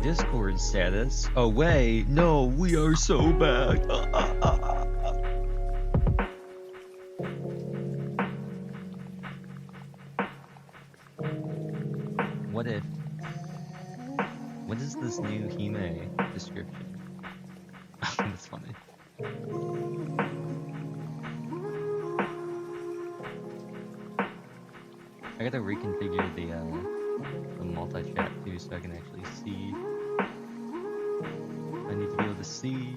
Discord status. Away. No, we are so bad. What if? What is this new Hime description? That's funny. I gotta reconfigure the multi-chat too so I can actually see. I need to be able to see.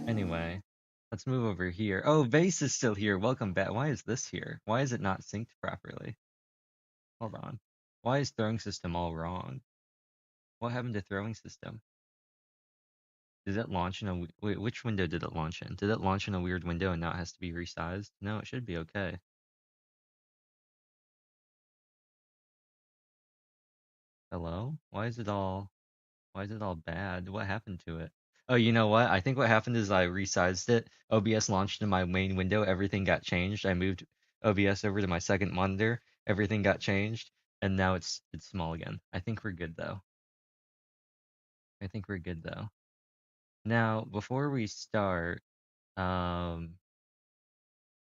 Anyway, let's move over here. Oh, Vase is still here. Welcome back. Why is this here? Why is it not synced properly? Hold on. Why is throwing system all wrong? What happened to throwing system? Did it launch in a wait? Which window did it launch in? Did it launch in a weird window and now it has to be resized? No, it should be okay. Hello? Why is it all bad? What happened to it? Oh, you know what? I think what happened is I resized it. OBS launched in my main window. Everything got changed. I moved OBS over to my second monitor. Everything got changed, and now it's small again. I think we're good though. I think we're good though. Now, before we start, I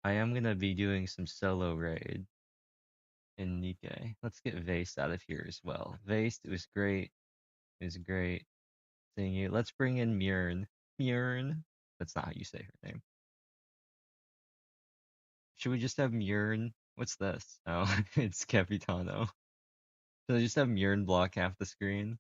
am gonna be doing some solo raid in Nikkei. Let's get Vase out of here as well. Vase, it was great. It was great seeing you. Let's bring in Mjörn. Mjörn. That's not how you say her name. Should we just have Mjörn? What's this? Oh, it's Capitano. Should I just have Mjörn block half the screen?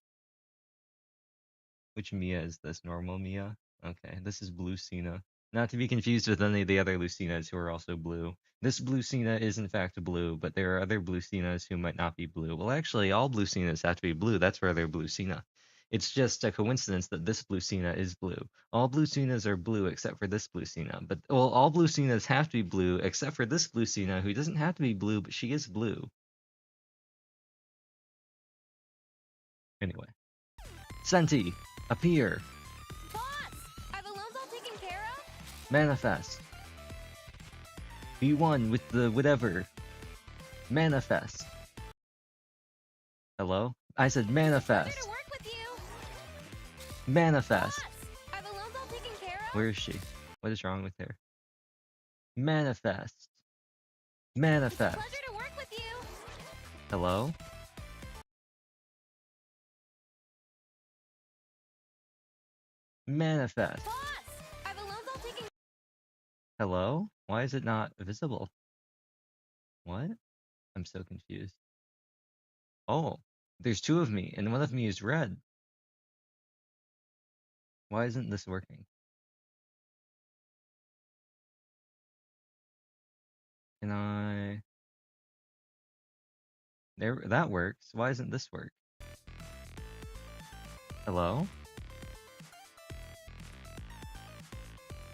Which Mia is this? Normal Mia? Okay, this is Blue Cena. Not to be confused with any of the other Lucinas who are also blue. This Blue Cena is in fact blue, but there are other Blue Cenas who might not be blue. Well, actually, all Blue Cenas have to be blue. That's where they're Blue Cena. It's just a coincidence that this Blue Cena is blue. All Blue Cenas are blue except for this Blue Cena. But, well, all Blue Cenas have to be blue except for this Blue Cena, who doesn't have to be blue, but she is blue. Anyway. Senti, appear. Boss! Are the loans all taken care of? Manifest. Be one with the whatever. Manifest. Hello? I said Pleasure manifest. to work with you. Manifest. Boss! Are the loans all taken care of? Where is she? What is wrong with her? Manifest. Manifest. Pleasure to work with you. Hello? Manifest. Boss! Are the loans all taken? Hello? Why is it not visible? What? I'm so confused. Oh, there's two of me, and one of me is red. Why isn't this working? Can I... There, that works. Why isn't this work? Hello?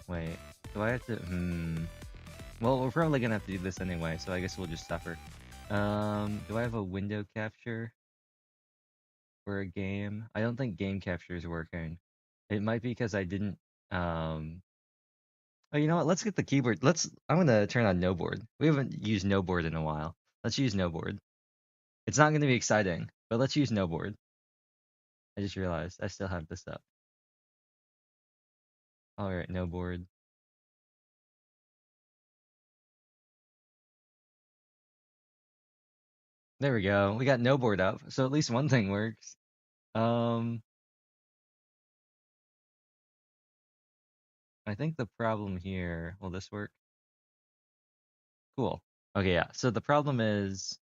Wait, do I have to... Well, we're probably gonna have to do this anyway, so I guess we'll just suffer. Do I have a window capture for a game? I don't think game capture is working. It might be because I didn't, Oh, you know what? Let's get the keyboard. I'm gonna turn on no board. We haven't used no board in a while. Let's use no board. It's not gonna be exciting, but let's use no board. I just realized I still have this up. Alright, no board. There we go. We got no board up, so at least one thing works. I think the problem here, will this work? Cool. Okay, yeah. So the problem is,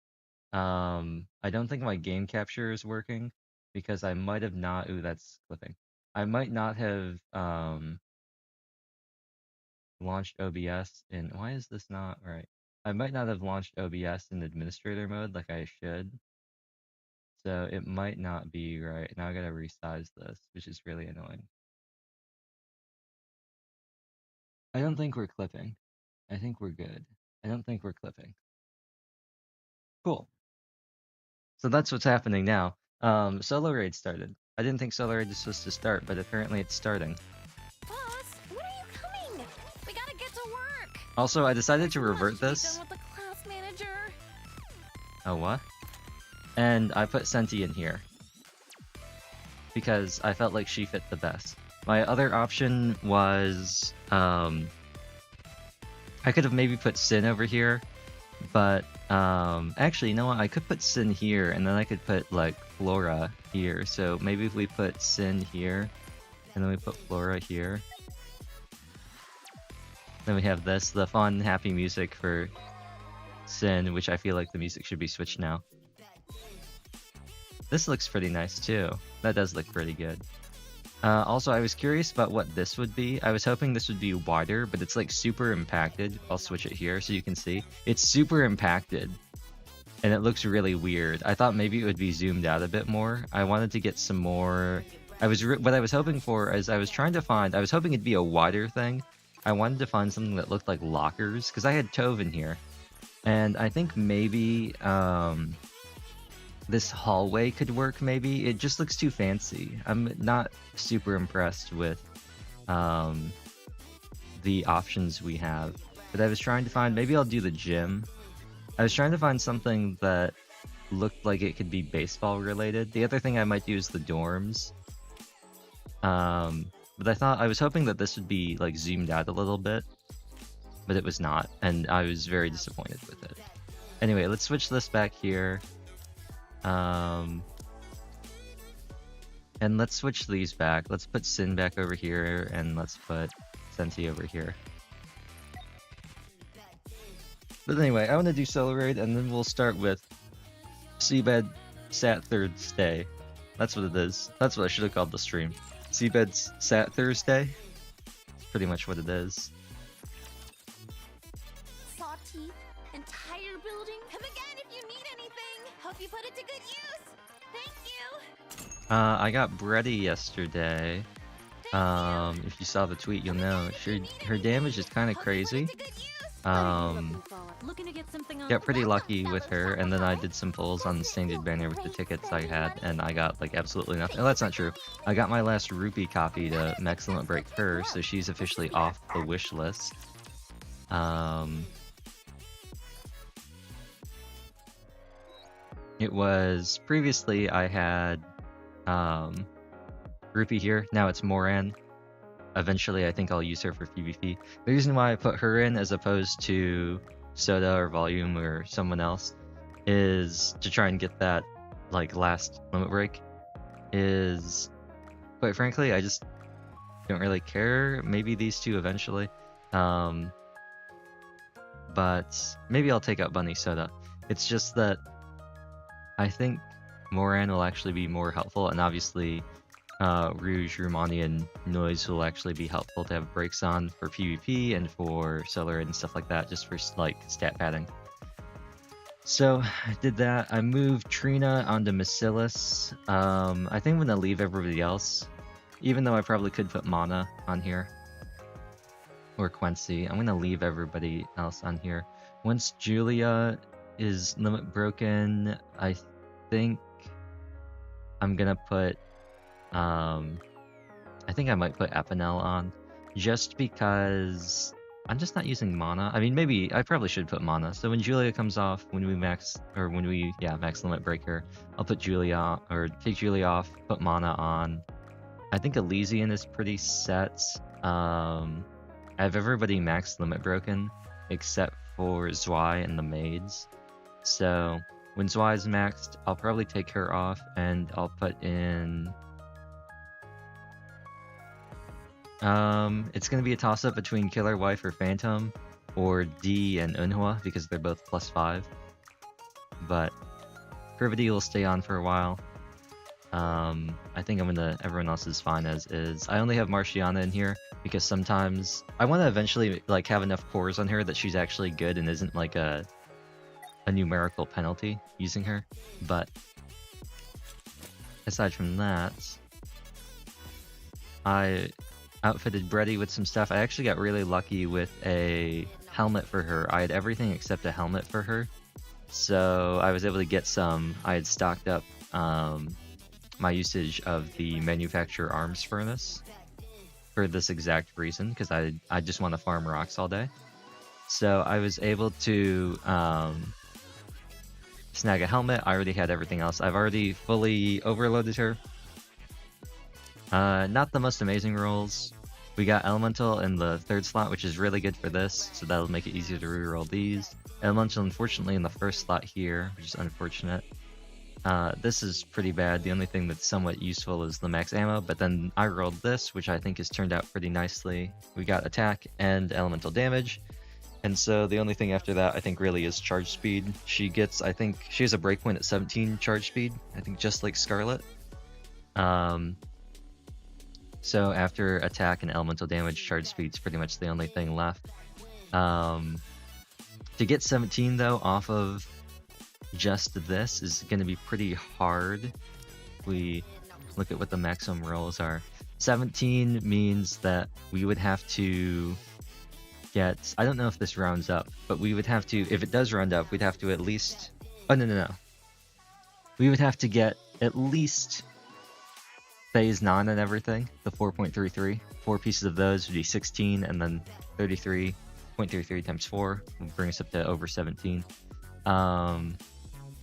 I don't think my game capture is working. because I might have not. Ooh, that's clipping. I might not have launched OBS in. Why is this not right? I might not have launched OBS in administrator mode like I should. So it might not be right. Now I gotta resize this, which is really annoying. I don't think we're clipping. I think we're good. I don't think we're clipping. Cool. So that's what's happening now. Solo raid started. I didn't think solo raid was supposed to start, but apparently it's starting. Boss, when are you coming? We gotta get to work. Also, I decided to Let's revert be this. done with the class manager. Oh, what? And I put Senti in here because I felt like she fit the best. My other option was I could have maybe put Sin over here, but actually, you know what? I could put Sin here, and then I could put like Flora here. So maybe if we put Sin here, and then we put Flora here, then we have this, the fun, happy music for Sin, which I feel like the music should be switched now. This looks pretty nice too. That does look pretty good. Also, I was curious about what this would be. I was hoping this would be wider, but it's like super impacted. I'll switch it here so you can see. It's super impacted, and it looks really weird. I thought maybe it would be zoomed out a bit more. I wanted to get some more... what I was hoping for is I was hoping it'd be a wider thing. I wanted to find something that looked like lockers, because I had Tove in here. And I think maybe this hallway could work, maybe. It just looks too fancy. I'm not super impressed with the options we have. But I was trying to find, maybe I'll do the gym. I was trying to find something that looked like it could be baseball related. The other thing I might do is the dorms. But I was hoping that this would be like zoomed out a little bit, but it was not, and I was very disappointed with it. Anyway, let's switch this back here. And let's switch these back. Let's put Sin back over here, and let's put Senti over here. But anyway, I want to do solo raid, and then we'll start with SeaBed Sat Thursday. That's what it is. That's what I should have called the stream. SeaBed's Sat Thursday. That's pretty much what it is. Saw teeth, entire building. Come again if you need anything. Hope you put it to good use. Thank you. I got Breddy yesterday. If you saw the tweet, you'll know. Her damage is kind of crazy. Got pretty lucky with her, and then I did some pulls on the standard banner with the tickets I had, and I got like absolutely nothing. Oh, that's not true. I got my last rupee copy to Max Limit Break her, so she's officially off the wish list. It was previously I had Rupee here, now it's Moran. Eventually I think I'll use her for PvP. The reason why I put her in as opposed to Soda or Volume or someone else is to try and get that like last limit break. Is quite frankly I just don't really care. Maybe these two eventually. But maybe I'll take out Bunny Soda. It's just that I think Moran will actually be more helpful, and obviously Rouge, Rumani, and Noise will actually be helpful to have breaks on for PvP and for Solar and stuff like that, just for like stat padding. So I did that. I moved Trina onto Bacillus. I think I'm gonna leave everybody else, even though I probably could put Mana on here. Or Quincy. I'm gonna leave everybody else on here. Once Julia is limit broken, I think I'm gonna put I think I might put Epinel on, just because I'm just not using Mana. I mean, maybe I probably should put Mana. So when Julia comes off, when we max limit break her, I'll put Julia, or take Julia off, put Mana on. I think Elysian is pretty set. I have everybody max limit broken except for Zwei and the maids. So when Zwei is maxed, I'll probably take her off, and I'll put in it's gonna be a toss-up between Killer Wife or Phantom, or D and Unhwa, because they're both +5. But Privity will stay on for a while. I think everyone else is fine as is. I only have Marciana in here because sometimes I want to eventually like have enough cores on her that she's actually good and isn't like a numerical penalty using her. But aside from that, I outfitted Bredy with some stuff. I actually got really lucky with a helmet for her. I had everything except a helmet for her. So I was able to get some. I had stocked up my usage of the manufacturer arms furnace for this exact reason, because I just want to farm rocks all day. So I was able to snag a helmet. I already had everything else. I've already fully overloaded her. Not the most amazing rolls. We got Elemental in the 3rd slot, which is really good for this, so that'll make it easier to reroll these. Elemental, unfortunately, in the 1st slot here, which is unfortunate. This is pretty bad. The only thing that's somewhat useful is the max ammo, but then I rolled this, which I think has turned out pretty nicely. We got attack and elemental damage, and so the only thing after that I think really is charge speed. She has a breakpoint at 17 charge speed, I think just like Scarlet. So after attack and elemental damage, charge speed's pretty much the only thing left. To get 17 though off of just this is going to be pretty hard. We look at what the maximum rolls are. 17 means that we would have to get, I don't know if this rounds up, but we would have to, if it does round up, we'd have to at least, oh no. We would have to get at least phase 9 and everything, the 4.33. 4 pieces of those would be 16, and then 33.33 times 4 will bring us up to over 17.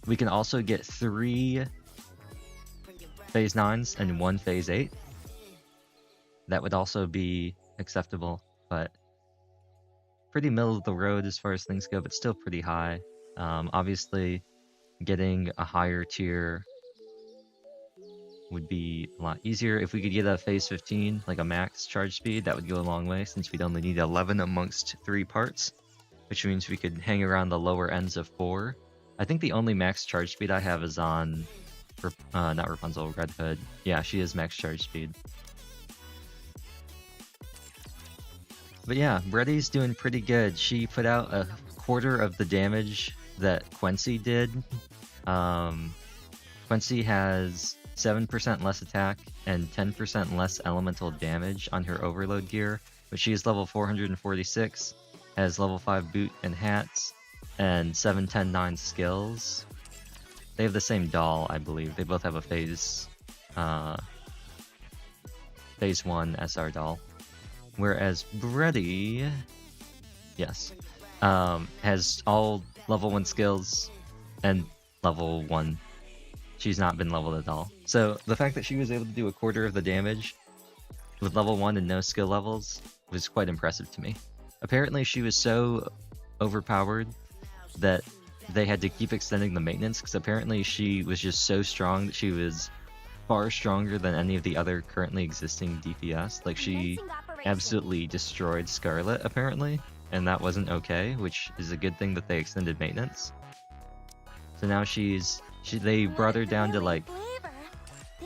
We can also get 3 phase 9s and 1 phase 8. That would also be acceptable, but pretty middle of the road as far as things go, but still pretty high. Obviously, getting a higher tier would be a lot easier. If we could get a phase 15, like a max charge speed, that would go a long way, since we'd only need 11 amongst 3 parts, which means we could hang around the lower ends of 4. I think the only max charge speed I have is on, not Rapunzel, Red Hood. Yeah, she is max charge speed. But yeah, Bredy's doing pretty good. She put out a quarter of the damage that Quincy did. Quincy has 7% less attack and 10% less elemental damage on her overload gear, but she is level 446, has level 5 boot and hats, and 7, 10, 9 skills. They have the same doll, I believe. They both have a phase 1 SR doll. Whereas Bredy, yes, has all level 1 skills and level 1. She's not been leveled at all. So the fact that she was able to do a quarter of the damage with level 1 and no skill levels was quite impressive to me. Apparently she was so overpowered that they had to keep extending the maintenance, because apparently she was just so strong that she was far stronger than any of the other currently existing DPS. Like, she absolutely destroyed Scarlet, apparently, and that wasn't okay, which is a good thing that they extended maintenance. So now they brought her down to like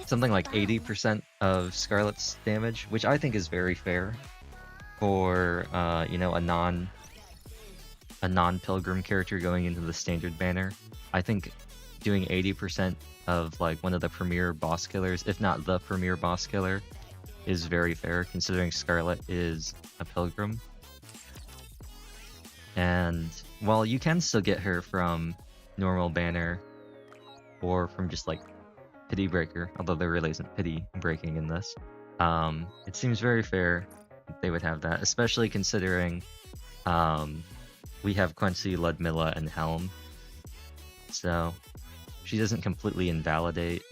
something like 80% of Scarlet's damage, which I think is very fair for you know, a non-pilgrim character going into the standard banner. I think doing 80% of like one of the premier boss killers, if not the premier boss killer, is very fair, considering Scarlet is a pilgrim. And while you can still get her from normal banner or from just like pity breaker, although there really isn't pity breaking in this, it seems very fair that they would have that, especially considering we have Quincy, Ludmilla, and Helm, so she doesn't completely invalidate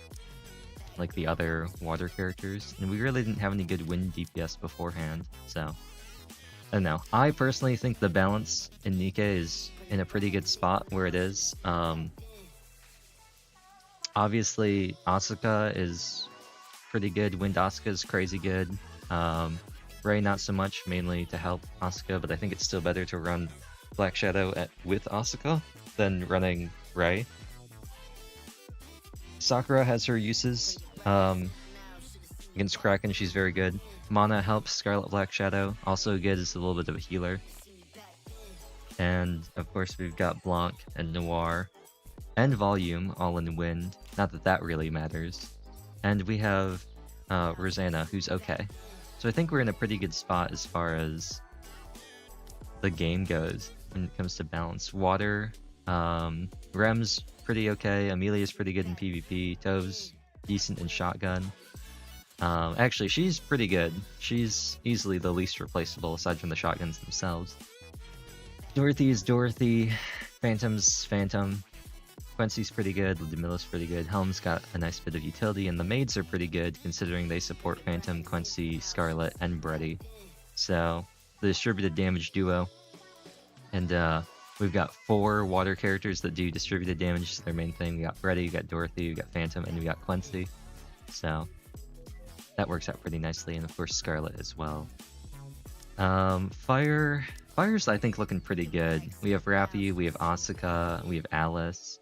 like the other water characters, and we really didn't have any good wind DPS beforehand, so I don't know. I personally think the balance in Nikke is in a pretty good spot where it is. Obviously, Asuka is pretty good. Wind Asuka is crazy good. Ray not so much, mainly to help Asuka, but I think it's still better to run Black Shadow with Asuka than running Ray. Sakura has her uses. Um, against Kraken, she's very good. Mana helps Scarlet Black Shadow, also good as a little bit of a healer. And of course we've got Blanc and Noir and Volume all in Wind. Not that that really matters. And we have Rosanna, who's okay. So I think we're in a pretty good spot as far as the game goes when it comes to balance. Water, Rem's pretty okay. Amelia's pretty good in PvP. Tove's decent in shotgun. Actually, she's pretty good. She's easily the least replaceable aside from the shotguns themselves. Dorothy is Dorothy. Phantom's Phantom. Quincy's pretty good. Ludmilla's pretty good. Helm's got a nice bit of utility, and the maids are pretty good considering they support Phantom, Quincy, Scarlet, and Bredy. So, the distributed damage duo. And we've got 4 water characters that do distributed damage as their main thing. We got Bredy, we got Dorothy, we got Phantom, and we got Quincy. So, that works out pretty nicely, and of course Scarlet as well. Fire's I think looking pretty good. We have Rappy, we have Asuka, we have Alice.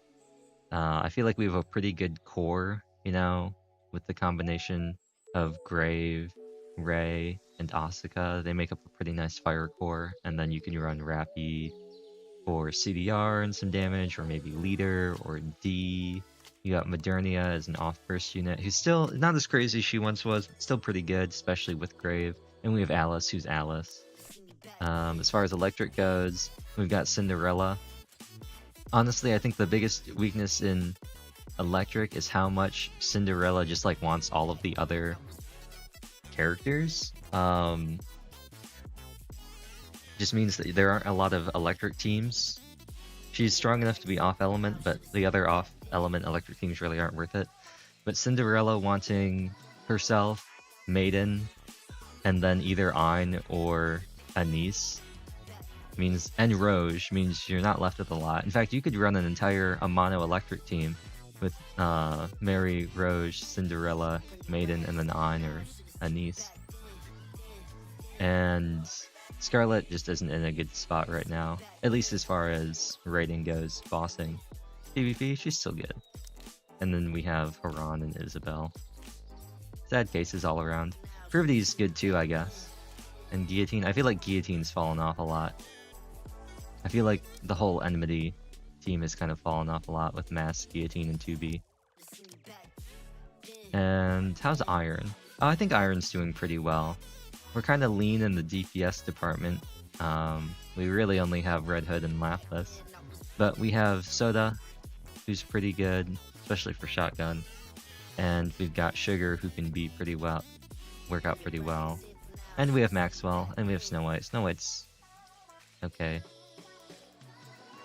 I feel like we have a pretty good core, you know, with the combination of Grave, Ray, and Asuka. They make up a pretty nice fire core, and then you can run Rappy for CDR and some damage, or maybe Leader, or D. You got Modernia as an off-burst unit, who's still not as crazy as she once was, but still pretty good, especially with Grave. And we have Alice, who's Alice. As far as electric goes, we've got Cinderella. Honestly, I think the biggest weakness in electric is how much Cinderella just like wants all of the other characters. Just means that there aren't a lot of electric teams. She's strong enough to be off element, but the other off element electric teams really aren't worth it. But Cinderella wanting herself, Maiden, and then either Ayn or Anise means, and Rouge means you're not left with a lot. In fact, you could run an entire mono electric team with Mary, Rouge, Cinderella, Maiden, and then Ayn or Anise. And Scarlet just isn't in a good spot right now, at least as far as rating goes. Bossing, PvP, she's still good. And then we have Haran and Isabel. Sad cases all around. Privity's good too, I guess. And Guillotine, I feel like Guillotine's fallen off a lot. I feel like the whole Enmity team has kind of fallen off a lot with Mask, Guillotine, and 2B. And how's Iron? Oh, I think Iron's doing pretty well. We're kind of lean in the DPS department. We really only have Red Hood and Lapis. But we have Soda, who's pretty good, especially for shotgun. And we've got Sugar, who can be pretty well, work out pretty well. And we have Maxwell, and we have Snow White. Snow White's okay.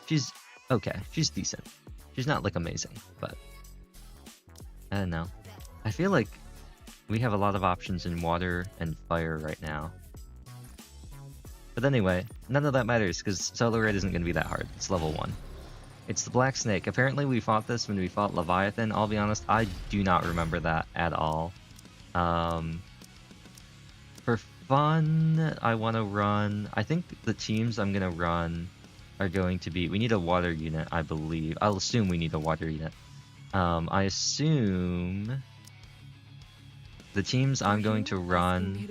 She's okay. She's decent. She's not like amazing, but I don't know. I feel like we have a lot of options in water and fire right now. But anyway, none of that matters because Solo Raid isn't going to be that hard. It's level 1. It's the Black Snake. Apparently we fought this when we fought Leviathan. I'll be honest, I do not remember that at all. For fun, I want to run... I think the teams I'm going to run are going to be... We need a water unit, I believe. I'll assume we need a water unit. I assume... The teams I'm going to run...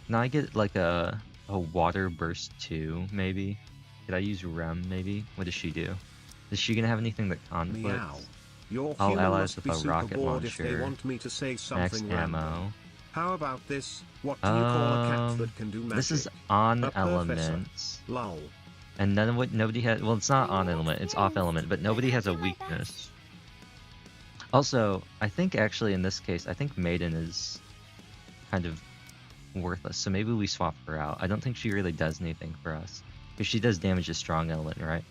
Can I get like a water burst too, maybe? Could I use Rem, maybe? What does she do? Is she gonna have anything that conflicts? All allies with a rocket launcher. Max ammo. How about this? What do you call a cat that can do magic? This is on elements. Lol. And then what nobody has... Well, it's not on element, it's off element, but nobody has a weakness. Also, I think actually in this case, I think Maiden is kind of worthless, so maybe we swap her out. I don't think she really does anything for us, because she does damage to strong element, right?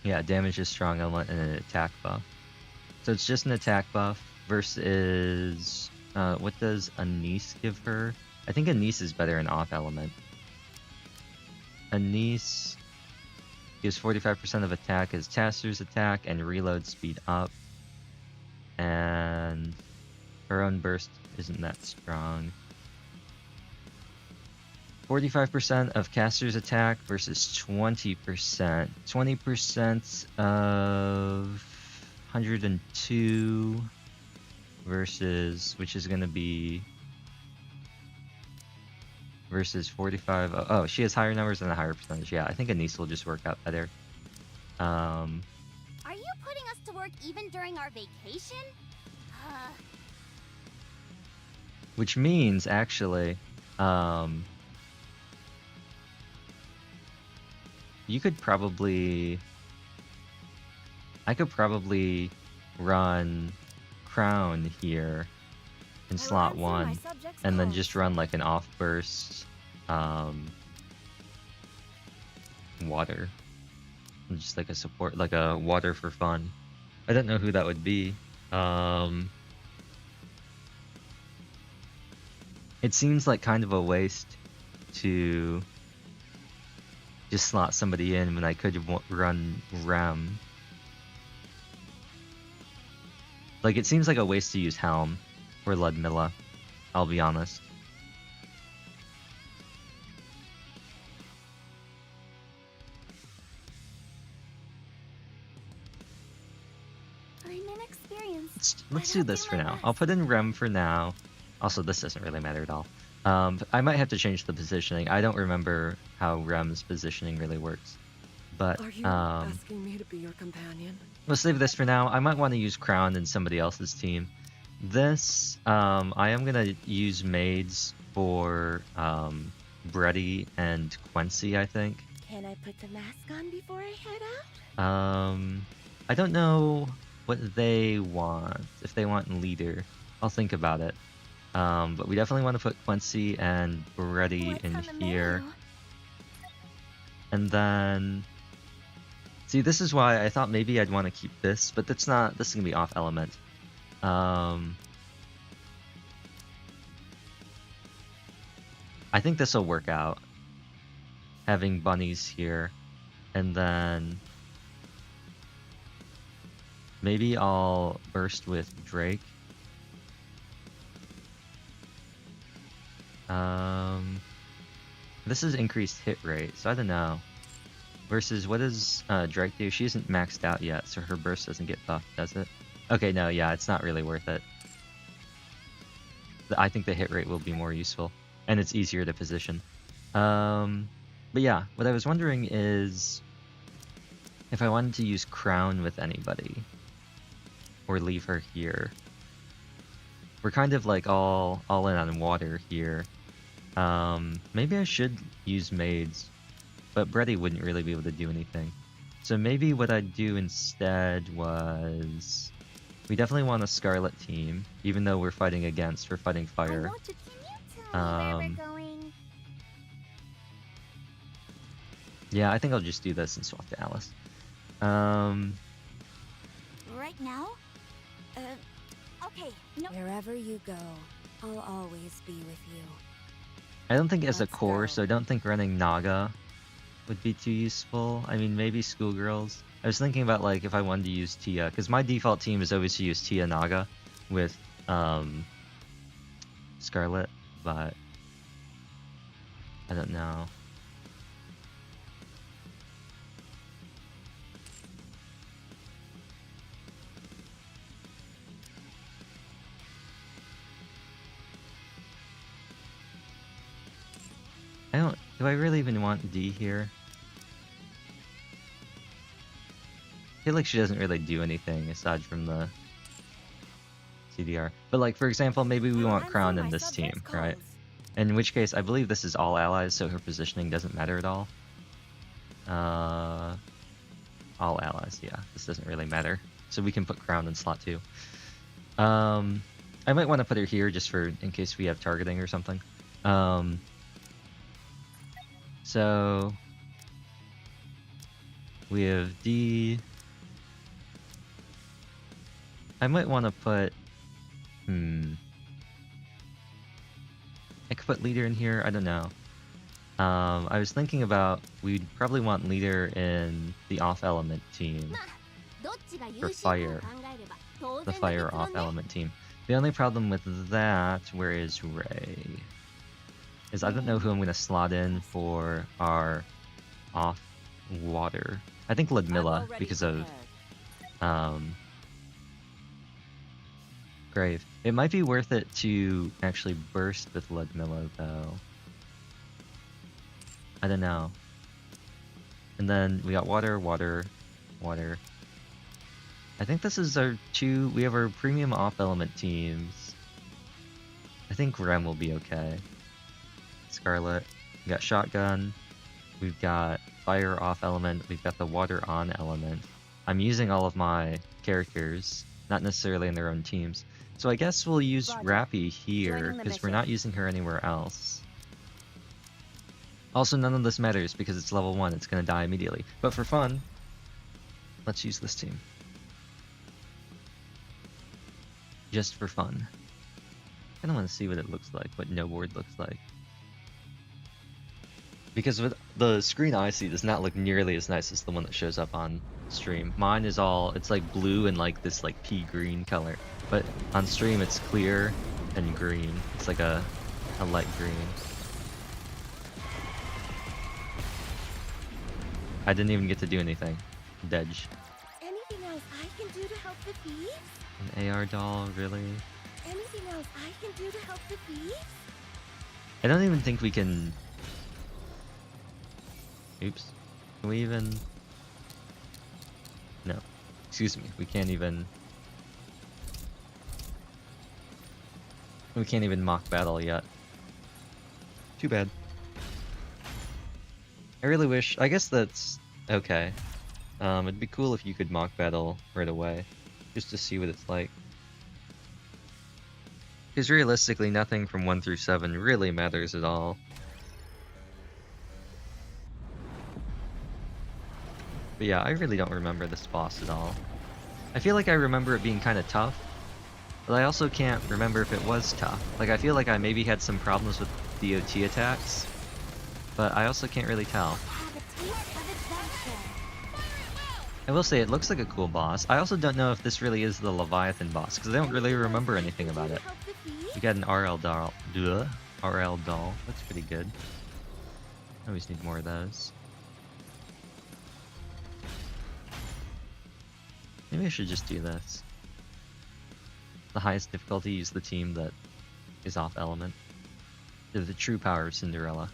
Yeah, damage to strong element and an attack buff. So it's just an attack buff versus... what does Anise give her? I think Anise is better in off element. Anise gives 45% of attack as Taster's attack and reload speed up. And her own burst isn't that strong. 45% of casters attack versus 20%. 20% of 102 versus, which is going to be versus 45. Oh, she has higher numbers and a higher percentage. Yeah, I think Anise will just work out better. Are you putting us to work even during our vacation? Which means, actually, you could probably... I could probably run Crown here in slot 1, and then just run like an off-burst water. Just like a support, like a water for fun. I don't know who that would be. It seems like kind of a waste to just slot somebody in when I could run Rem. Like, it seems like a waste to use Helm or Ludmilla, I'll be honest. I'm inexperienced. Let's do this for now. I'll put in Rem for now. Also, this doesn't really matter at all. I might have to change the positioning. I don't remember how Rem's positioning really works. But, Are you asking me to be your companion? let's leave this for now. I might want to use Crown in somebody else's team. This, I am going to use maids for Brady and Quincy, I think. Can I put the mask on before I head out? I don't know what they want. If they want leader, I'll think about it. But we definitely want to put Quincy and Brady What's in on the here. menu? And then... See, this is why I thought maybe I'd want to keep this, but that's not... This is going to be off element. I think this will work out. Having bunnies here. And then... Maybe I'll burst with Drake. This is increased hit rate, so I don't know. Versus, what does Drake do? She isn't maxed out yet, so her burst doesn't get buffed, does it? Okay, no, yeah, it's not really worth it. I think the hit rate will be more useful, and it's easier to position. But yeah, what I was wondering is if I wanted to use Crown with anybody, or leave her here. We're kind of like all in on water here. Maybe I should use maids, but Brady wouldn't really be able to do anything. So maybe what I'd do instead was... We definitely want a Scarlet team, even though we're fighting against, we're fighting fire. Can you tell me where we're going? Yeah, I think I'll just do this and swap to Alice. Right now? Okay. No. Wherever you go, I'll always be with you. I don't think as a Let's core, go. so I don't think running Naga would be too useful. I mean, maybe Schoolgirls. I was thinking about, like, if I wanted to use Tia, because my default team is always to use Tia Naga with Scarlet, but I don't know. Do I really even want D here? I feel like she doesn't really do anything aside from the CDR. But like, for example, maybe we want Crown in this team, right? In which case, I believe this is all allies, so her positioning doesn't matter at all. All allies, yeah. This doesn't really matter. So we can put Crown in slot 2. I might want to put her here just for in case we have targeting or something. So we have D. I might want to put... I could put leader in here, I don't know. I was thinking about we'd probably want leader in the off element team. For fire. The fire off element team. The only problem with that, where is Ray? is I don't know who I'm gonna slot in for our off water. I think Ludmilla because of Grave. It might be worth it to actually burst with Ludmilla though. I don't know. And then we got water, water, water. I think this is our we have our premium off element teams. I think Rem will be okay. Scarlet. We got shotgun. We've got fire off element. We've got the water on element. I'm using all of my characters, not necessarily in their own teams. So I guess we'll use Rappy here, because we're not using her anywhere else. Also, none of this matters, because it's level 1, it's gonna die immediately. But for fun, let's use this team. Just for fun. I kinda wanna see what it looks like, what no board looks like. Because with the screen I see does not look nearly as nice as the one that shows up on stream. Mine is all, it's like blue and like this like pea green color. But on stream it's clear and green. It's like a light green. I didn't even get to do anything. Dedge. Anything else I can do to help the thieves? An AR doll, really? Anything else I can do to help the thieves? I don't even think we can... Oops. Can we even... No. Excuse me. We can't even... We can't even mock battle yet. Too bad. I really wish... I guess that's okay. It'd be cool if you could mock battle right away. Just to see what it's like. Because realistically, nothing from 1 through 7 really matters at all. But yeah, I really don't remember this boss at all. I feel like I remember it being kind of tough, but I also can't remember if it was tough. Like, I feel like I maybe had some problems with DOT attacks, but I also can't really tell. I will say it looks like a cool boss. I also don't know if this really is the Leviathan boss, because I don't really remember anything about it. We got an RL doll. RL doll. That's pretty good. I always need more of those. Maybe I should just do this. The highest difficulty is the team that is off element. They're the true power of Cinderella.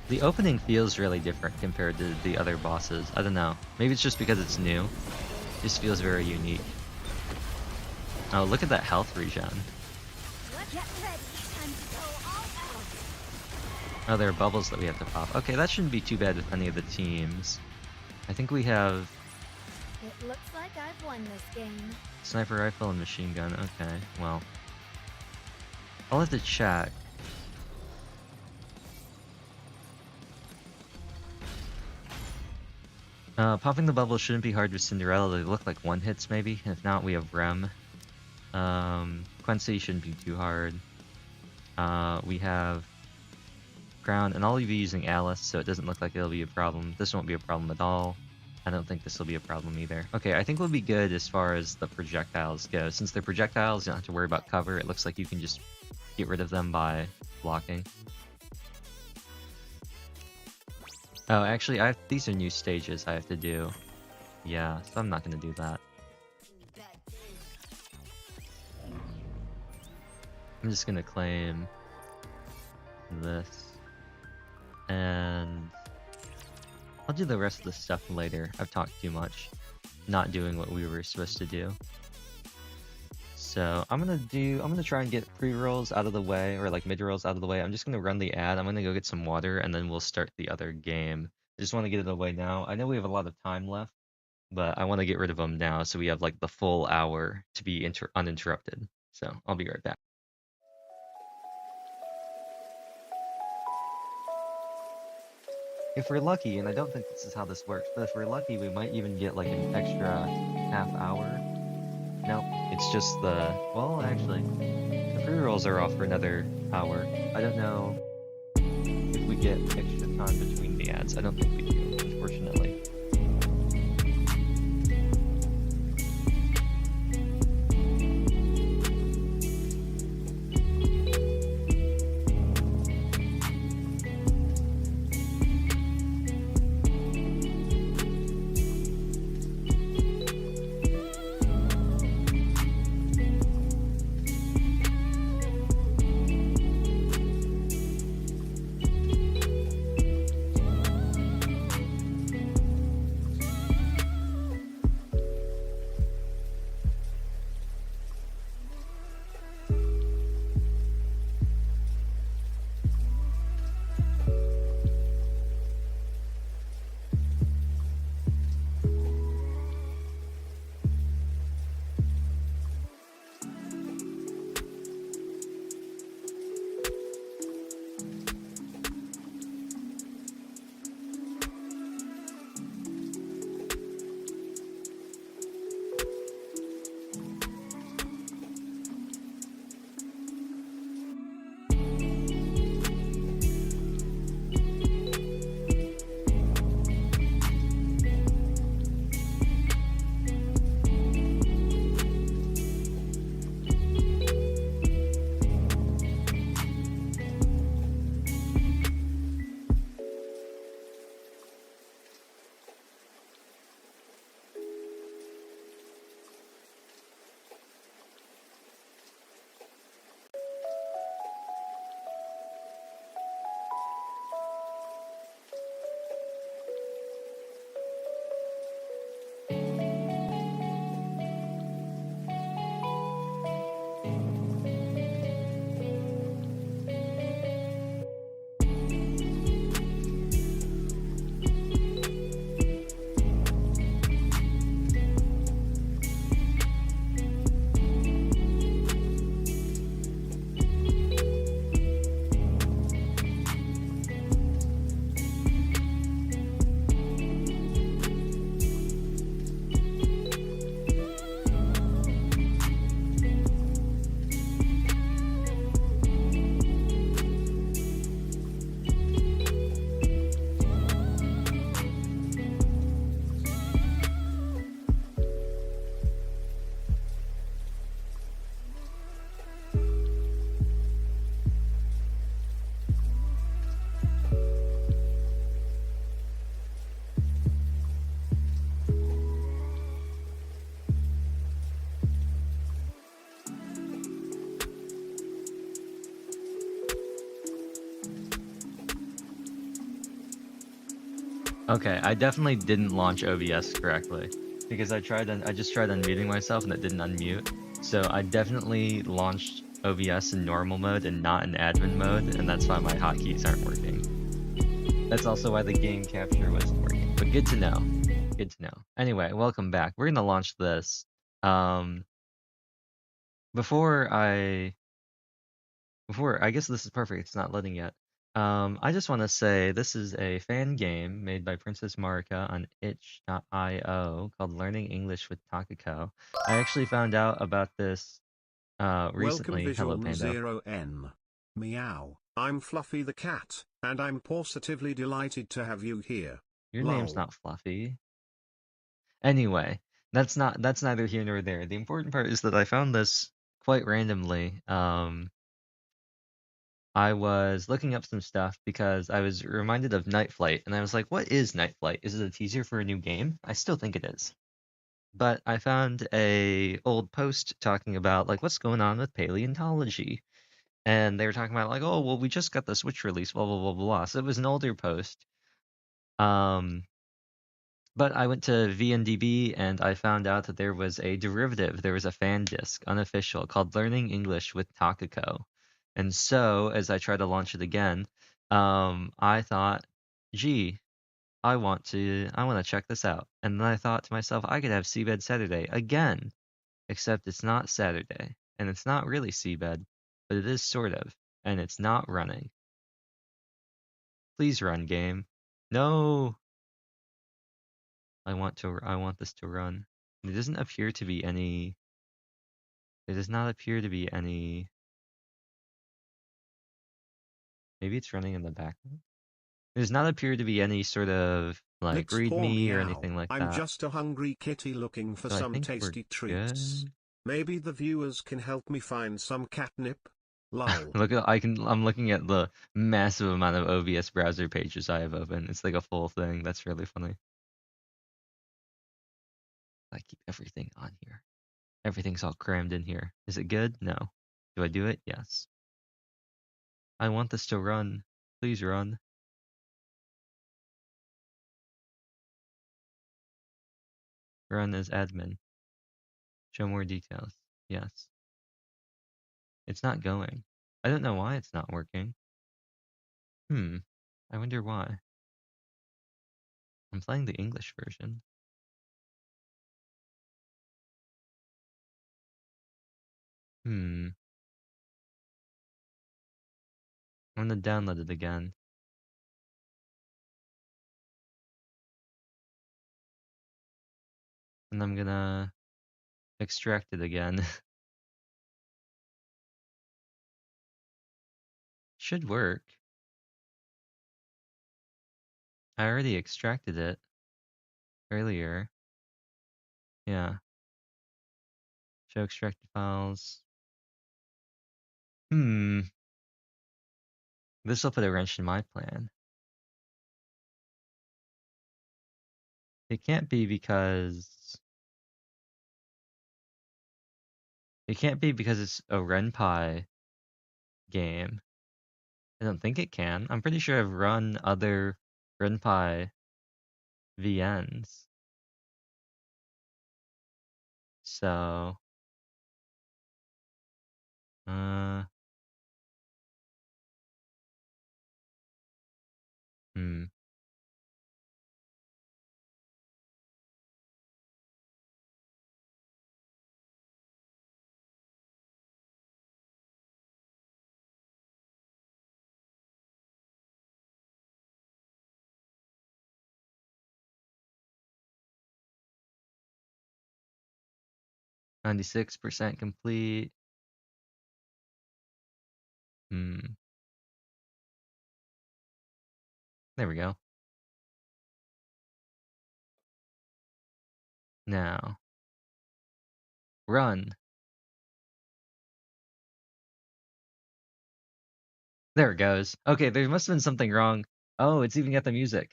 The opening feels really different compared to the other bosses. I don't know. Maybe it's just because it's new. It just feels very unique. Oh, look at that health regen. Oh, there are bubbles that we have to pop. Okay, that shouldn't be too bad with any of the teams. I think we have... It looks like I've won this game. Sniper rifle and machine gun. Okay, well. I'll have to check. Popping the bubble shouldn't be hard with Cinderella. They look like one-hits maybe. If not, we have Rem. Quincy shouldn't be too hard. We have Crown, and I'll be using Alice, so it doesn't look like it'll be a problem. This won't be a problem at all. I don't think this will be a problem either. Okay, I think we'll be good as far as the projectiles go. Since they're projectiles, you don't have to worry about cover. It looks like you can just get rid of them by blocking. Oh, actually, these are new stages I have to do. Yeah, so I'm not gonna do that. I'm just gonna claim this. And I'll do the rest of the stuff later. I've talked too much, not doing what we were supposed to do. So I'm gonna try and get pre-rolls out of the way, or like mid-rolls out of the way. I'm just gonna run the ad. I'm gonna go get some water, and then we'll start the other game. I just want to get it away now. I know we have a lot of time left, but I want to get rid of them now so we have like the full hour to be uninterrupted. So I'll be right back. If we're lucky, and I don't think this is how this works, but if we're lucky, we might even get like an extra half hour. Nope, it's just the... Well, actually, the pre-rolls are off for another hour. I don't know if we get extra time between the ads. I don't think we do, unfortunately. Okay, I definitely didn't launch OBS correctly because I just tried unmuting myself and it didn't unmute. So I definitely launched OBS in normal mode and not in admin mode, and that's why my hotkeys aren't working. That's also why the game capture wasn't working. But good to know. Good to know. Anyway, welcome back. We're gonna launch this. Um, before I I guess this is perfect. It's not loading yet. I just want to say this is a fan game made by Princess Marika on itch.io called Learning English with Takako. I actually found out about this Welcome recently. Hello, Visual Pando. Zero N. Meow. I'm Fluffy the cat, and I'm positively delighted to have you here. Your name's Lol. not Fluffy. Anyway, that's neither here nor there. The important part is that I found this quite randomly. I was looking up some stuff because I was reminded of Night Flight, and I was like, what is Night Flight? Is it a teaser for a new game? I still think it is. But I found a old post talking about like what's going on with paleontology. And they were talking about like, oh well we just got the Switch release, blah blah blah blah. So it was an older post. Um but I went to VNDB and I found out that there was a derivative. There was a fan disc, unofficial, called Learning English with Takako. And so, as I tried to launch it again, I thought, gee, I want to check this out. And then I thought to myself, I could have Seabed Saturday again, except it's not Saturday, and it's not really Seabed, but it is sort of, and it's not running. Please run, game. No. I want this to run. There doesn't appear to be any. There does not appear to be any. Maybe it's running in the background. There does not appear to be any sort of like Licks poor README or meow. anything like I'm that. just a hungry kitty looking for So I some think we're tasty treats. good. Maybe the viewers can help me find some catnip. Lol. I'm looking at the massive amount of OBS browser pages I have open. It's like a full thing. That's really funny. I keep everything on here. Everything's all crammed in here. Is it good? No. Do I do it? Yes. I want this to run. Please run. Run as admin. Show more details. Yes. It's not going. I don't know why it's not working. I wonder why. I'm playing the English version. I'm gonna download it again. And I'm gonna extract it again. Should work. I already extracted it earlier. Yeah. Show extracted files. This will put a wrench in my plan. It can't be because it's a RenPy game. I don't think it can. I'm pretty sure I've run other RenPy VNs. So, uh, hmm. 96% complete. There we go. Now, run. There it goes. Okay, there must have been something wrong. Oh, it's even got the music.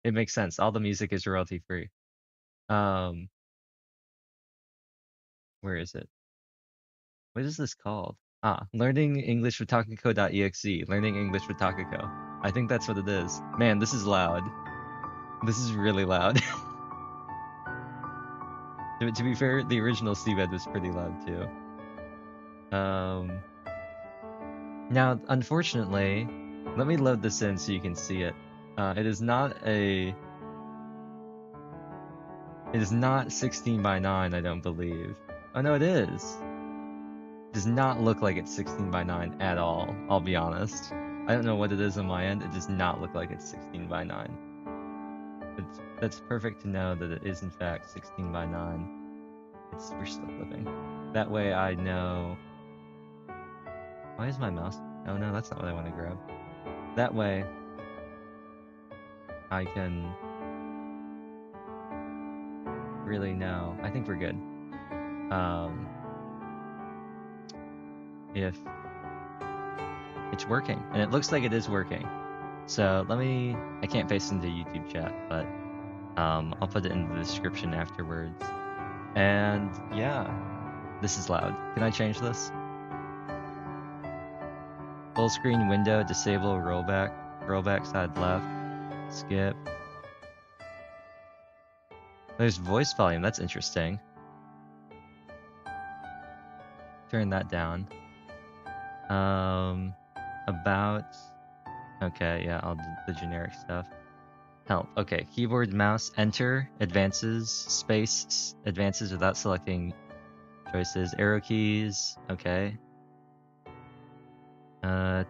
It makes sense. All the music is royalty free. Um, where is it? What is this called? Learning English with Takako.exe. Learning English with Takako. I think that's what it is. Man, this is loud. This is really loud. To be fair, the original SeaBed was pretty loud too. Now, unfortunately, let me load this in so you can see it. It is not 16 by 9, I don't believe. Oh no, it is. Does not look like it's 16 by 9 at all, I'll be honest. I don't know what it is on my end, it does not look like it's 16 by 9. That's perfect to know that it is in fact 16 by 9. We're still flipping. That way I know... Why is my mouse... Oh no, that's not what I want to grab. That way I can really know. I think we're good. If it's working, and it looks like it is working. So I can't paste into YouTube chat, but I'll put it in the description afterwards. And yeah, this is loud. Can I change this? Full screen window, disable rollback side left, skip. There's voice volume, that's interesting. Turn that down. About, okay, yeah, I'll do the generic stuff. Help, okay, keyboard, mouse, enter, advances, space, advances without selecting choices, arrow keys, okay.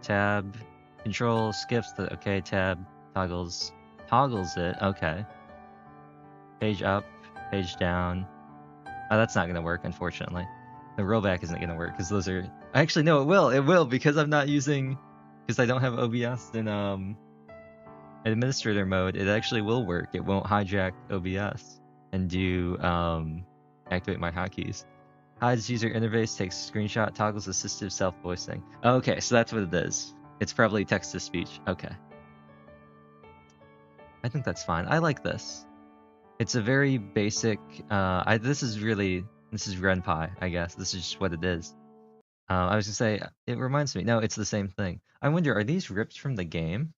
Tab, control, skips the, okay, tab, toggles it, okay. Page up, page down. Oh, that's not gonna work, unfortunately. The rollback isn't gonna work, because those are, actually, no, it will, because I'm not using, because I don't have OBS in, administrator mode, it actually will work. It won't hijack OBS and do, activate my hotkeys. Hides user interface, takes a screenshot, toggles assistive self-voicing. Okay, so that's what it is. It's probably text-to-speech. Okay. I think that's fine. I like this. It's a very basic, this is RenPy, I guess. This is just what it is. I was gonna say, it reminds me, no, it's the same thing. I wonder, are these ripped from the game?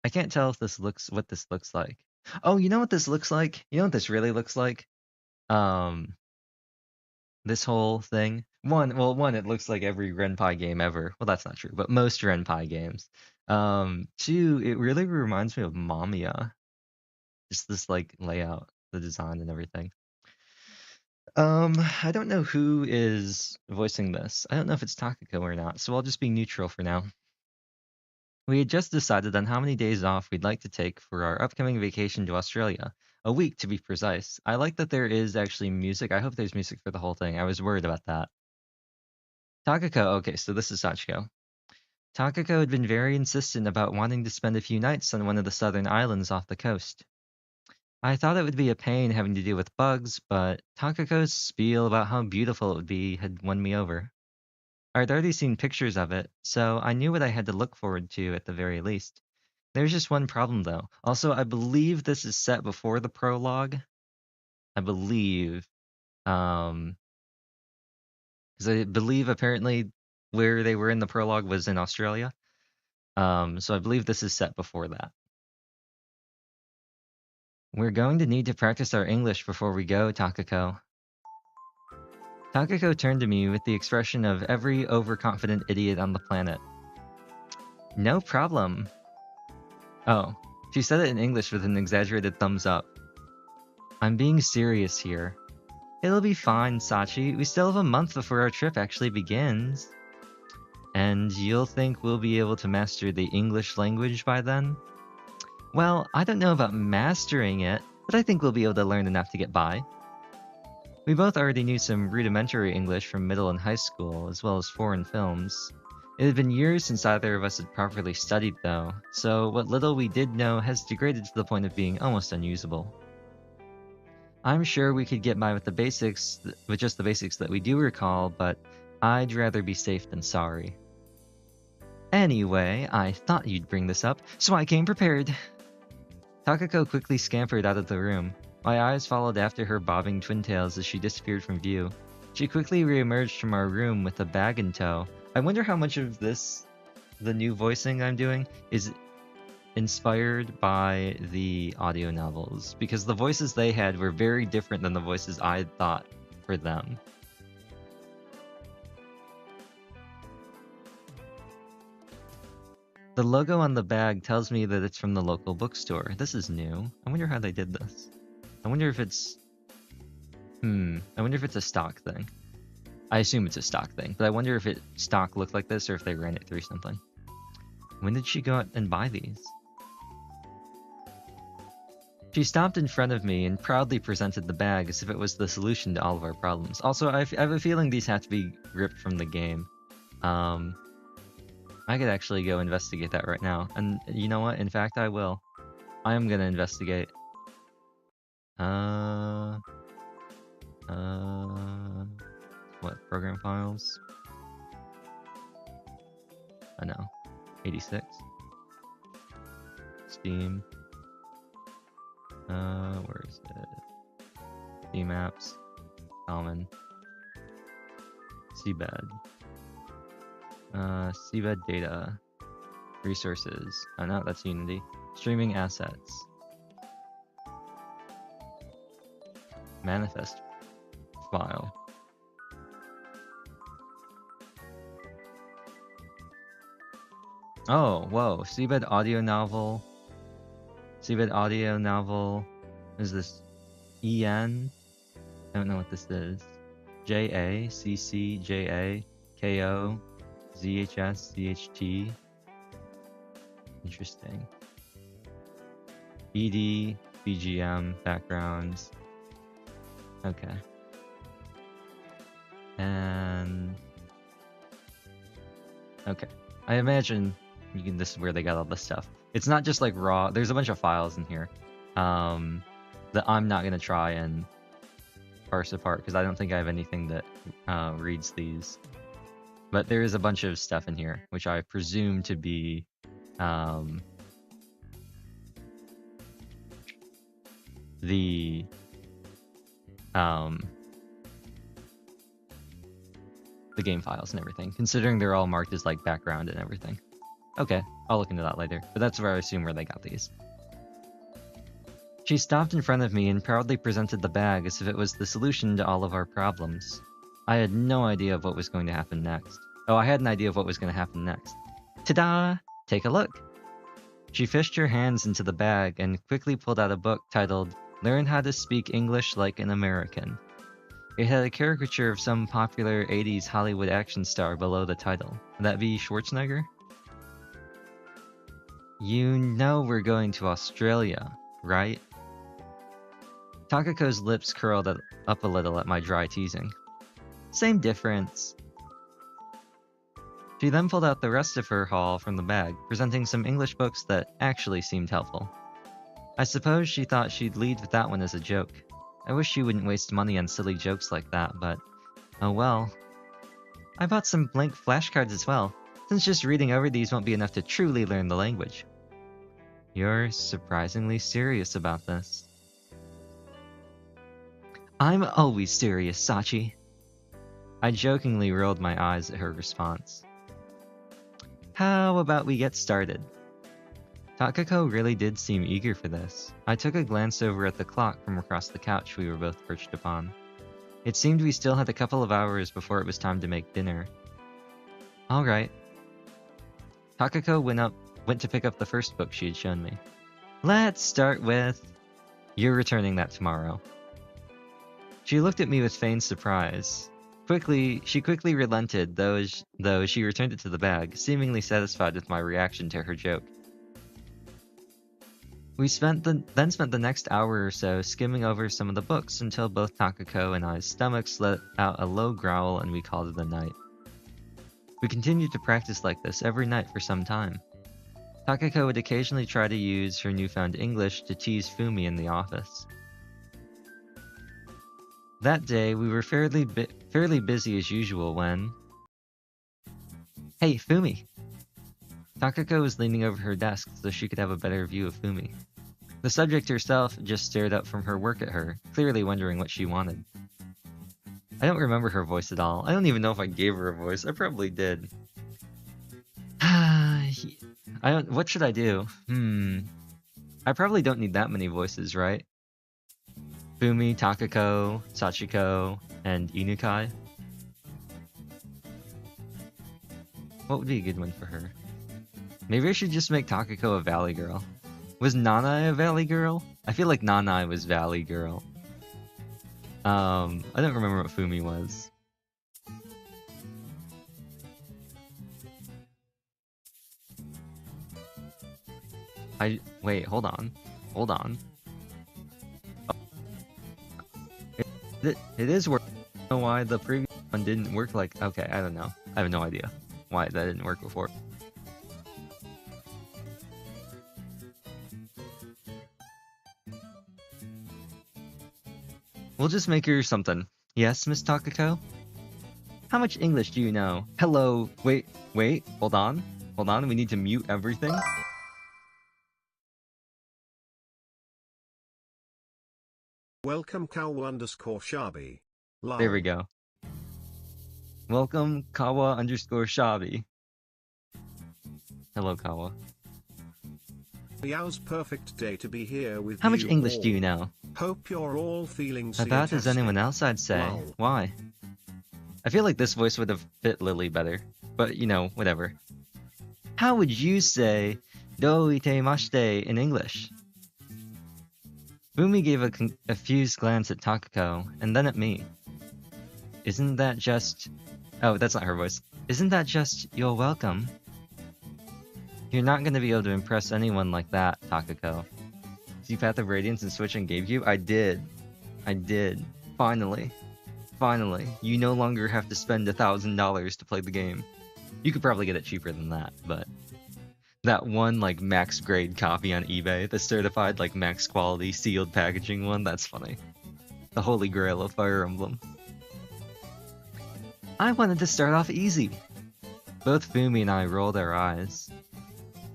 I can't tell if what this looks like. Oh, you know what this looks like? You know what this really looks like? This whole thing. One, it looks like every RenPy game ever. Well, that's not true, but most RenPy games. Two, it really reminds me of Mamiya. Just this like layout, the design and everything. I don't know who is voicing this. I don't know if it's Takako or not, so I'll just be neutral for now. We had just decided on how many days off we'd like to take for our upcoming vacation to Australia. A week, to be precise. I like that there is actually music. I hope there's music for the whole thing. I was worried about that. Takako, okay, so this is Sachiko. Takako had been very insistent about wanting to spend a few nights on one of the southern islands off the coast. I thought it would be a pain having to deal with bugs, but Takako's spiel about how beautiful it would be had won me over. I'd already seen pictures of it, so I knew what I had to look forward to at the very least. There's just one problem, though. Also, I believe this is set before the prologue. I believe. Because I believe apparently where they were in the prologue was in Australia. So I believe this is set before that. We're going to need to practice our English before we go, Takako. Takako turned to me with the expression of every overconfident idiot on the planet. No problem. Oh, she said it in English with an exaggerated thumbs up. I'm being serious here. It'll be fine, Sachi. We still have a month before our trip actually begins. And you'll think we'll be able to master the English language by then? Well, I don't know about mastering it, but I think we'll be able to learn enough to get by. We both already knew some rudimentary English from middle and high school, as well as foreign films. It had been years since either of us had properly studied, though, so what little we did know has degraded to the point of being almost unusable. I'm sure we could get by with just the basics that we do recall, but I'd rather be safe than sorry. Anyway, I thought you'd bring this up, so I came prepared. Takako quickly scampered out of the room. My eyes followed after her bobbing twin tails as she disappeared from view. She quickly re-emerged from our room with a bag in tow. I wonder how much of this, the new voicing I'm doing, is inspired by the audio novels because the voices they had were very different than the voices I thought for them. The logo on the bag tells me that it's from the local bookstore. This is new. I wonder how they did this. I wonder if it's... I wonder if it's a stock thing. I assume it's a stock thing, but I wonder if stock looked like this or if they ran it through something. When did she go out and buy these? She stopped in front of me and proudly presented the bag as if it was the solution to all of our problems. Also, I have a feeling these have to be ripped from the game. I could actually go investigate that right now. And you know what? In fact, I will. I am gonna investigate. What? Program files? I know. 86. Steam. Where is it? Steam apps. Common. SeaBed. SeaBed data. Resources. Oh no, that's Unity. Streaming assets. Manifest file. Oh, whoa. SeaBed audio novel. SeaBed audio novel. Is this EN? I don't know what this is. JA, CC, JA, KO, ZHS, ZHT. Interesting. BD, BGM, backgrounds. Okay. And... okay. I imagine this is where they got all this stuff. It's not just like raw. There's a bunch of files in here that I'm not going to try and parse apart because I don't think I have anything that reads these. But there is a bunch of stuff in here, which I presume to be the game files and everything, considering they're all marked as like background and everything. Okay, I'll look into that later, but that's where I assume where they got these. She stopped in front of me and proudly presented the bag as if it was the solution to all of our problems. I had no idea of what was going to happen next. Oh, I had an idea of what was going to happen next. Ta-da! Take a look! She fished her hands into the bag and quickly pulled out a book titled Learn How to Speak English Like an American. It had a caricature of some popular 80s Hollywood action star below the title. Would that be Schwarzenegger? You know we're going to Australia, right? Takako's lips curled up a little at my dry teasing. Same difference. She then pulled out the rest of her haul from the bag, presenting some English books that actually seemed helpful. I suppose she thought she'd lead with that one as a joke. I wish she wouldn't waste money on silly jokes like that, but oh well. I bought some blank flashcards as well, since just reading over these won't be enough to truly learn the language. You're surprisingly serious about this. I'm always serious, Sachi. I jokingly rolled my eyes at her response. How about we get started? Takako really did seem eager for this. I took a glance over at the clock from across the couch we were both perched upon. It seemed we still had a couple of hours before it was time to make dinner. Alright. Takako went to pick up the first book she had shown me. Let's start with... You're returning that tomorrow. She looked at me with feigned surprise. She quickly relented, though she returned it to the bag, seemingly satisfied with my reaction to her joke. We then spent the next hour or so skimming over some of the books until both Takako and I's stomachs let out a low growl and we called it a night. We continued to practice like this every night for some time. Takako would occasionally try to use her newfound English to tease Fumi in the office. That day, we were fairly busy as usual when... Hey, Fumi! Takako was leaning over her desk so she could have a better view of Fumi. The subject herself just stared up from her work at her, clearly wondering what she wanted. I don't remember her voice at all. I don't even know if I gave her a voice. I probably did. I don't. What should I do? I probably don't need that many voices, right? Fumi, Takako, Sachiko, and Inukai. What would be a good one for her? Maybe I should just make Takako a Valley Girl. Was Nanai a Valley Girl? I feel like Nanai was Valley Girl. I don't remember what Fumi was. Wait, hold on. Hold on. It is working. I don't know why the previous one didn't work like... Okay, I don't know. I have no idea why that didn't work before. We'll just make her something. Yes, Miss Takako? How much English do you know? Hello. Wait. Hold on. We need to mute everything. Welcome Kawa_Shabi. There we go. Welcome Kawa_Shabi. Hello, Kawa. Meow's perfect day to be here with you. How much English all. do you know? Hope you're all feeling About as anyone else, I'd say. Wow. Why? I feel like this voice would have fit Lily better. But, you know, whatever. How would you say "do itemashite" in English? Fumi gave a confused glance at Takako, and then at me. Isn't that just... Oh, that's not her voice. Isn't that just "you're welcome"? You're not going to be able to impress anyone like that, Takako. See Path of Radiance and Switch on GameCube? I did. Finally. You no longer have to spend $1,000 to play the game. You could probably get it cheaper than that, but... That one, like, max grade copy on eBay, the certified, like, max quality sealed packaging one, that's funny. The holy grail of Fire Emblem. I wanted to start off easy. Both Fumi and I rolled our eyes.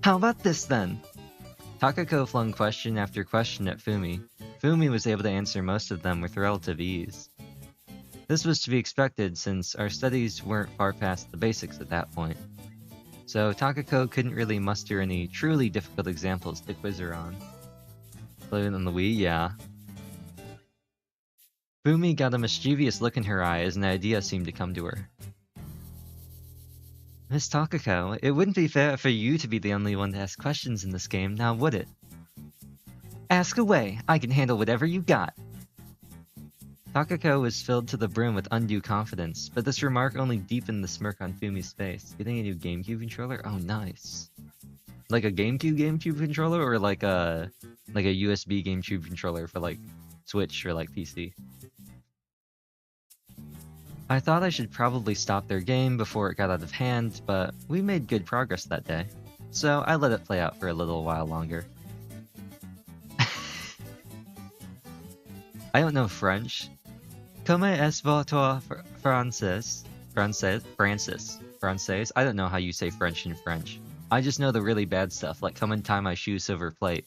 How about this then? Takako flung question after question at Fumi. Fumi was able to answer most of them with relative ease. This was to be expected since our studies weren't far past the basics at that point. So Takako couldn't really muster any truly difficult examples to quiz her on. Playing on the Wii, yeah. Fumi got a mischievous look in her eye as an idea seemed to come to her. Miss Takako, it wouldn't be fair for you to be the only one to ask questions in this game, now would it? Ask away, I can handle whatever you got. Takako was filled to the brim with undue confidence, but this remark only deepened the smirk on Fumi's face. Getting a new GameCube controller? Oh, nice. Like a GameCube controller, or like a USB GameCube controller for like Switch or like PC? I thought I should probably stop their game before it got out of hand, but we made good progress that day, so I let it play out for a little while longer. I don't know French. Comment est votre français? Français? I don't know how you say French in French. I just know the really bad stuff, like come and tie my shoe silver plate.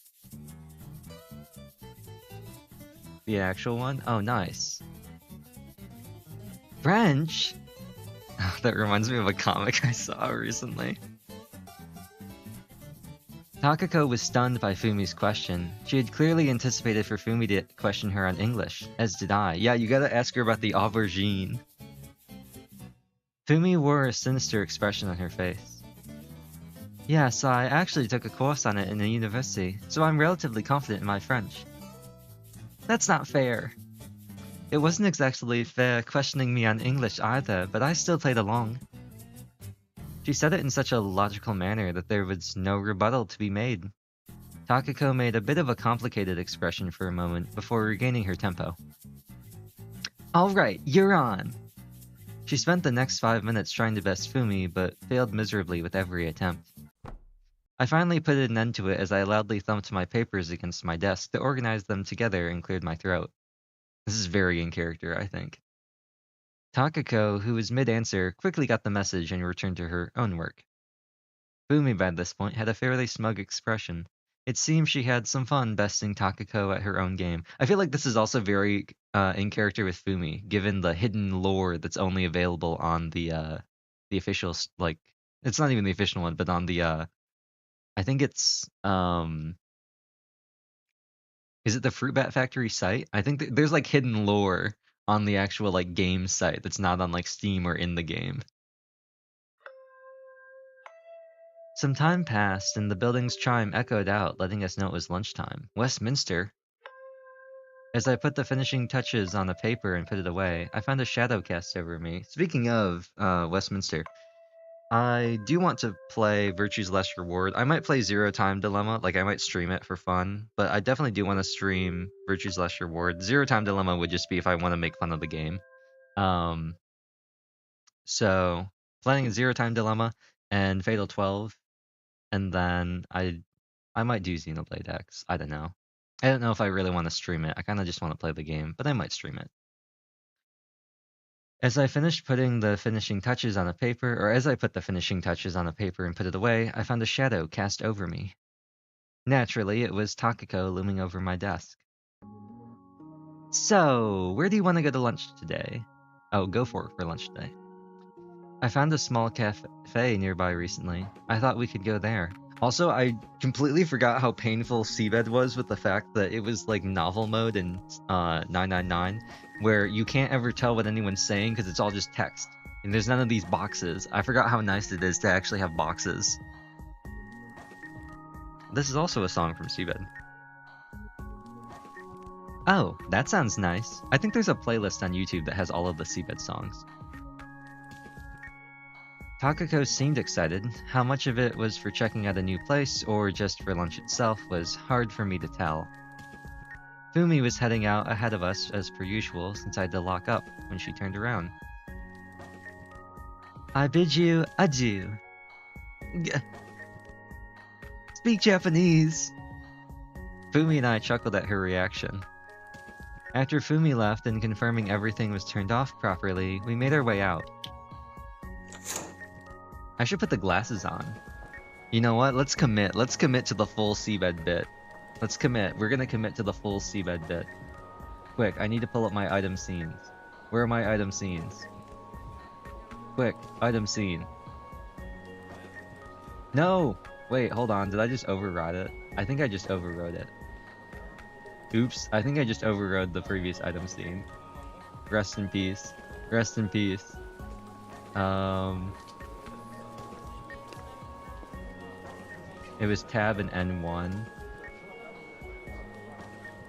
The actual one? Oh, nice. French? That reminds me of a comic I saw recently. Takako was stunned by Fumi's question. She had clearly anticipated for Fumi to question her on English, as did I. Yeah, you gotta ask her about the aubergine. Fumi wore a sinister expression on her face. Yes, I actually took a course on it in a university, so I'm relatively confident in my French. That's not fair. It wasn't exactly fair questioning me on English either, but I still played along. She said it in such a logical manner that there was no rebuttal to be made. Takako made a bit of a complicated expression for a moment before regaining her tempo. Alright, you're on! She spent the next 5 minutes trying to best Fumi, but failed miserably with every attempt. I finally put an end to it as I loudly thumped my papers against my desk to organize them together and cleared my throat. This is very in character, I think. Takako, who was mid-answer, quickly got the message and returned to her own work. Fumi, by this point, had a fairly smug expression. It seemed she had some fun besting Takako at her own game. I feel like this is also very in character with Fumi, given the hidden lore that's only available on the official, like, it's not even the official one, but on the I think it's is it the Fruit Bat Factory site? I think there's like hidden lore on the actual like game site that's not on like Steam or in the game. Some time passed, and the building's chime echoed out, letting us know it was lunchtime. Westminster? As I put the finishing touches on the paper and put it away, I found a shadow cast over me. Speaking of Westminster, I do want to play Virtue's Last Reward. I might play Zero Time Dilemma, like I might stream it for fun, but I definitely do want to stream Virtue's Last Reward. Zero Time Dilemma would just be if I want to make fun of the game. So playing Zero Time Dilemma and Fatal 12, and then I might do Xenoblade X. I don't know. I don't know if I really want to stream it. I kind of just want to play the game, but I might stream it. As I finished putting the finishing touches on a paper, or as I put the finishing touches on a paper and put it away, I found a shadow cast over me. Naturally, it was Takako looming over my desk. So, where do you want to go to lunch today? Oh, go for lunch today. I found a small cafe nearby recently. I thought we could go there. Also, I completely forgot how painful SeaBed was with the fact that it was like novel mode in 999, where you can't ever tell what anyone's saying because it's all just text. And there's none of these boxes. I forgot how nice it is to actually have boxes. This is also a song from SeaBed. Oh, that sounds nice. I think there's a playlist on YouTube that has all of the SeaBed songs. Takako seemed excited. How much of it was for checking out a new place or just for lunch itself was hard for me to tell. Fumi was heading out ahead of us as per usual since I had to lock up when she turned around. I bid you adieu. Speak Japanese! Fumi and I chuckled at her reaction. After Fumi left and confirming everything was turned off properly, we made our way out. I should put the glasses on. You know what? Let's commit. Let's commit to the full SeaBed bit. Let's commit. We're gonna commit to the full SeaBed bit. Quick, I need to pull up my item scenes. Where are my item scenes? Quick, item scene. No! Wait, hold on. Did I just override it? I think I just overrode it. Oops, I think I just overrode the previous item scene. Rest in peace. Rest in peace. It was tab and N1.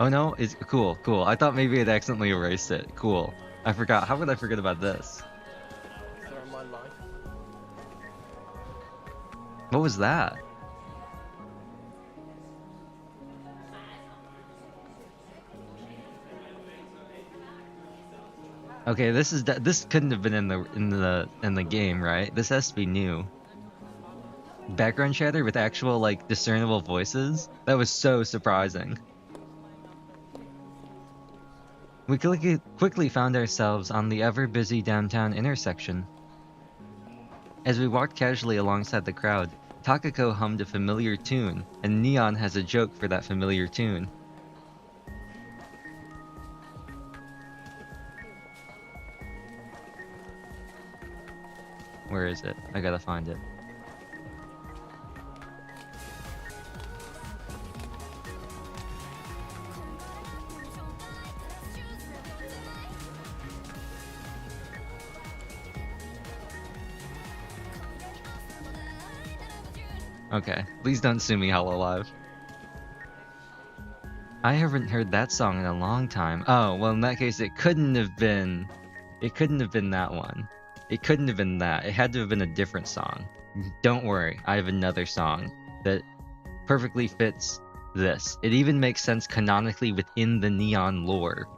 Oh no, it's cool, cool. I thought maybe it accidentally erased it. Cool. I forgot. How could I forget about this? What was that? Okay, this couldn't have been in the game, right? This has to be new. Background chatter with actual like discernible voices? That was so surprising. We quickly found ourselves on the ever-busy downtown intersection. As we walked casually alongside the crowd, Takako hummed a familiar tune, and Neon has a joke for that familiar tune. Where is it? I gotta find it. Okay, please don't sue me, Hololive. I haven't heard that song in a long time. Oh, well in that case it couldn't have been that one. It couldn't have been that. It had to have been a different song. Don't worry, I have another song that perfectly fits this. It even makes sense canonically within the Neon lore.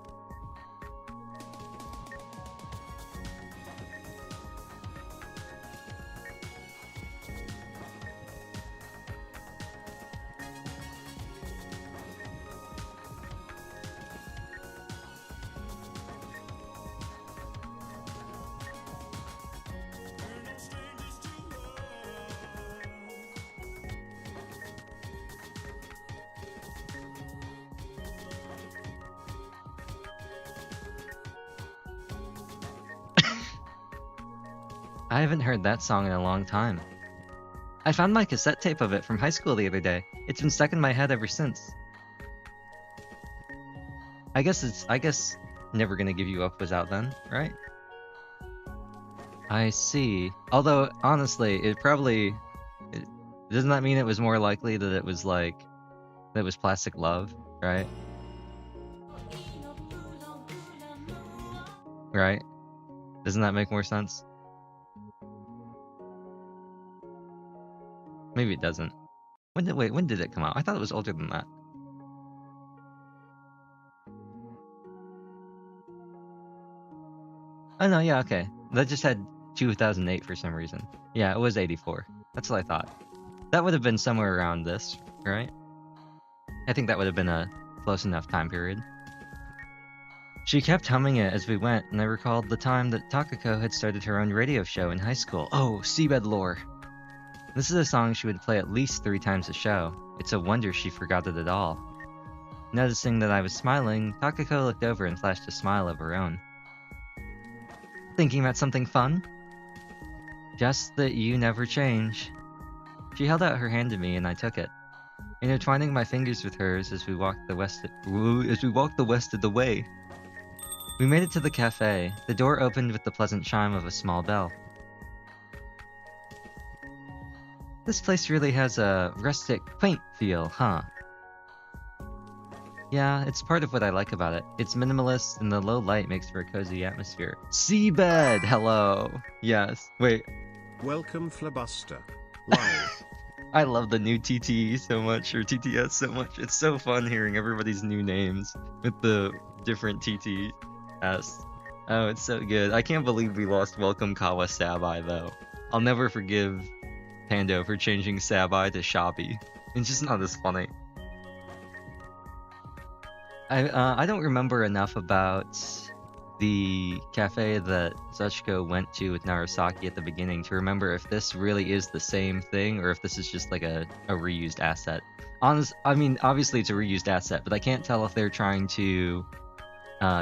I haven't heard that song in a long time. I found my cassette tape of it from high school the other day. It's been stuck in my head ever since. I guess Never Gonna Give You Up was out then, right? I see. Although, honestly, doesn't that mean it was more likely that it was Plastic Love, right? Right? Doesn't that make more sense? Maybe it doesn't. When did it come out? I thought it was older than that. Oh no, yeah, okay. That just had 2008 for some reason. Yeah, it was 84. That's what I thought. That would have been somewhere around this, right? I think that would have been a close enough time period. She kept humming it as we went, and I recalled the time that Takako had started her own radio show in high school. Oh, Seabed lore! This is a song she would play at least 3 times a show. It's a wonder she forgot it at all. Noticing that I was smiling, Takako looked over and flashed a smile of her own. Thinking about something fun? Just that you never change. She held out her hand to me and I took it, intertwining my fingers with hers as we walked the west of the way. We made it to the cafe. The door opened with the pleasant chime of a small bell. This place really has a rustic, quaint feel, huh? Yeah, it's part of what I like about it. It's minimalist and the low light makes for a cozy atmosphere. SeaBed! Hello! Yes. Wait. Welcome Flabuster. Live. I love the new TTE so much, or TTS so much. It's so fun hearing everybody's new names with the different TTS. Oh, it's so good. I can't believe we lost Welcome Kawasabi though. I'll never forgive Pando for changing Sabai to Shabi. It's just not as funny. I don't remember enough about the cafe that Sachiko went to with Narasaki at the beginning to remember if this really is the same thing or if this is just like a reused asset. I mean, obviously it's a reused asset, but I can't tell if they're trying to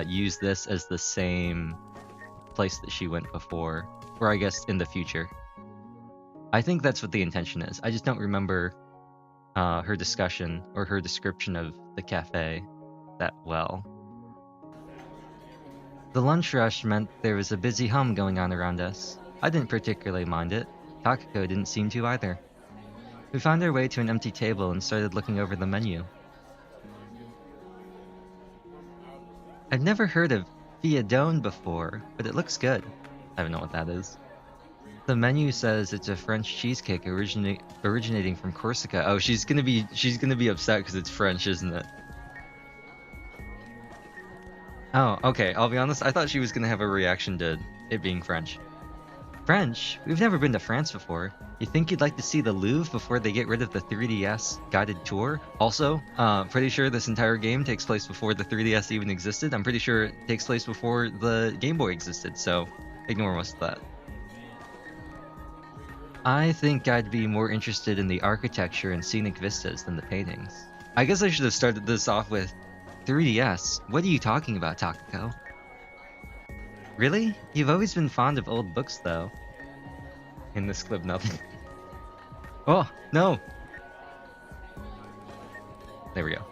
use this as the same place that she went before, or I guess in the future. I think that's what the intention is. I just don't remember her discussion or her description of the cafe that well. The lunch rush meant there was a busy hum going on around us. I didn't particularly mind it. Takako didn't seem to either. We found our way to an empty table and started looking over the menu. I've never heard of Fiadone before, but it looks good. I don't know what that is. The menu says it's a French cheesecake originating from Corsica. Oh, she's gonna be upset because it's French, isn't it? Oh, okay, I'll be honest, I thought she was gonna have a reaction to it being French. French? We've never been to France before. You think you'd like to see the Louvre before they get rid of the 3DS guided tour? Also, pretty sure this entire game takes place before the 3DS even existed. I'm pretty sure it takes place before the Game Boy existed, so ignore most of that. I think I'd be more interested in the architecture and scenic vistas than the paintings. I guess I should have started this off with 3DS? What are you talking about, Takako? Really? You've always been fond of old books, though. In this clip, nothing. Oh, no! There we go.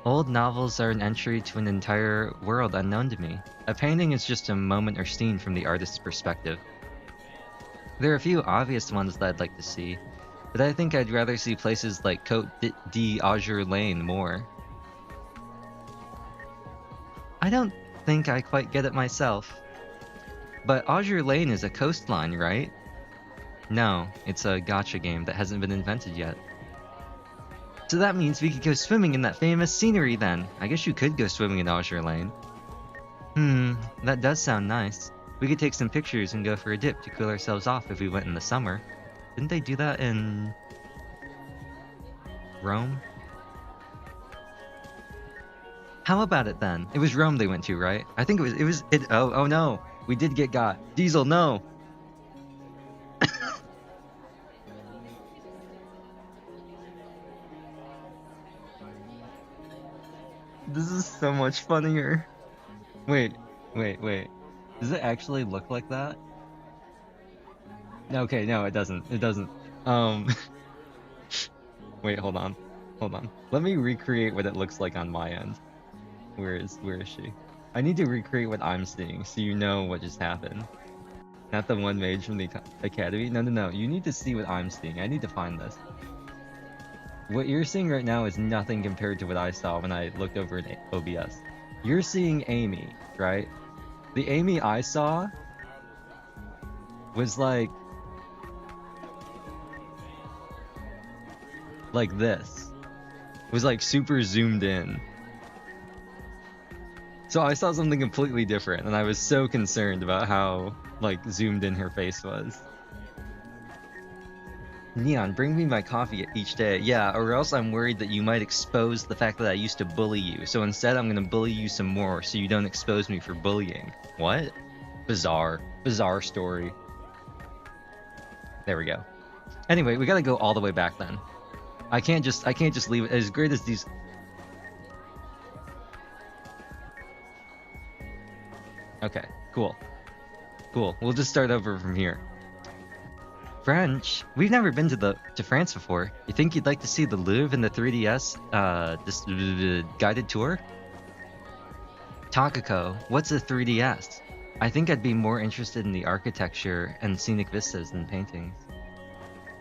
Old novels are an entry to an entire world unknown to me. A painting is just a moment or scene from the artist's perspective. There are a few obvious ones that I'd like to see, but I think I'd rather see places like Côte d'Azur Lane more. I don't think I quite get it myself. But Azure Lane is a coastline, right? No, it's a gacha game that hasn't been invented yet. So that means we could go swimming in that famous scenery then. I guess you could go swimming in Azure Lane. That does sound nice. We could take some pictures and go for a dip to cool ourselves off if we went in the summer. Didn't they do that in Rome? How about it then? It was Rome they went to, right? I think oh no. We did get got. Diesel, no! This is so much funnier. Wait. Does it actually look like that? Okay, no, it doesn't. It doesn't. Um, wait, hold on. Let me recreate what it looks like on my end. Where is she? I need to recreate what I'm seeing so you know what just happened. Not the one mage from the academy. No, no, no. You need to see what I'm seeing. I need to find this. What you're seeing right now is nothing compared to what I saw when I looked over in OBS. You're seeing Amy, right? The Amy I saw was like this. It was like super zoomed in. So I saw something completely different, and I was so concerned about how like zoomed in her face was. Neon, bring me my coffee each day. Yeah, or else I'm worried that you might expose the fact that I used to bully you. So instead, I'm gonna bully you some more so you don't expose me for bullying. What? Bizarre. Bizarre story. There we go. Anyway, we gotta go all the way back then. I can't just leave it as great as these. Okay, cool. Cool. We'll just start over from here. French? We've never been to France before. You think you'd like to see the Louvre and the 3DS this guided tour? Takako, what's a 3DS? I think I'd be more interested in the architecture and scenic vistas than paintings.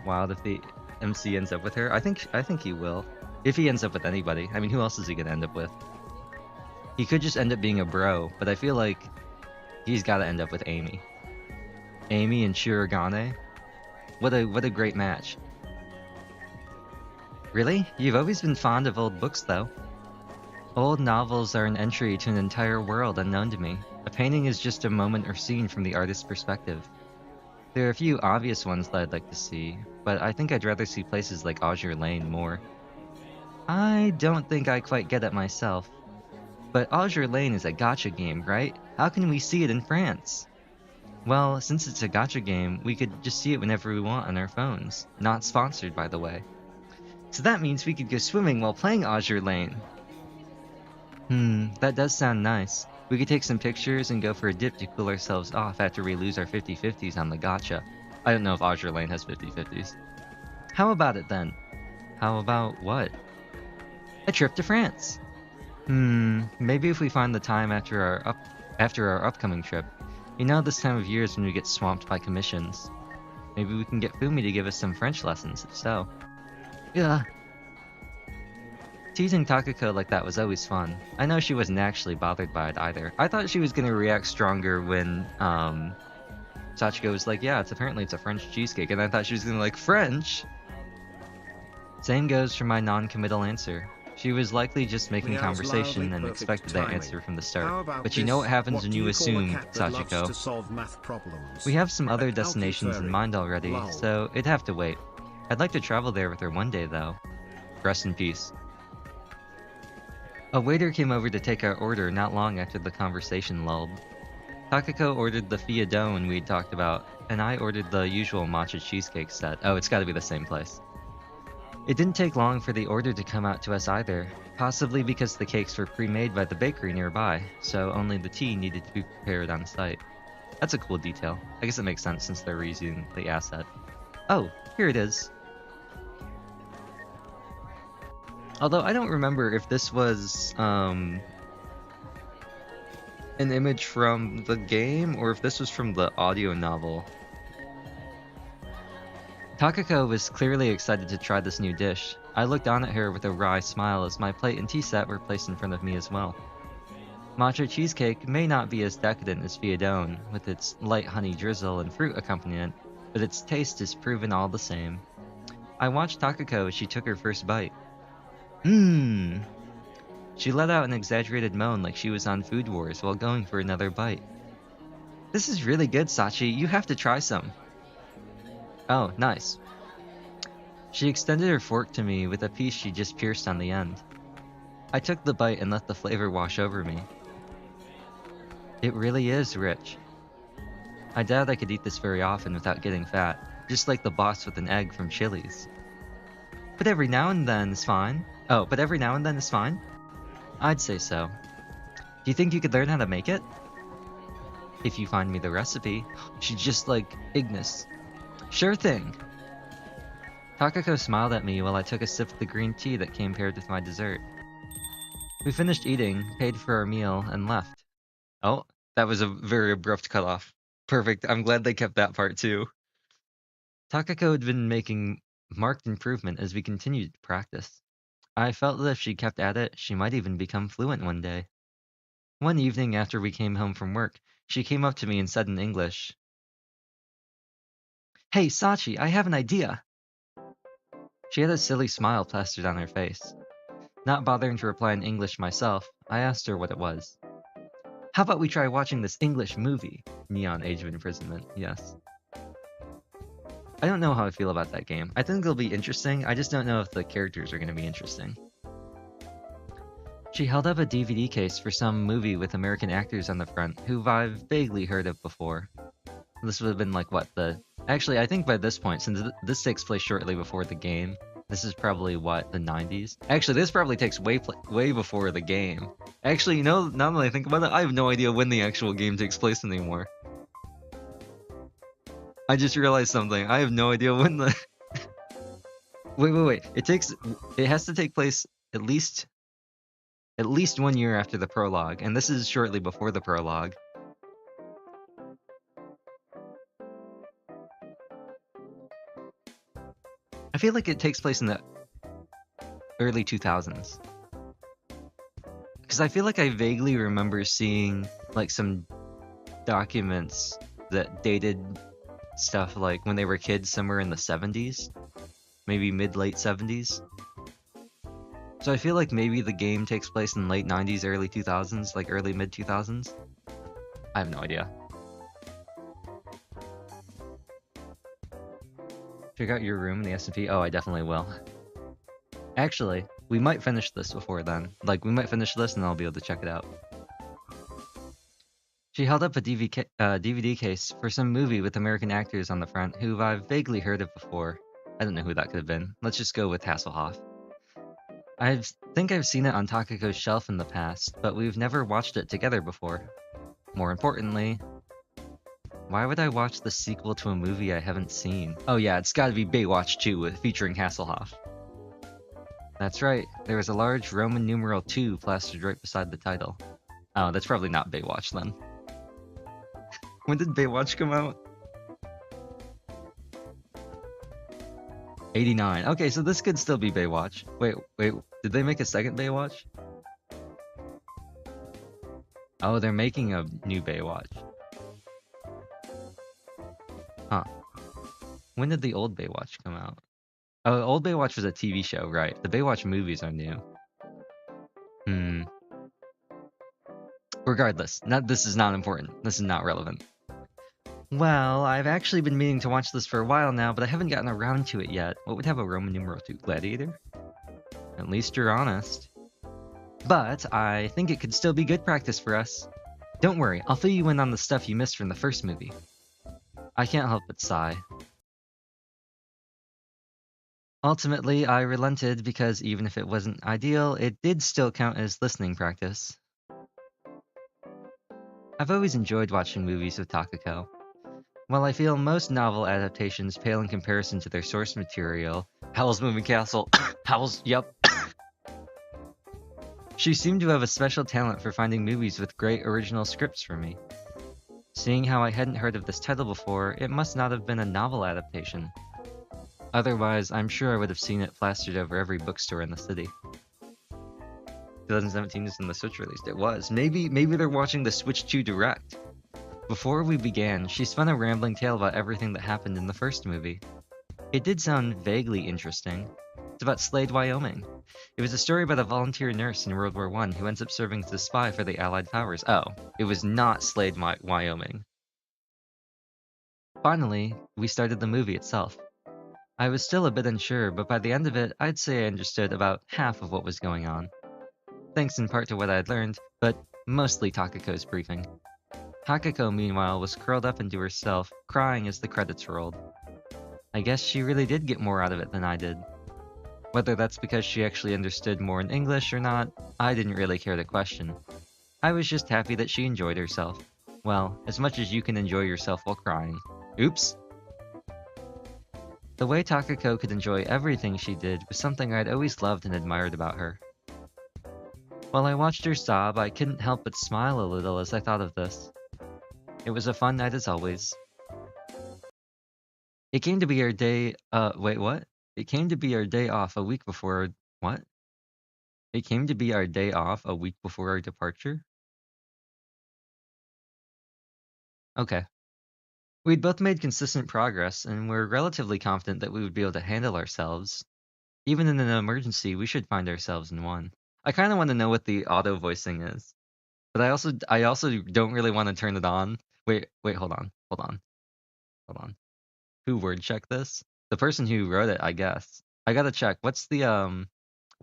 Wild if the MC ends up with her. I think he will. If he ends up with anybody. I mean, who else is he gonna end up with? He could just end up being a bro, but I feel like he's gotta end up with Amy. Amy and Shirogane? What a great match. Really? You've always been fond of old books, though. Old novels are an entry to an entire world unknown to me. A painting is just a moment or scene from the artist's perspective. There are a few obvious ones that I'd like to see, but I think I'd rather see places like Azure Lane more. I don't think I quite get it myself. But Azure Lane is a gacha game, right? How can we see it in France? Well, since it's a gacha game, we could just see it whenever we want on our phones. Not sponsored, by the way. So that means we could go swimming while playing Azure Lane. That does sound nice. We could take some pictures and go for a dip to cool ourselves off after we lose our 50/50s on the gacha. I don't know if Azure Lane has 50/50s. How about it then? How about what? A trip to France. Maybe if we find the time after our upcoming trip. You know, this time of year is when we get swamped by commissions. Maybe we can get Fumi to give us some French lessons, if so. Yeah. Teasing Takako like that was always fun. I know she wasn't actually bothered by it either. I thought she was gonna react stronger when, Sachiko was like, yeah, apparently it's a French cheesecake, and I thought she was gonna like, French? Same goes for my non-committal answer. She was likely just making Meow's conversation loudly and perfect expected that timing. answer from the How start. about But you know this? what happens What when do you you call a assume, cat that loves Sachiko. to solve math problems? We have some other An destinations in Alky mind already, Lol. so it'd have to wait. I'd like to travel there with her one day, though. Rest in peace. A waiter came over to take our order not long after the conversation lulled. Takako ordered the fiadone we'd talked about, and I ordered the usual matcha cheesecake set. Oh, it's gotta be the same place. It didn't take long for the order to come out to us either, possibly because the cakes were pre-made by the bakery nearby, so only the tea needed to be prepared on site. That's a cool detail. I guess it makes sense since they're reusing the asset. Oh, here it is. Although I don't remember if this was an image from the game or if this was from the audio novel. Takako was clearly excited to try this new dish. I looked on at her with a wry smile as my plate and tea set were placed in front of me as well. Matcha cheesecake may not be as decadent as fiadone, with its light honey drizzle and fruit accompaniment, but its taste is proven all the same. I watched Takako as she took her first bite. She let out an exaggerated moan like she was on Food Wars while going for another bite. This is really good, Sachi. You have to try some. Oh, nice. She extended her fork to me with a piece she just pierced on the end. I took the bite and let the flavor wash over me. It really is rich. I doubt I could eat this very often without getting fat, just like the boss with an egg from Chili's. But every now and then is fine. Oh, but every now and then is fine? I'd say so. Do you think you could learn how to make it? If you find me the recipe. She's just like Ignis. Sure thing. Takako smiled at me while I took a sip of the green tea that came paired with my dessert. We finished eating, paid for our meal, and left. Oh, that was a very abrupt cutoff. Perfect, I'm glad they kept that part too. Takako had been making marked improvement as we continued to practice. I felt that if she kept at it, she might even become fluent one day. One evening after we came home from work, she came up to me and said in English, "Hey, Sachi, I have an idea." She had a silly smile plastered on her face. Not bothering to reply in English myself, I asked her what it was. "How about we try watching this English movie?" Neon Age of Imprisonment, yes. I don't know how I feel about that game. I think it'll be interesting, I just don't know if the characters are going to be interesting. She held up a DVD case for some movie with American actors on the front, who I've vaguely heard of before. This would have been like what, Actually, I think by this point, since this takes place shortly before the game, this is probably what, the 90s? Actually, this probably takes way before the game. Actually, you know, now that I think about it, I have no idea when the actual game takes place anymore. I just realized something. I have no idea when the... Wait. It has to take place at least 1 year after the prologue, and this is shortly before the prologue. I feel like it takes place in the early 2000s. Because I feel like I vaguely remember seeing, like, some documents that dated stuff like when they were kids somewhere in the 70s. Maybe mid-late 70s. So I feel like maybe the game takes place in late 90s, early 2000s, like early mid-2000s. I have no idea. Check out your room in the S&P? Oh, I definitely will. Actually, we might finish this before then. Like, we might finish this and I'll be able to check it out. She held up a DVD case for some movie with American actors on the front who I've vaguely heard of before. I don't know who that could have been. Let's just go with Hasselhoff. I think I've seen it on Takako's shelf in the past, but we've never watched it together before. More importantly, why would I watch the sequel to a movie I haven't seen? Oh yeah, it's gotta be Baywatch 2 featuring Hasselhoff. That's right, there was a large Roman numeral 2 plastered right beside the title. Oh, that's probably not Baywatch then. When did Baywatch come out? 89. Okay, so this could still be Baywatch. Wait, did they make a second Baywatch? Oh, they're making a new Baywatch. Huh. When did the old Baywatch come out? Oh, old Baywatch was a TV show, right. The Baywatch movies are new. Regardless, this is not important. This is not relevant. Well, I've actually been meaning to watch this for a while now, but I haven't gotten around to it yet. What would have a Roman numeral 2? Gladiator? At least you're honest. But I think it could still be good practice for us. Don't worry, I'll fill you in on the stuff you missed from the first movie. I can't help but sigh. Ultimately, I relented because even if it wasn't ideal, it did still count as listening practice. I've always enjoyed watching movies with Takako. While I feel most novel adaptations pale in comparison to their source material, Howl's Moving Castle, yep. She seemed to have a special talent for finding movies with great original scripts for me. Seeing how I hadn't heard of this title before, it must not have been a novel adaptation. Otherwise, I'm sure I would have seen it plastered over every bookstore in the city. 2017 is when the Switch released. It was. Maybe they're watching the Switch 2 Direct. Before we began, she spun a rambling tale about everything that happened in the first movie. It did sound vaguely interesting. It's about Slade, Wyoming. It was a story about a volunteer nurse in World War I who ends up serving as a spy for the Allied powers. Oh, it was not Slade, Wyoming. Finally, we started the movie itself. I was still a bit unsure, but by the end of it, I'd say I understood about half of what was going on. Thanks in part to what I had learned, but mostly Takako's briefing. Takako, meanwhile, was curled up into herself, crying as the credits rolled. I guess she really did get more out of it than I did. Whether that's because she actually understood more in English or not, I didn't really care to question. I was just happy that she enjoyed herself. Well, as much as you can enjoy yourself while crying. Oops! The way Takako could enjoy everything she did was something I'd always loved and admired about her. While I watched her sob, I couldn't help but smile a little as I thought of this. It was a fun night as always. It came to be our day, wait, what? It came to be our day off a week before, what? It came to be our day off a week before our departure? Okay. We'd both made consistent progress, and were relatively confident that we would be able to handle ourselves. Even in an emergency, we should find ourselves in one. I kind of want to know what the auto voicing is, but I also don't really want to turn it on. Wait, hold on. Who word checked this? The person who wrote it, I guess. I gotta check. What's the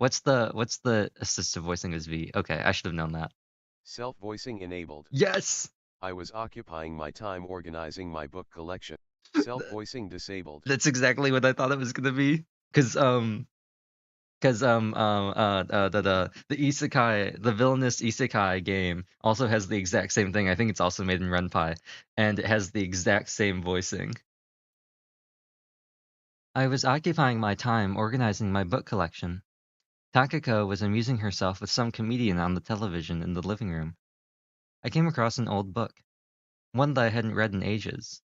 assistive voicing as V? Okay, I should have known that. Self-voicing enabled. Yes. I was occupying my time organizing my book collection. Self-voicing disabled. That's exactly what I thought it was gonna be. The isekai, the villainous isekai game also has the exact same thing. I think it's also made in Renpai, and it has the exact same voicing. I was occupying my time organizing my book collection. Takako was amusing herself with some comedian on the television in the living room. I came across an old book, one that I hadn't read in ages.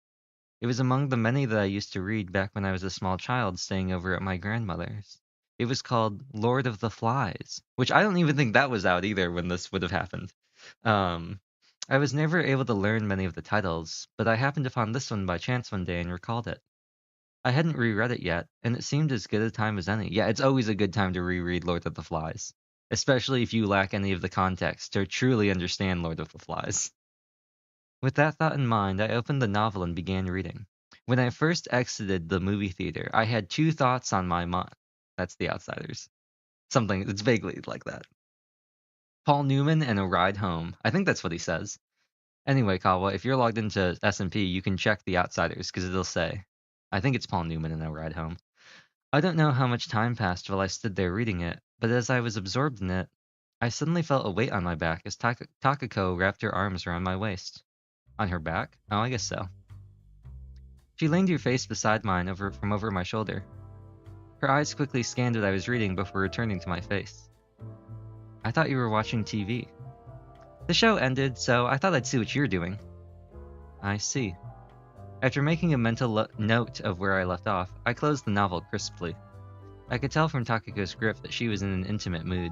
It was among the many that I used to read back when I was a small child staying over at my grandmother's. It was called Lord of the Flies, which I don't even think that was out either when this would have happened. I was never able to learn many of the titles, but I happened upon this one by chance one day and recalled it. I hadn't reread it yet, and it seemed as good a time as any. Yeah, it's always a good time to reread Lord of the Flies, especially if you lack any of the context to truly understand Lord of the Flies. With that thought in mind, I opened the novel and began reading. When I first exited the movie theater, I had two thoughts on my mind. That's The Outsiders. Something that's vaguely like that. Paul Newman and a ride home. I think that's what he says. Anyway, Kawa, if you're logged into SMP, you can check The Outsiders, because it'll say. I think it's Paul Newman and a ride home. I don't know how much time passed while I stood there reading it, but as I was absorbed in it, I suddenly felt a weight on my back as Takako wrapped her arms around my waist. On her back? Oh, I guess so. She leaned her face beside mine from over my shoulder. Her eyes quickly scanned what I was reading before returning to my face. I thought you were watching TV. The show ended, so I thought I'd see what you're doing. I see. After making a mental note of where I left off, I closed the novel crisply. I could tell from Takako's grip that she was in an intimate mood.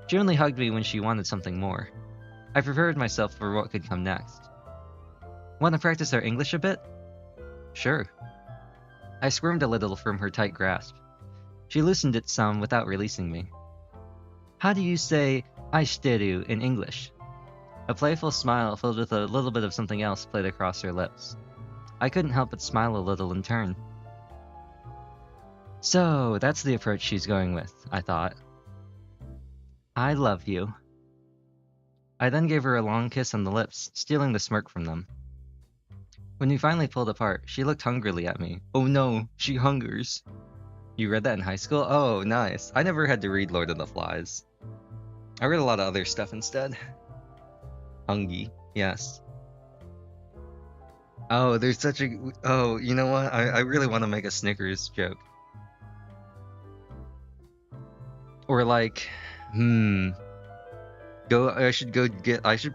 She only hugged me when she wanted something more. I prepared myself for what could come next. Want to practice our English a bit? Sure. I squirmed a little from her tight grasp. She loosened it some without releasing me. How do you say "aishiteru" in English? A playful smile filled with a little bit of something else played across her lips. I couldn't help but smile a little in turn. So, that's the approach she's going with, I thought. I love you. I then gave her a long kiss on the lips, stealing the smirk from them. When we finally pulled apart, she looked hungrily at me. Oh no, she hungers. You read that in high school? Oh, nice. I never had to read Lord of the Flies. I read a lot of other stuff instead. Hungy, yes. Oh, there's such a... Oh, you know what? I really want to make a Snickers joke. Or like, I should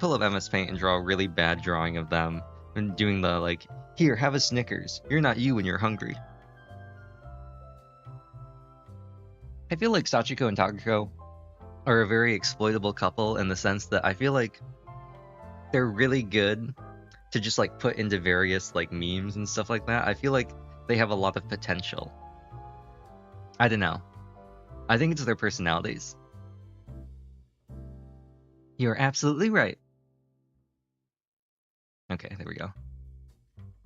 pull up MS Paint and draw a really bad drawing of them and doing the like, here, have a Snickers. You're not you when you're hungry. I feel like Sachiko and Takako are a very exploitable couple in the sense that I feel like they're really good to just like put into various like memes and stuff like that. I feel like they have a lot of potential. I don't know. I think it's their personalities. You're absolutely right. Okay, there we go.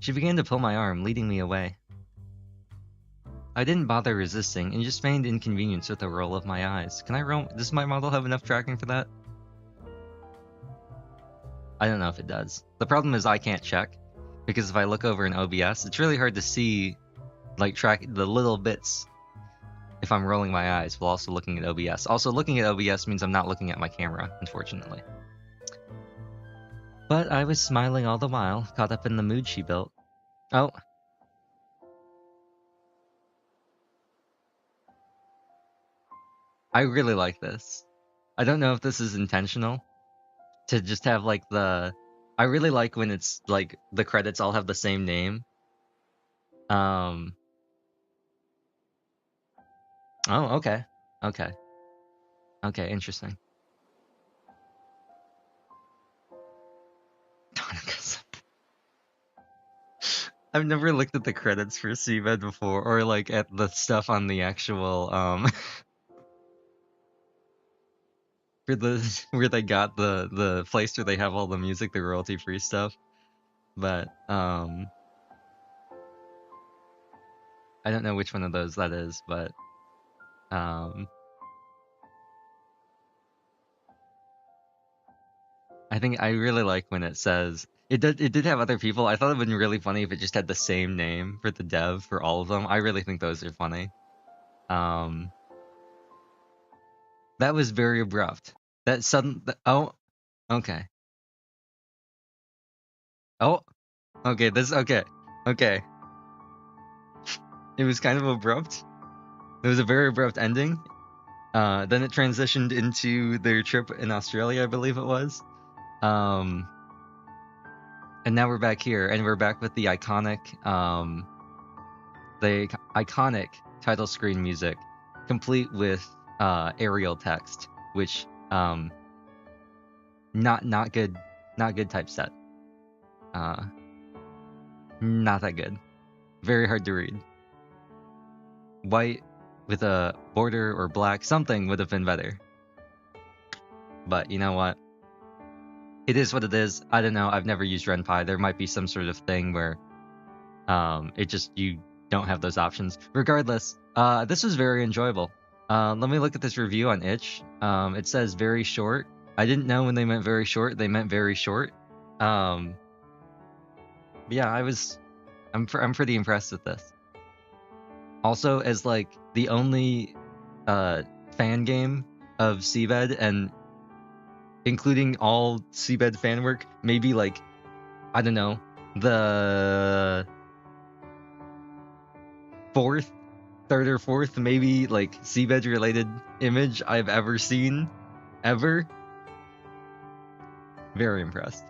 She began to pull my arm, leading me away. I didn't bother resisting and just feigned inconvenience with a roll of my eyes. Can I roll? Does my model have enough tracking for that? I don't know if it does. The problem is I can't check, because if I look over in OBS, it's really hard to see, like, track the little bits if I'm rolling my eyes while also looking at OBS. Also, looking at OBS means I'm not looking at my camera, unfortunately. But I was smiling all the while, caught up in the mood she built. Oh. I really like this. I don't know if this is intentional to just have like the. I really like when it's like the credits all have the same name. Um. Oh, okay. Okay. Okay. Interesting. I've never looked at the credits for SeaBed before, or like at the stuff on the actual for the where they got the place where they have all the music, the royalty free stuff. But I don't know which one of those that is, but um I think I really like when it says it did have other people. I thought it would be really funny if it just had the same name for the dev for all of them. I really think those are funny. Um that was very abrupt. That sudden oh, okay. Oh, okay, this okay. Okay. It was kind of abrupt. It was a very abrupt ending. Then it transitioned into their trip in Australia, I believe it was. Um, and now we're back here, and we're back with the iconic title screen music, complete with Arial text, which not good, not good typeset. Uh, not that good. Very hard to read. White with a border or black, something would have been better. But you know what? It is what it is. I don't know. I've never used RenPy. There might be some sort of thing where it just you don't have those options. Regardless, this was very enjoyable. Let me look at this review on itch. It says very short. I didn't know when they meant very short. They meant very short. Yeah, I'm pretty impressed with this. Also, as like the only fan game of SeaBed, and including all SeaBed fan work, maybe like, I don't know, the third or fourth, maybe like SeaBed related image I've ever seen, ever. Very impressed.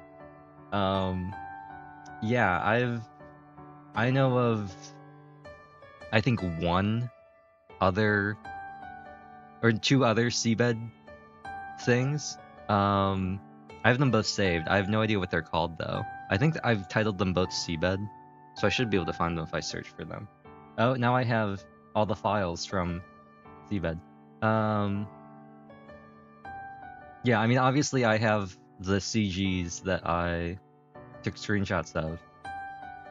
Yeah, I know of, I think one other or two other SeaBed things. I have them both saved. I have no idea what they're called though. I think I've titled them both SeaBed, so I should be able to find them if I search for them. Oh, now I have all the files from SeaBed. Yeah, I mean obviously I have the CGs that I took screenshots of,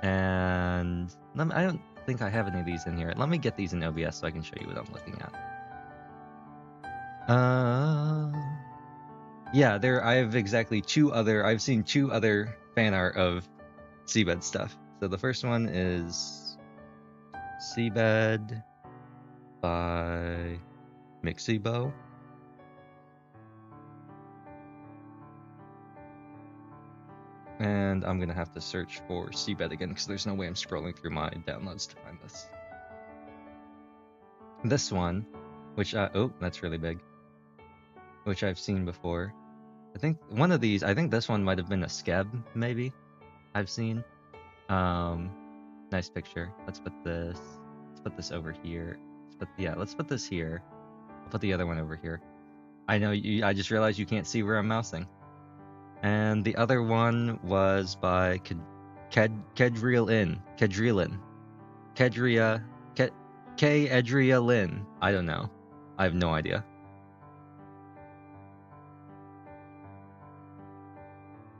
and I don't think I have any of these in here. Let me get these in OBS so I can show you what I'm looking at. Yeah, I have exactly I've seen two other fan art of SeaBed stuff. So the first one is SeaBed by Mixibo. And I'm gonna have to search for SeaBed again because there's no way I'm scrolling through my downloads to find this. This one, which oh, that's really big, which I've seen before. I think one of these, I think this one might have been a Skeb, maybe. I've seen. Nice picture. Let's put this over here. Let's put this here. I'll put the other one over here. I know I just realized you can't see where I'm mousing. And the other one was by Kedria Lin. I don't know. I have no idea.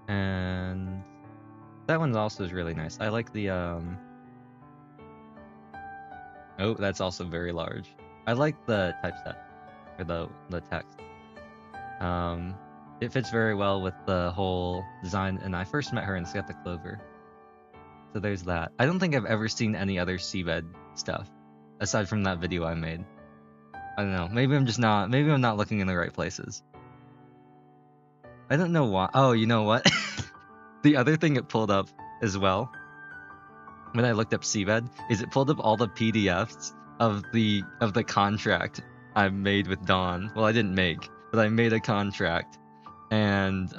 And that one also is really nice. I like the oh, that's also very large. I like the typeset for the text. It fits very well with the whole design, and I first met her in Set the Clover. So there's that. I don't think I've ever seen any other SeaBed stuff aside from that video I made. I don't know. Maybe I'm not looking in the right places. I don't know why. Oh, you know what? The other thing it pulled up as well when I looked up SeaBed is it pulled up all the PDFs of the contract I made with Dawn. Well, I didn't make, but I made a contract, and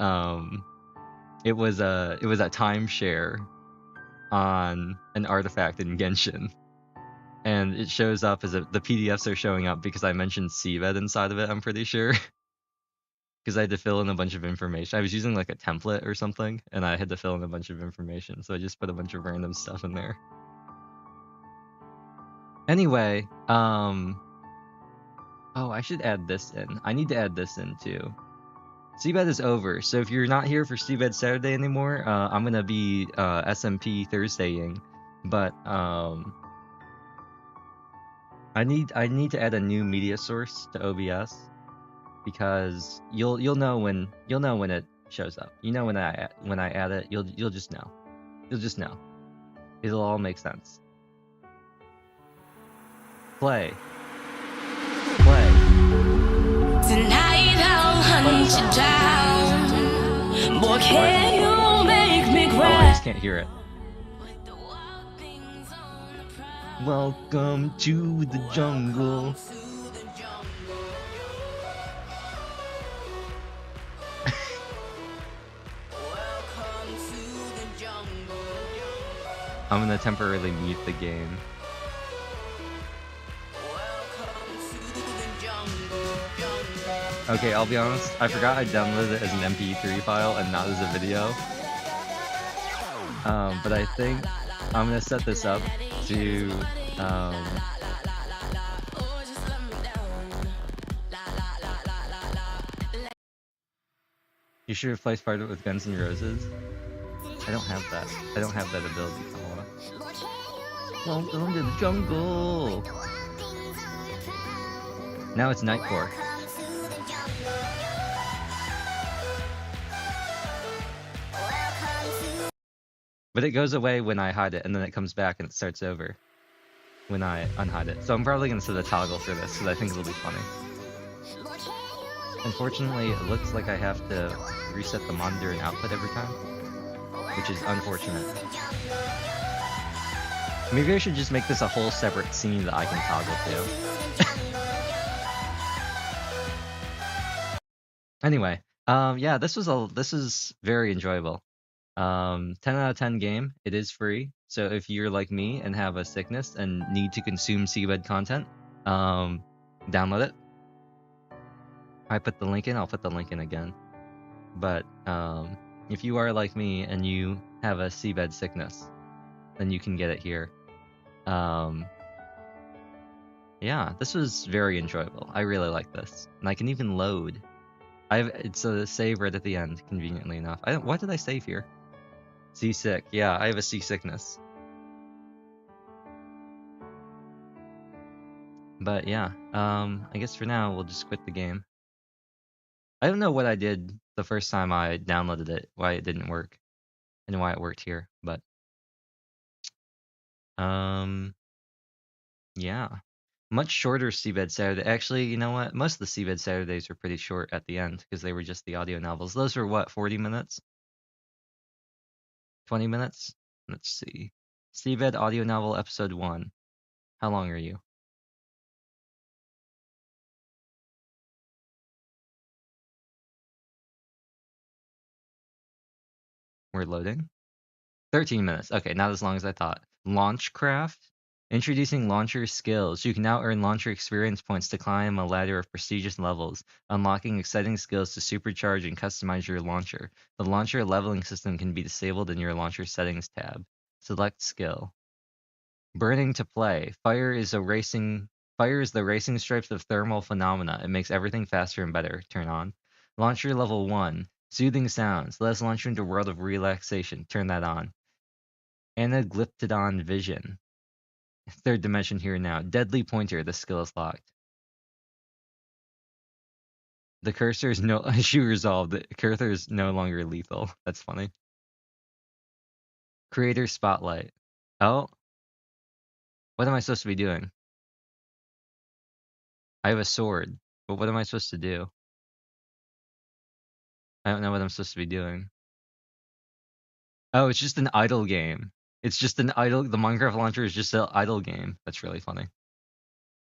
it was a timeshare on an artifact in Genshin, and it shows up as the PDFs are showing up because I mentioned SeaBed inside of it. I'm pretty sure because I had to fill in a bunch of information. I was using like a template or something, and I had to fill in a bunch of information, so I just put a bunch of random stuff in there. Anyway, oh, I should add this in. I need to add this in too. SeaBed is over, so if you're not here for SeaBed Saturday anymore, I'm gonna be SMP Thursdaying, but I need to add a new media source to OBS because you'll know when it shows up. You know when I add it, you'll just know. You'll just know. It'll all make sense. Play. Tonight I'll hunt you down. Boy, can you make me Oh, I cry? just can't hear it. Welcome to the jungle. I'm gonna temporarily mute the game. Okay, I'll be honest, I forgot I downloaded it as an MP3 file and not as a video. But I think I'm gonna set this up to you should replace part of it with Guns N' Roses. I don't have that. I don't have that ability, Kamala. Welcome to the jungle! Now it's Nightcore. But it goes away when I hide it, and then it comes back and it starts over when I unhide it. So I'm probably gonna set a toggle for this, because I think it'll be funny. Unfortunately, it looks like I have to reset the monitor and output every time, which is unfortunate. Maybe I should just make this a whole separate scene that I can toggle to. Anyway, yeah, this is very enjoyable. 10 out of 10 game. It is free, so if you're like me and have a sickness and need to consume SeaBed content, download it. I put the link in. I'll put the link in again. But if you are like me and you have a SeaBed sickness, then you can get it here. Yeah, this was very enjoyable. I really like this, and I can even load. It's a save right at the end, conveniently enough. Why did I save here? Seasick. Yeah, I have a seasickness. But yeah, I guess for now we'll just quit the game. I don't know what I did the first time I downloaded it, why it didn't work, and why it worked here, but yeah. Much shorter SeaBed Saturday. Actually, you know what? Most of the SeaBed Saturdays were pretty short at the end because they were just the audio novels. Those were what, 40 minutes? 20 minutes? Let's see. SeaBed audio novel episode 1. How long are you? We're loading. 13 minutes. Okay, not as long as I thought. Launchcraft. Introducing launcher skills. You can now earn launcher experience points to climb a ladder of prestigious levels, unlocking exciting skills to supercharge and customize your launcher. The launcher leveling system can be disabled in your launcher settings tab. Select skill. Burning to play. Fire is the racing stripes of thermal phenomena. It makes everything faster and better. Turn on. Launcher level 1. Soothing sounds. Let us launch you into a world of relaxation. Turn that on. Anaglyptodon vision. Third dimension here now. Deadly pointer. The skill is locked. The cursor is no issue resolved. The cursor is no longer lethal. That's funny. Creator spotlight. Oh. What am I supposed to be doing? I have a sword. But what am I supposed to do? I don't know what I'm supposed to be doing. Oh, it's just an idle game. It's just an idle. The Minecraft launcher is just an idle game. That's really funny.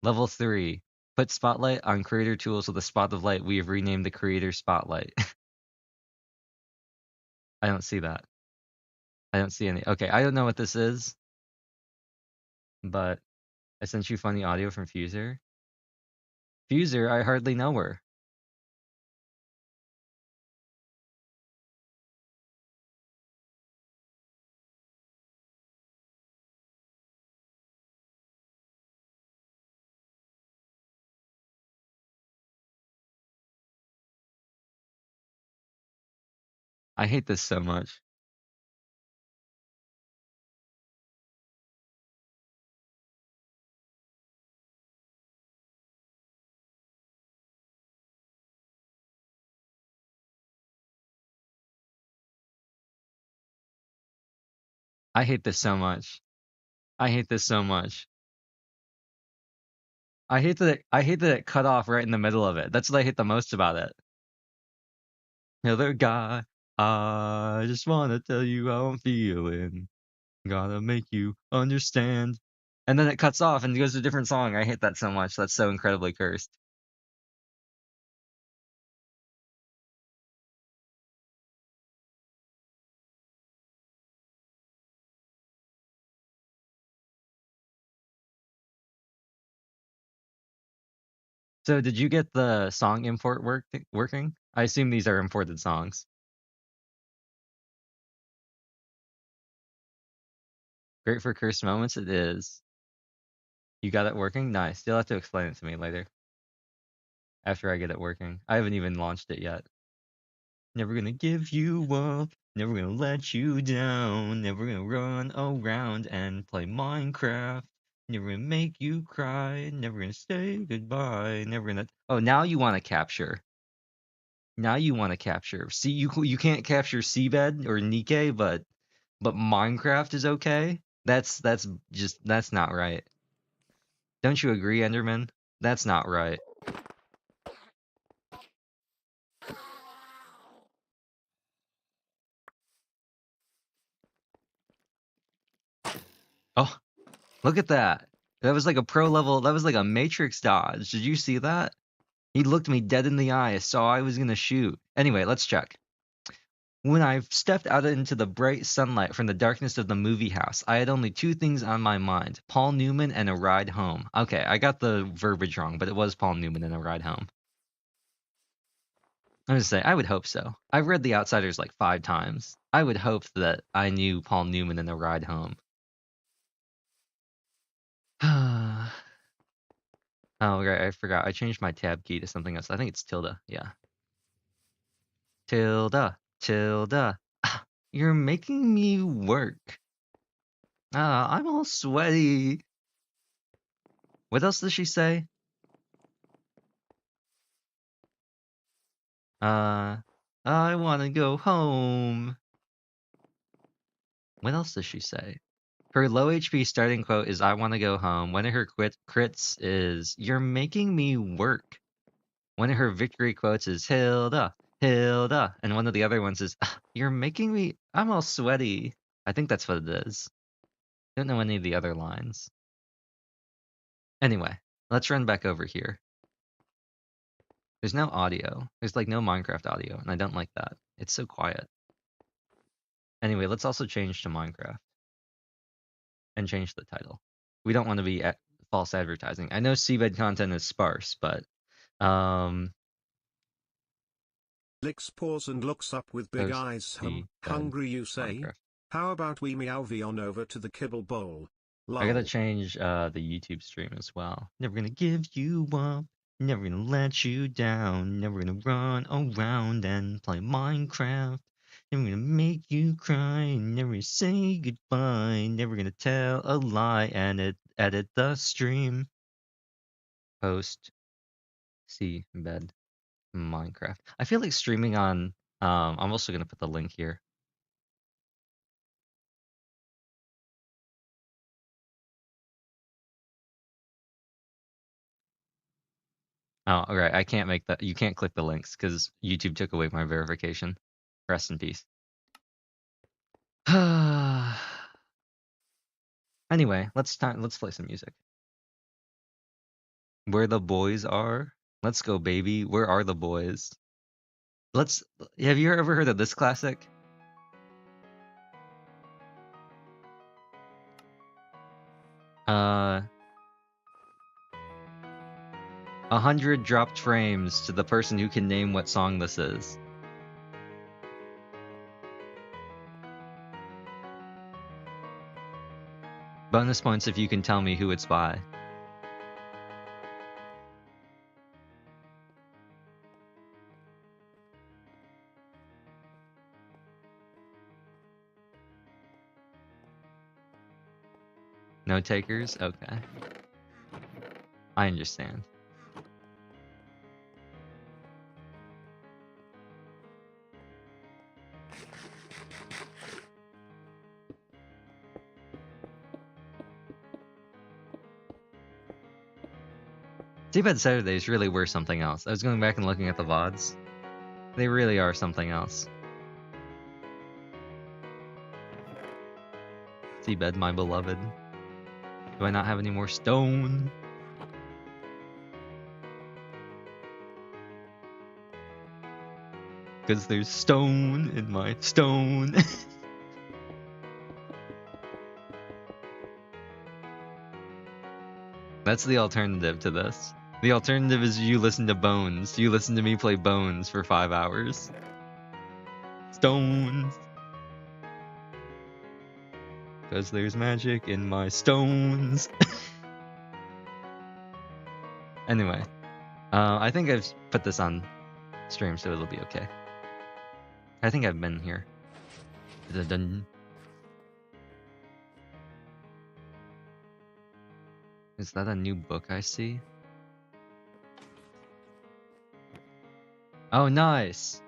Level 3. Put spotlight on creator tools with a spot of light. We have renamed the creator spotlight. I don't see that. I don't see any. Okay, I don't know what this is, but I sent you funny audio from Fuser. Fuser, I hardly know her. I hate this so much. I hate this so much. I hate this so much. I hate that it cut off right in the middle of it. That's what I hate the most about it. Other guy, I just wanna tell you how I'm feeling. Gotta make you understand. And then it cuts off and goes to a different song. I hate that so much. That's so incredibly cursed. So did you get the song import working? I assume these are imported songs. Great for cursed moments, it is. You got it working? Nice. You'll have to explain it to me later. After I get it working. I haven't even launched it yet. Never gonna give you up. Never gonna let you down. Never gonna run around and play Minecraft. Never gonna make you cry. Never gonna say goodbye. Never gonna. Oh, now you want to capture. Now you want to capture. See, you can't capture Seabed or Nikke, but Minecraft is okay. That's not right. Don't you agree, Enderman? That's not right. Oh, look at that. That was like a pro level. That was like a Matrix dodge. Did you see that? He looked me dead in the eye, saw I was gonna shoot. Anyway, let's check. When I stepped out into the bright sunlight from the darkness of the movie house, I had only two things on my mind: Paul Newman and a ride home. Okay, I got the verbiage wrong, but it was Paul Newman and a ride home. I'm gonna say, I would hope so. I've read The Outsiders like 5 times. I would hope that I knew Paul Newman and a ride home. Oh, right, I forgot. I changed my tab key to something else. I think it's tilde. Yeah. Tilde. Tilde. Ah, you're making me work. I'm all sweaty. What else does she say? I want to go home. What else does she say? Her low HP starting quote is I want to go home. One of her crits is you're making me work. One of her victory quotes is Hilda, Hilda. And one of the other ones is you're making me, I'm all sweaty. I think that's what it is. Don't know any of the other lines. Anyway, let's run back over here. There's no audio. There's like no Minecraft audio, and I don't like that. It's so quiet. Anyway, let's also change to Minecraft and change the title. We don't want to be false advertising. I know seabed content is sparse, but Licks paws and looks up with big eyes. Post-SeaBed Hungry you say? Minecraft. How about we meow on over to the kibble bowl? I gotta Lol. change the YouTube stream as well. Never gonna give you up. Never gonna let you down. Never gonna run around and play Minecraft. Never gonna make you cry. Never gonna say goodbye. Never gonna tell a lie and edit the stream. Post seabed Minecraft. I feel like streaming on. I'm also gonna put the link here. Oh, okay. I can't make that. You can't click the links because YouTube took away my verification. Rest in peace. Anyway, let's play some music. Where the boys are? Let's go, baby. Where are the boys? Let's. Have you ever heard of this classic? Uh, 100 dropped frames to the person who can name what song this is. Bonus points if you can tell me who it's by. No takers? Okay. I understand. SeaBed Saturdays really were something else. I was going back and looking at the VODs. They really are something else. SeaBed, my beloved. Do I not have any more stone? Because there's stone in my stone. That's the alternative to this. The alternative is you listen to Bones. You listen to me play Bones for 5 hours. Stones. Because there's magic in my stones. Anyway. I think I've put this on stream, so it'll be okay. I think I've been here. Dun-dun. Is that a new book I see? Oh, nice!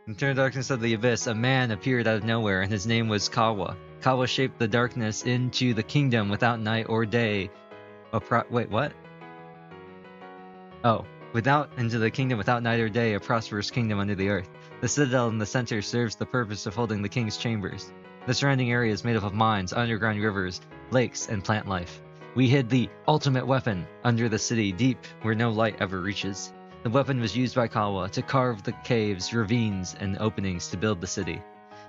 In Eternal Darkness of the Abyss, a man appeared out of nowhere, and his name was Kawa. Kawa shaped the darkness into the kingdom without night or day. Wait, what? Oh, into the kingdom without night or day, a prosperous kingdom under the earth. The citadel in the center serves the purpose of holding the king's chambers. The surrounding area is made up of mines, underground rivers, lakes, and plant life. We hid the ultimate weapon under the city, deep where no light ever reaches. The weapon was used by Kawa to carve the caves, ravines, and openings to build the city.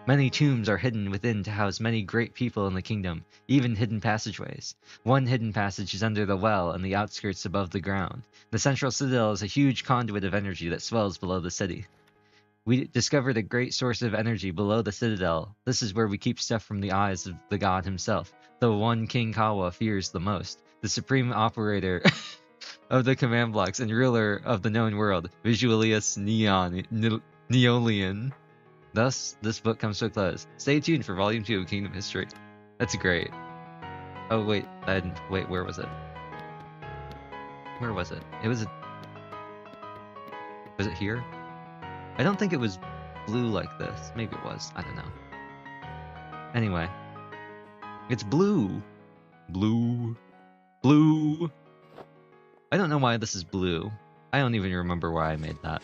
Many tombs are hidden within to house many great people in the kingdom, even hidden passageways. One hidden passage is under the well and the outskirts above the ground. The central citadel is a huge conduit of energy that swells below the city. We discovered a great source of energy below the citadel. This is where we keep stuff from the eyes of the god himself, the one King Kawa fears the most, the supreme operator of the command blocks and ruler of the known world, Visualius Neolian. Thus, this book comes to a close. Stay tuned for Volume 2 of Kingdom History. That's great. Oh, wait. Wait, where was it? Where was it? Was it here? I don't think it was blue like this. Maybe it was. I don't know. Anyway. It's blue. Blue. Blue. I don't know why this is blue. I don't even remember why I made that.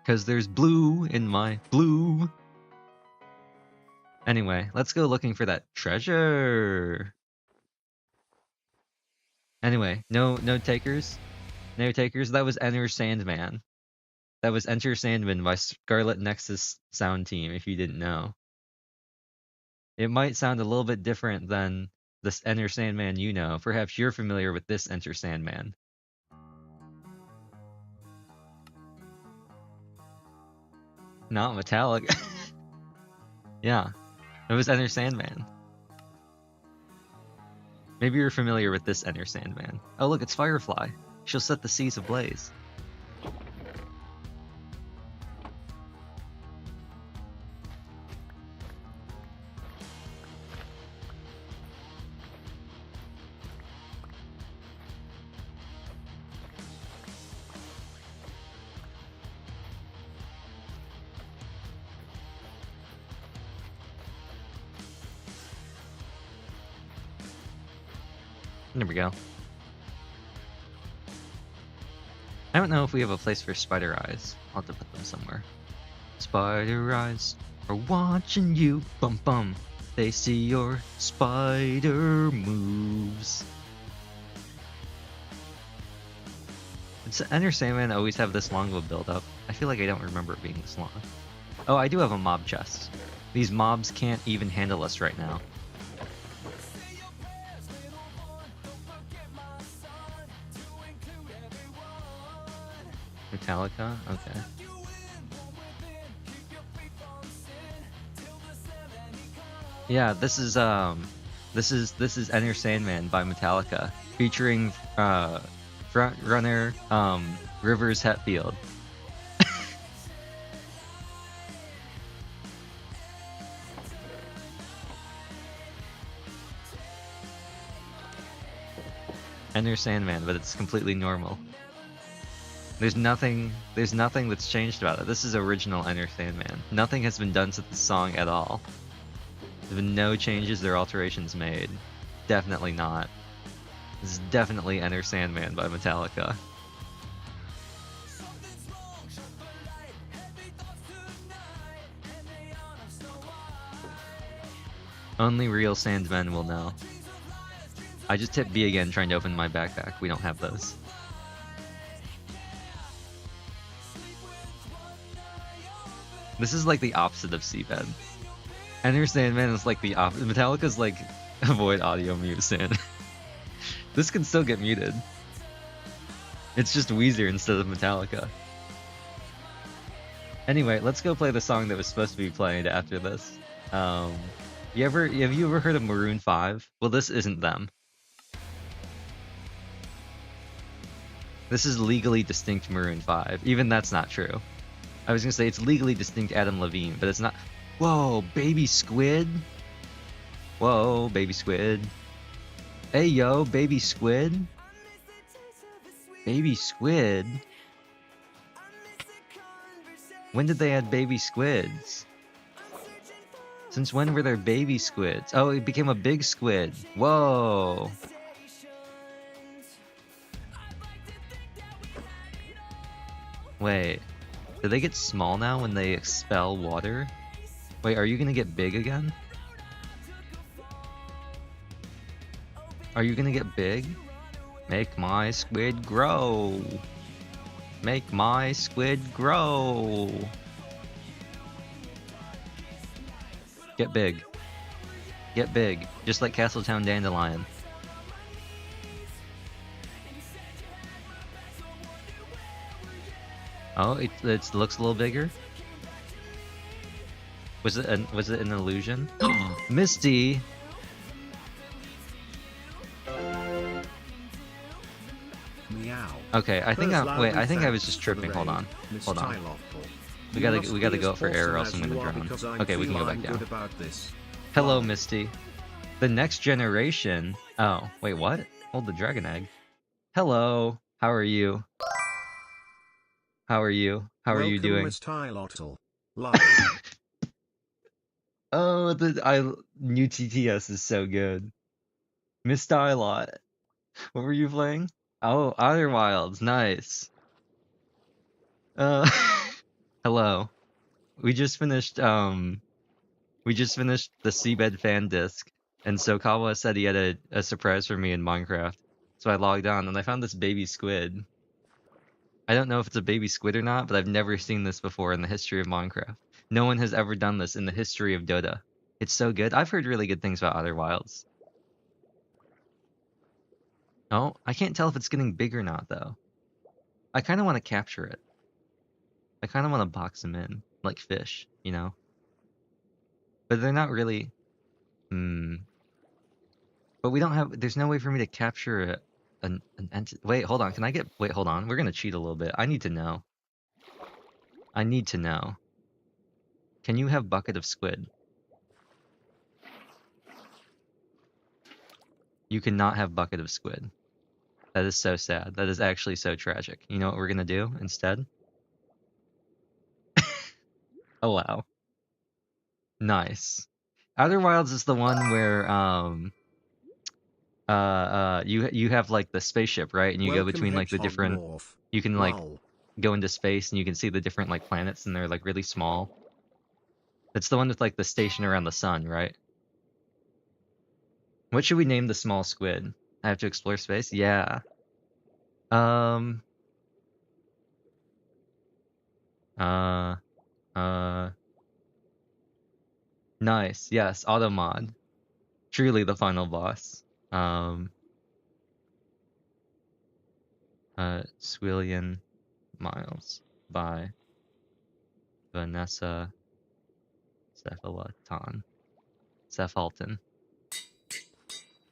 Because there's blue in my blue. Anyway, let's go looking for that treasure. Anyway, no takers? No takers? That was Enter Sandman. That was Enter Sandman by Scarlet Nexus Sound Team, if you didn't know. It might sound a little bit different than this Enter Sandman you know. Perhaps you're familiar with this Enter Sandman. Not metallic. Yeah, it was Enter Sandman. Maybe you're familiar with this Enter Sandman. Oh look, it's Firefly. She'll set the seas ablaze. There we go. I don't know if we have a place for spider eyes. I'll have to put them somewhere. Spider eyes are watching you, bum bum. They see your spider moves. Does Enter Sandman always have this long of a build-up? I feel like I don't remember it being this long. Oh, I do have a mob chest. These mobs can't even handle us right now. Metallica? Okay. Yeah, this is Enter Sandman by Metallica, featuring front runner Rivers Hetfield. Enter Sandman, but it's completely normal. There's nothing that's changed about it. This is original Enter Sandman. Nothing has been done to the song at all. There's been no changes or alterations made. Definitely not. This is definitely Enter Sandman by Metallica. Only real Sandmen will know. I just hit B again trying to open my backpack. We don't have those. This is like the opposite of SeaBed. Enter Sandman is like the opposite. Metallica's like avoid audio mute Sand. This can still get muted. It's just Weezer instead of Metallica. Anyway, let's go play the song that was supposed to be played after this. Have you ever heard of Maroon 5? Well, this isn't them. This is legally distinct Maroon 5. Even that's not true. I was gonna say it's legally distinct Adam Levine, but it's not. Whoa, baby squid? Whoa, baby squid. Hey yo, baby squid? Baby squid? When did they add baby squids? Since when were there baby squids? Oh, it became a big squid. Whoa. Wait. Do they get small now when they expel water? Wait, are you gonna get big again? Are you gonna get big? Make my squid grow. Make my squid grow. Get big. Get big. Just like Castletown Dandelion. Oh, it looks a little bigger. Was it an illusion? Misty. Meow. Okay, I think I was just tripping. Hold on. Hold on. We gotta go for air or else I'm gonna drown. Okay, we can go back down. Hello, Misty. The next generation. Oh, wait, what? Hold the dragon egg. Hello. How are you? How are you? How are you doing? Oh, new TTS is so good. Miss Starlot. What were you playing? Oh, Outer Wilds, nice. Hello. We just finished the SeaBed fan disc, and so Kawa said he had a surprise for me in Minecraft. So I logged on and I found this baby squid. I don't know if it's a baby squid or not, but I've never seen this before in the history of Minecraft. No one has ever done this in the history of Dota. It's so good. I've heard really good things about Outer Wilds. Oh, I can't tell if it's getting big or not, though. I kind of want to capture it. I kind of want to box them in, like fish, you know? But they're not really... But we don't have... There's no way for me to capture an entity... Wait, hold on. Can I get... Wait, hold on. We're going to cheat a little bit. I need to know. I need to know. Can you have bucket of squid? You cannot have bucket of squid. That is so sad. That is actually so tragic. You know what we're gonna do instead? Allow. Nice. Outer Wilds is the one where you have like the spaceship, right? And you go between like the different you can like go into space and you can see the different like planets and they're like really small. That's the one with like the station around the sun, right? What should we name the small squid? I have to explore space? Yeah. Uh, uh, nice. Yes, Automod. Truly the final boss. Swillian Miles by Vanessa Cephalaton. Cephalton.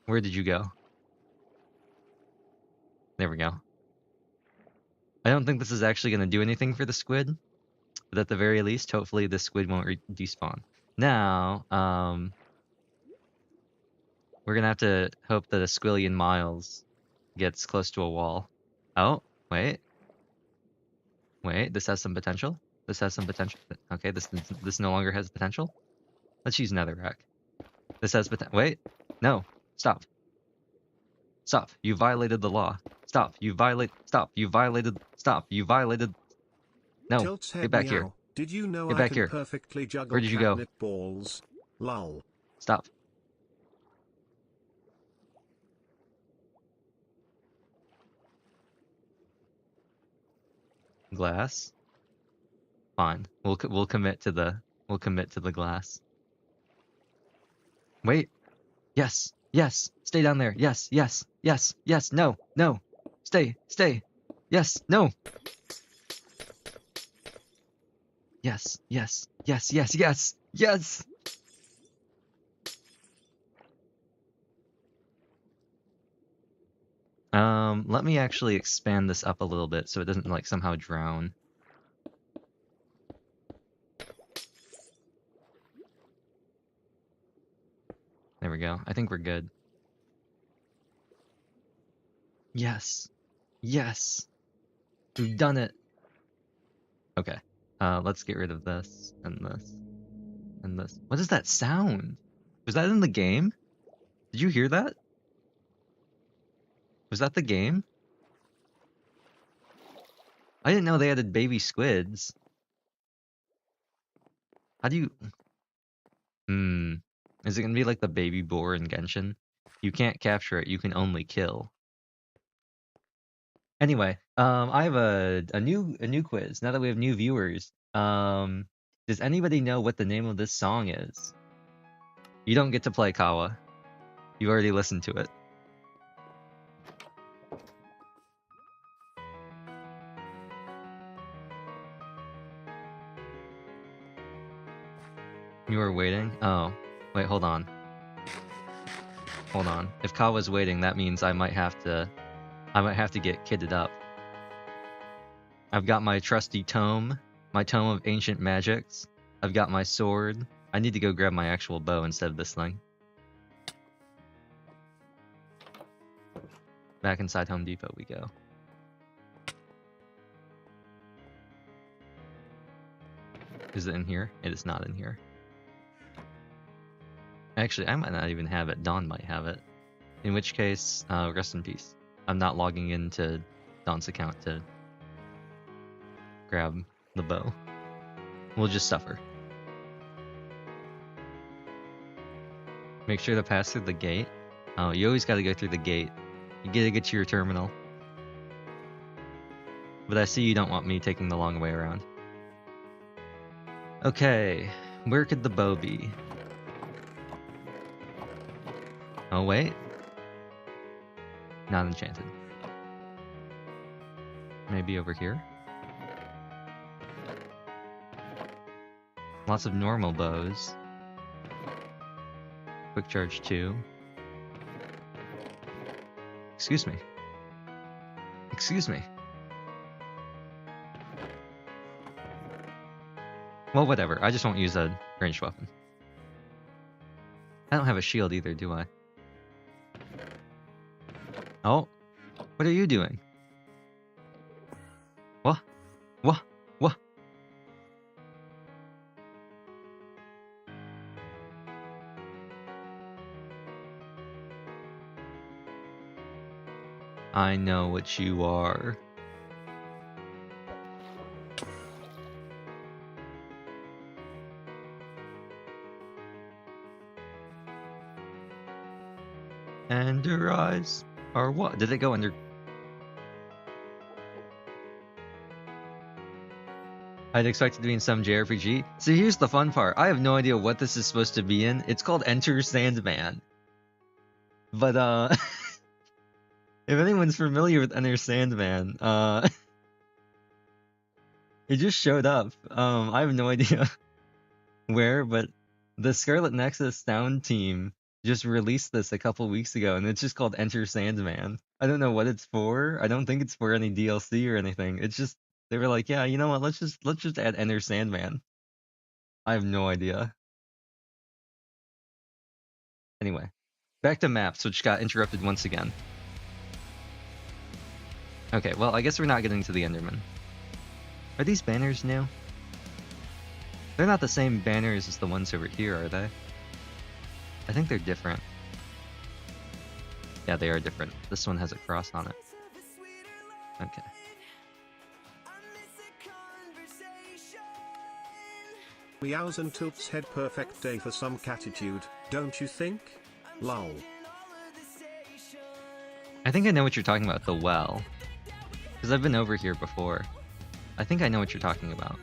Where did you go? There we go. I don't think this is actually going to do anything for the squid, but at the very least, hopefully the squid won't despawn. Now, we're going to have to hope that a Squillion Miles gets close to a wall. Oh, wait. Wait, this has some potential. This has some potential. Okay, this no longer has potential. Let's use Netherrack. This has potential. Wait, no, stop. Stop, you violated the law. Stop, you violate. Stop, you violated. Stop, you violated. No, Tilt's get head back here. meow. Did you know Get I back can here. perfectly Where juggle did you go? catnip balls? Lol. Stop. Glass. Fine. We'll commit to the glass. Wait. Yes. Yes. Stay down there. Yes. Yes. Yes. Yes. No. No. Stay. Stay. Yes. No. Yes. Yes. Yes. Yes. Yes. Yes. Let me actually expand this up a little bit so it doesn't like somehow drown. There we go. I think we're good. Yes. Yes. We've done it. Okay. Let's get rid of this and this and this. What is that sound? Was that in the game? Did you hear that? Was that the game? I didn't know they added baby squids. How do you... Is it gonna be like the baby boar in Genshin? You can't capture it, you can only kill. Anyway, I have a new quiz. Now that we have new viewers, does anybody know what the name of this song is? You don't get to play Kawa. You already listened to it. You were waiting? Oh, wait, hold on. Hold on. If Kawa's waiting, that means I might have to get kitted up. I've got my trusty tome, my tome of ancient magics. I've got my sword. I need to go grab my actual bow instead of this thing. Back inside Home Depot we go. Is it in here? It is not in here. Actually, I might not even have it. Dawn might have it. In which case, rest in peace. I'm not logging into Dawn's account to grab the bow. We'll just suffer. Make sure to pass through the gate. Oh, you always gotta go through the gate. You gotta get to your terminal. But I see you don't want me taking the long way around. Okay, where could the bow be? Oh wait. Not enchanted. Maybe over here? Lots of normal bows. Quick charge 2. Excuse me. Excuse me. Well, whatever. I just won't use a ranged weapon. I don't have a shield either, do I? Oh, what are you doing? What? What? What? I know what you are. And your eyes are what? Did it go under? I'd expect it to be in some JRPG. So here's the fun part. I have no idea what this is supposed to be in. It's called Enter Sandman. But if anyone's familiar with Enter Sandman, it just showed up. I have no idea where, but the Scarlet Nexus sound team just released this a couple weeks ago, and it's just called Enter Sandman. I don't know what it's for. I don't think it's for any DLC or anything. It's just they were like, yeah, you know what? Let's just add Enter Sandman. I have no idea. Anyway, back to maps, which got interrupted once again. Okay, well, I guess we're not getting to the Enderman. Are these banners new? They're not the same banners as the ones over here, are they? I think they're different. Yeah, they are different. This one has a cross on it. Okay. Meows and Tilts head perfect day for some catitude, don't you think? Lol. I think I know what you're talking about, the well. Because I've been over here before. I think I know what you're talking about.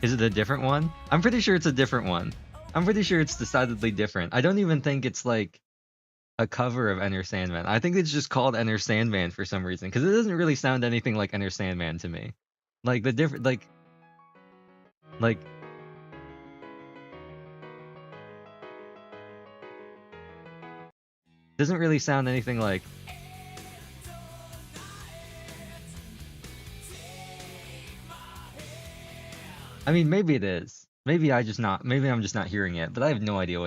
Is it a different one? I'm pretty sure it's a different one. I'm pretty sure it's decidedly different. I don't even think it's like a cover of Enter Sandman. I think it's just called Enter Sandman for some reason, because it doesn't really sound anything like Enter Sandman to me. Like the different, like doesn't really sound anything like. I mean, maybe it is. Maybe I'm just not hearing it, but I have no idea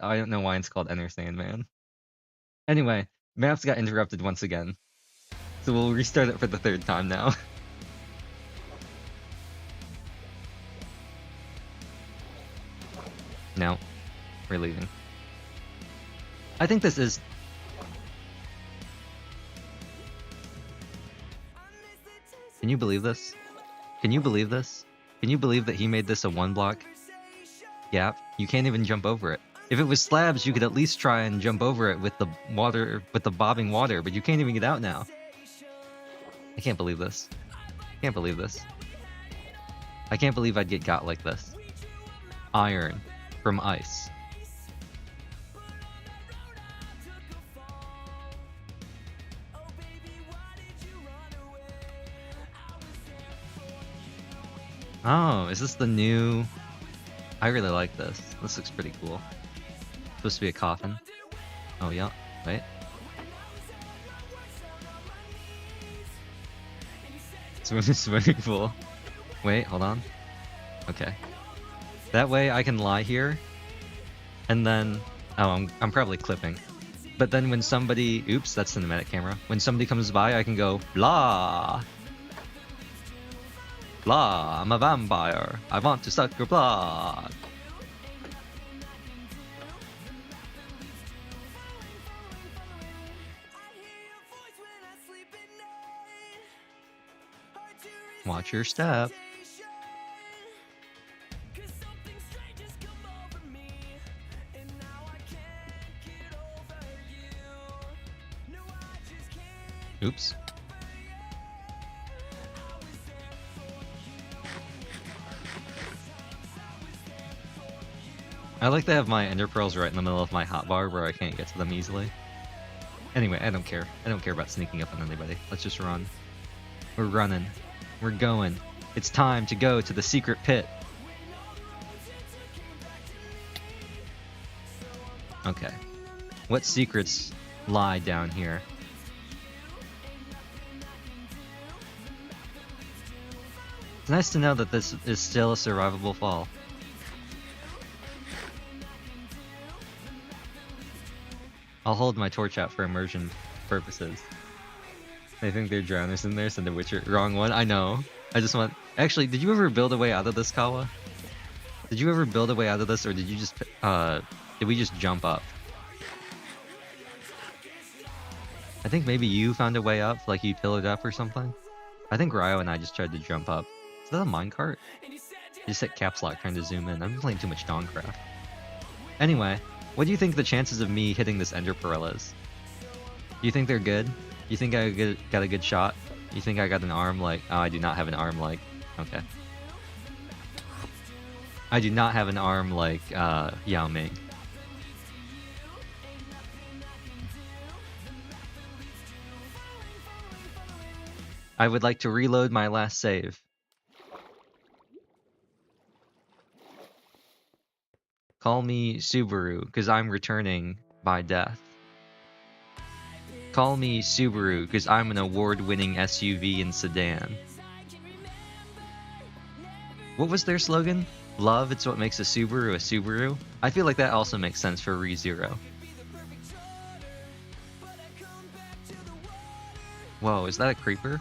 I don't know why it's called Enter Sandman. Anyway, maps got interrupted once again. So we'll restart it for the third time now. No, we're leaving. I think this is... Can you believe this? Can you believe this? Can you believe that he made this a one block gap? You can't even jump over it. If it was slabs, you could at least try and jump over it with the water, with the bobbing water, but you can't even get out now. I can't believe this. I can't believe this. I can't believe I'd get got like this. Iron from ice. Oh, is this the new... I really like this. This looks pretty cool. Supposed to be a coffin. Oh, yeah. Wait. Swimming pool. Wait, hold on. Okay. That way I can lie here. And then... Oh, I'm probably clipping. But then when somebody... Oops, that's cinematic camera. When somebody comes by, I can go, blah! Blah, I'm a vampire. I want to suck your blood. Watch your step. Oops. I like to have my ender pearls right in the middle of my hotbar where I can't get to them easily. Anyway, I don't care. I don't care about sneaking up on anybody. Let's just run. We're running. We're going. It's time to go to the secret pit. Okay. What secrets lie down here? It's nice to know that this is still a survivable fall. I'll hold my torch out for immersion purposes. I think there are drowners in there, so the Witcher... Wrong one, I know. I just want... Actually, did you ever build a way out of this, Kawa? Did you ever build a way out of this, or did you just... did we just jump up? I think maybe you found a way up, like you pillared up or something. I think Ryo and I just tried to jump up. Is that a minecart? I just hit caps lock trying to zoom in. I'm playing too much Dawncraft. Anyway, what do you think the chances of me hitting this ender pearl is? Do you think they're good? You think I got a good shot? You think I got an arm like... Oh, I do not have an arm like... Okay. I do not have an arm like Yao Ming. I would like to reload my last save. Call me Subaru, because I'm returning by death. Call me Subaru, because I'm an award-winning SUV and sedan. What was their slogan? Love, it's what makes a Subaru a Subaru? I feel like that also makes sense for ReZero. Whoa, is that a creeper?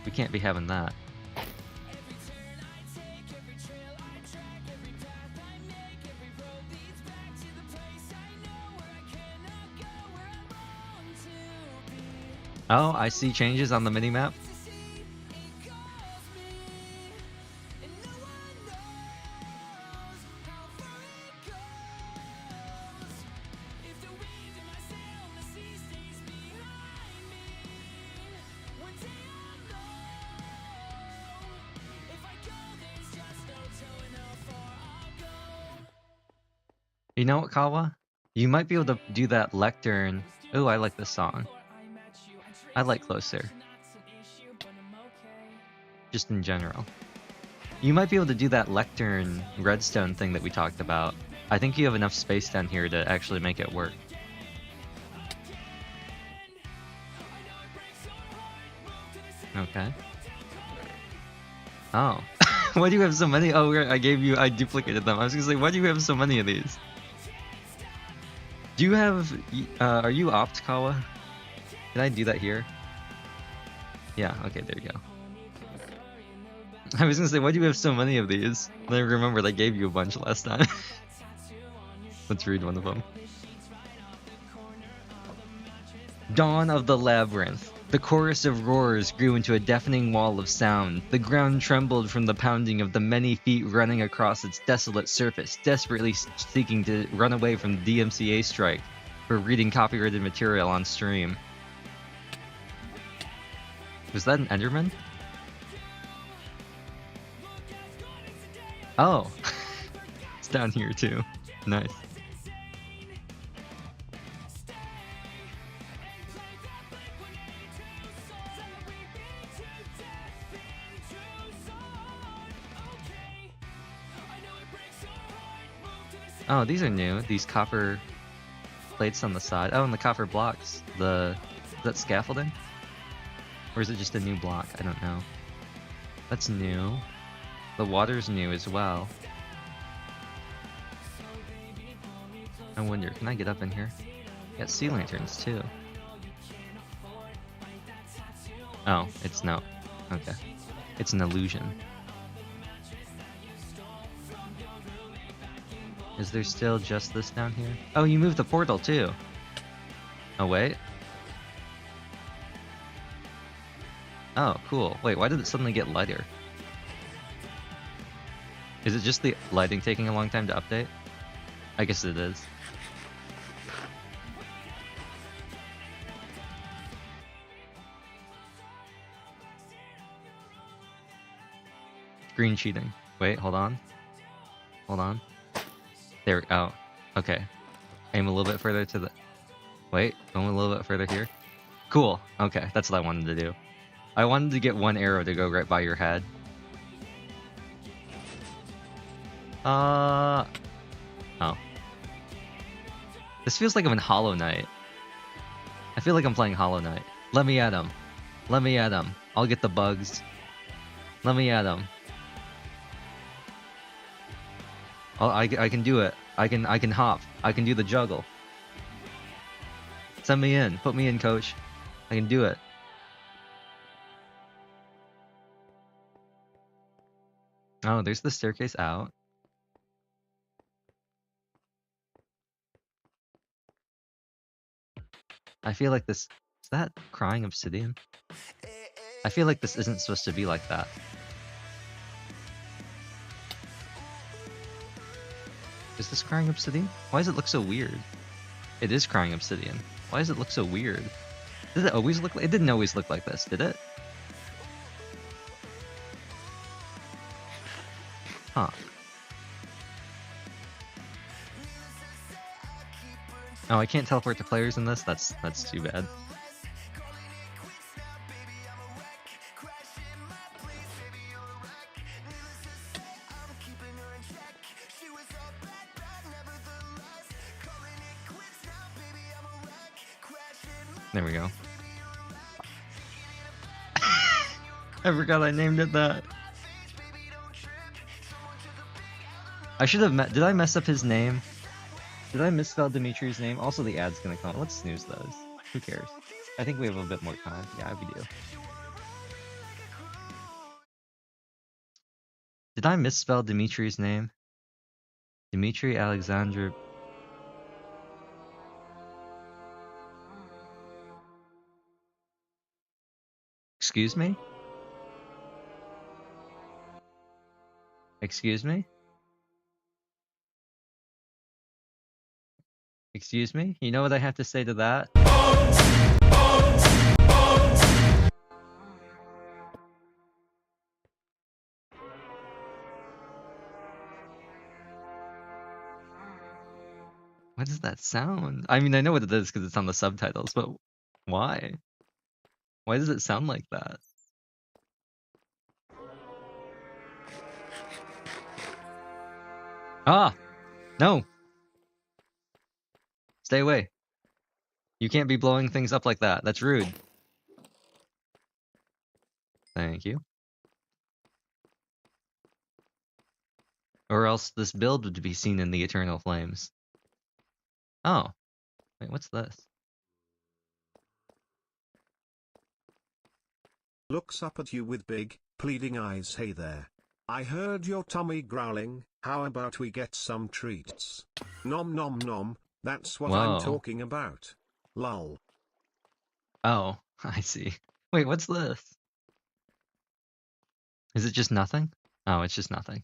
We can't be having that. Oh, I see changes on the minimap. You know what, Kawa? You might be able to do that lectern. Oh, I like this song. I like Closer. Just in general. You might be able to do that lectern redstone thing that we talked about. I think you have enough space down here to actually make it work. Okay. Oh. Why do you have so many? Oh, I duplicated them. I was gonna say, why do you have so many of these? Do you have, are you opt, Kawa? Can I do that here? Yeah, okay, there you go. I was gonna say, why do you have so many of these? I remembered I gave you a bunch last time. Let's read one of them. Dawn of the Labyrinth. The chorus of roars grew into a deafening wall of sound. The ground trembled from the pounding of the many feet running across its desolate surface, desperately seeking to run away from the DMCA strike for reading copyrighted material on stream. Was that an Enderman? Oh! It's down here too. Nice. Oh, these are new. These copper plates on the side. Oh, and the copper blocks. Is that scaffolding? Or is it just a new block? I don't know. That's new. The water's new as well. I wonder, can I get up in here? Got sea lanterns too. Oh, it's no. Okay. It's an illusion. Is there still just this down here? Oh, you moved the portal too. Oh, wait. Oh, cool. Wait, why did it suddenly get lighter? Is it just the lighting taking a long time to update? I guess it is. Green cheating. Wait, hold on. Hold on. There, oh, okay. Aim a little bit further to the... Wait, going a little bit further here. Cool, okay, that's what I wanted to do. I wanted to get one arrow to go right by your head. Oh. This feels like I'm in Hollow Knight. I feel like I'm playing Hollow Knight. Let me at him. Let me at him. I'll get the bugs. Let me at him. I can do it. I can hop. I can do the juggle. Send me in. Put me in, coach. I can do it. Oh, there's the staircase out. I feel like this... Is that crying obsidian? I feel like this isn't supposed to be like that. Is this crying obsidian? Why does it look so weird? It is crying obsidian. Why does it look so weird? Did it always look like? It didn't always look like this, did it? Huh. Oh, I can't teleport to players in this? That's too bad. There we go. I forgot I named it that. I should have did I mess up his name? Did I misspell Dimitri's name? Also, the ad's gonna come. Let's snooze those. Who cares? I think we have a bit more time. Yeah, we do. Did I misspell Dimitri's name? Dimitri Alexander. Excuse me? Excuse me? Excuse me? You know what I have to say to that? What does that sound? I mean, I know what it is because it's on the subtitles, but why? Why does it sound like that? Ah! No! Stay away. You can't be blowing things up like that. That's rude. Thank you. Or else this build would be seen in the eternal flames. Oh. Wait, what's this? Looks up at you with big, pleading eyes. Hey there. I heard your tummy growling, how about we get some treats? Nom nom nom, that's what I'm Whoa. talking about. Lol. Oh, I see. Wait, what's this? Is it just nothing? Oh, it's just nothing.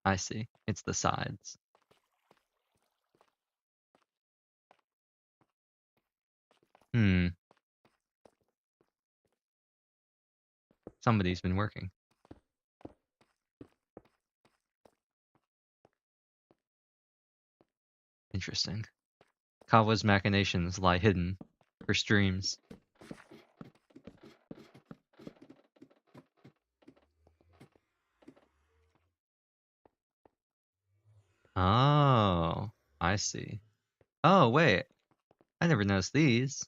I see. It's the sides. Hmm. Somebody's been working. Interesting. Kawa's machinations lie hidden for streams. Oh, I see. Oh, wait. I never noticed these.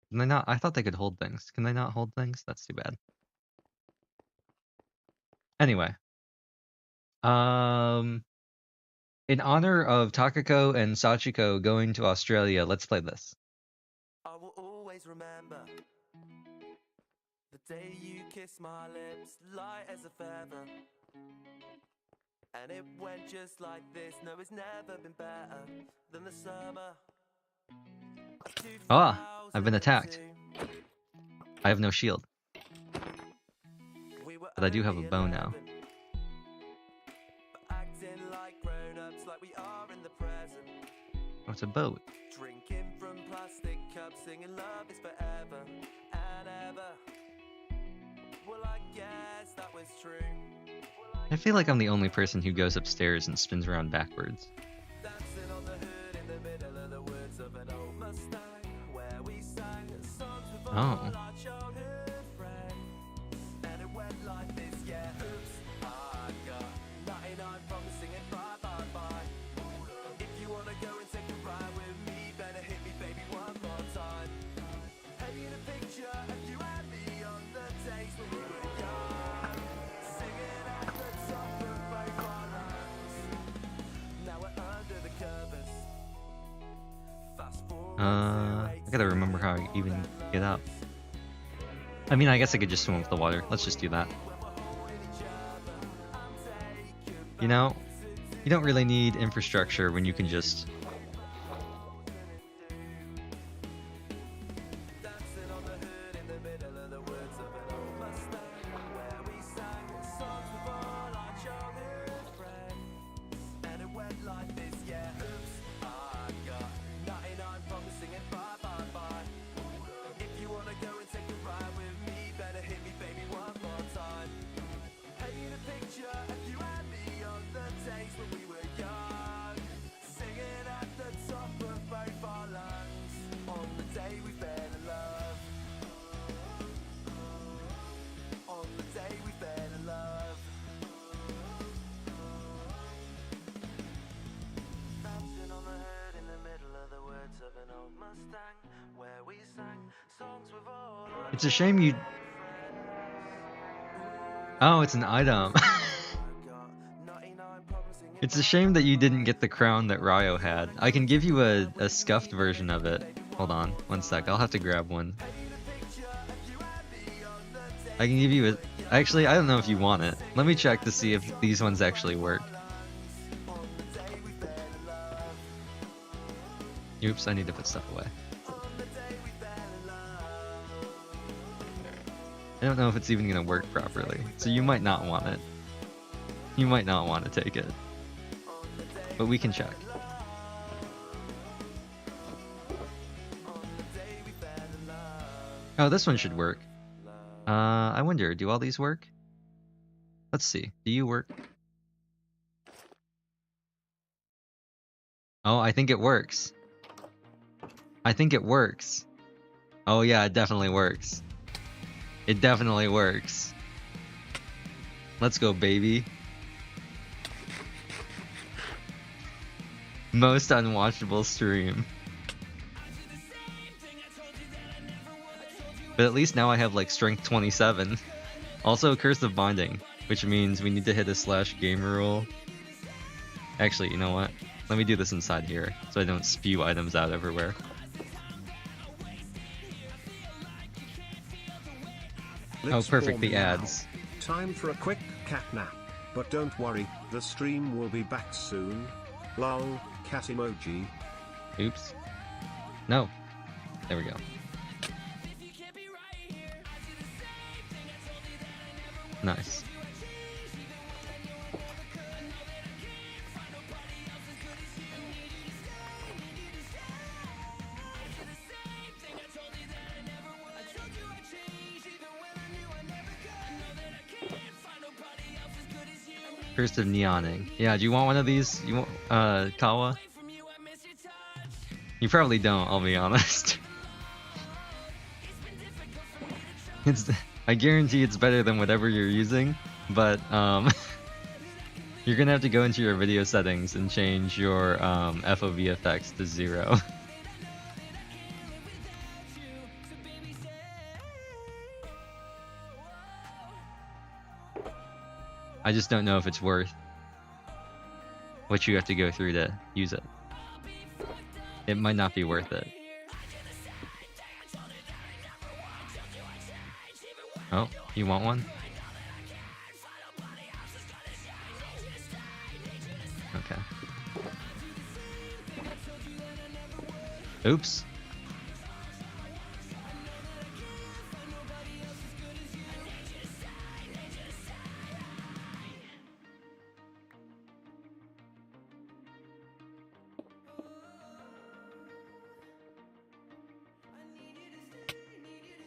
Can they not? I thought they could hold things. Can they not hold things? That's too bad. Anyway. In honor of Takako and Sachiko going to Australia, let's play this. I will always remember the day you kissed my lips, light as a feather. And it went just like this. No, it's never been better than the summer of Ah, I've been attacked. 2002. I have no shield, We were but I do have a only bow now. 11, but acting like grown-ups, like we are in the present. Oh, it's a boat. Drinking from plastic cups, singing love is forever and ever. Well, I guess that was true. I feel like I'm the only person who goes upstairs and spins around backwards. Dancing on the hood in the middle of the woods of an old Mustang, where we sang songs with all Oh. our childhood friends. And it went like this, yeah, oops, I got 99 from singing bye bye bye. If you wanna go and take a ride with me, better hit me baby one more time. Paint a picture of you and me on the days when we were young, singing at the top of both our lungs. Now we're under the covers. Fast forward I gotta remember how I even get up. I mean, I guess I could just swim with the water. Let's just do that. You know, you don't really need infrastructure when you can just... dancing on the hood in the middle of the woods of an old Mustang, where we sang songs with It's a shame you... Oh, it's an item. It's a shame that you didn't get the crown that Ryo had. I can give you a scuffed version of it. Hold on, one sec. I'll have to grab one. I can give you a... Actually, I don't know if you want it. Let me check to see if these ones actually work. Oops, I need to put stuff away. I don't know if it's even gonna work properly, so you might not want it. You might not want to take it. But we can check. Oh, this one should work. I wonder, do all these work? Let's see. Do you work? Oh, I think it works. I think it works. Oh yeah, it definitely works. It definitely works. Let's go, baby. Most unwatchable stream. But at least now I have like strength 27. Also Curse of Binding, which means we need to hit a /gamer rule. Actually, you know what? Let me do this inside here so I don't spew items out everywhere. Oh, perfect, the ads. Time for a quick cat nap. But don't worry, the stream will be back soon. Lol, cat emoji. Oops. No. There we go. Nice. Curse of Neoning. Yeah, do you want one of these? You want, Kawa? You probably don't, I'll be honest. I guarantee it's better than whatever you're using, but you're gonna have to go into your video settings and change your FOV effects to 0. I just don't know if it's worth what you have to go through to use it. It might not be worth it. Oh, you want one? Okay. Oops.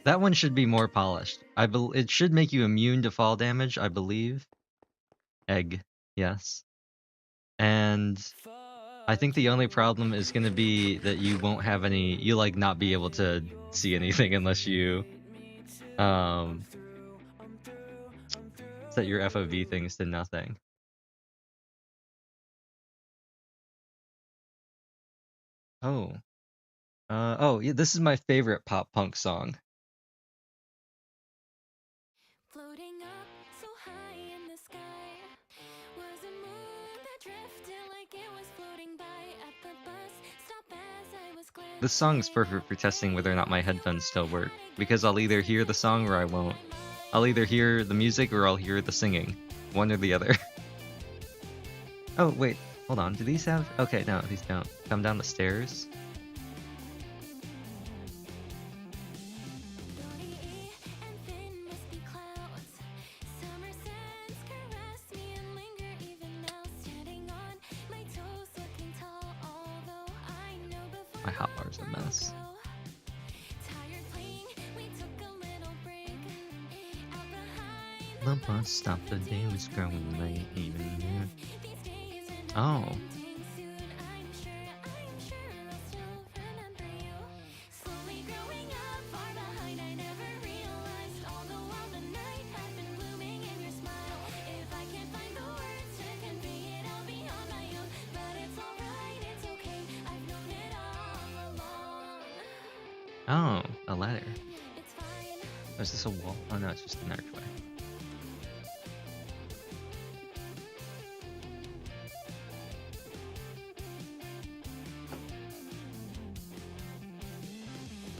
That one should be more polished. It should make you immune to fall damage, I believe. Egg, yes. And I think the only problem is going to be that you won't have any, you like not be able to see anything unless you set your FOV things to nothing. Oh. Oh, yeah, this is my favorite pop punk song. Floating up so high in the sky was a moon that drifted like it was floating by at the bus stop as I was glancing. This song's perfect for testing whether or not my headphones still work, because I'll either hear the song or I won't. I'll either hear the music or I'll hear the singing. One or the other. Oh, wait. Hold on. Do these have... Okay, no, these don't. Come down the stairs. My hotbar's a mess. The bus stopped, the day was growing late, even noon. Oh. Oh, a ladder. Oh, is this a wall? Oh no, it's just an archway.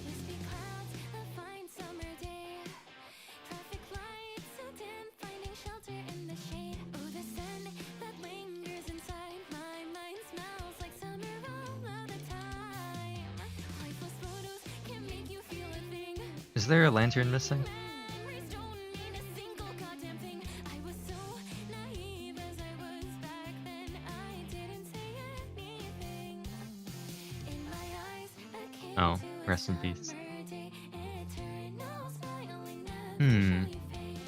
Wispy clouds, a fine summer day. Traffic lights so dim, finding shelter in the shade. Oh, the scent that lingers inside my mind smells like summer all of the time. Lifeless photos can make you feel a thing. Is there a lantern missing? Memories don't mean a single goddamn thing. I was so naive as I was back then. I didn't say anything. In my eyes, a kid Oh, to a rest in peace. summer day. Eternal smiling, never Hmm. shall you fade.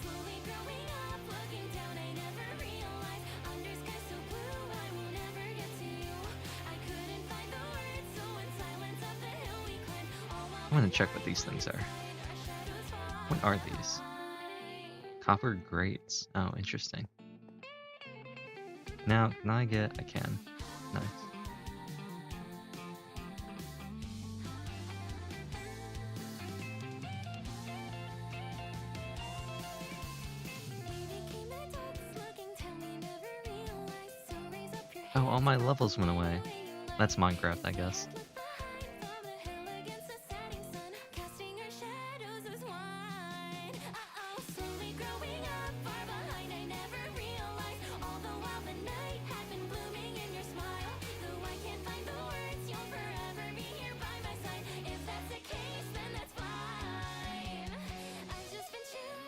Slowly growing up, looking down, I never realized under sky so blue, I will never get to you. I couldn't find the words, so in silence up the hill we climbed. All while I'm gonna check what these things are. What are these? Copper grates. Oh, interesting. Now, can I get... I can. Nice. Oh, all my levels went away. That's Minecraft, I guess.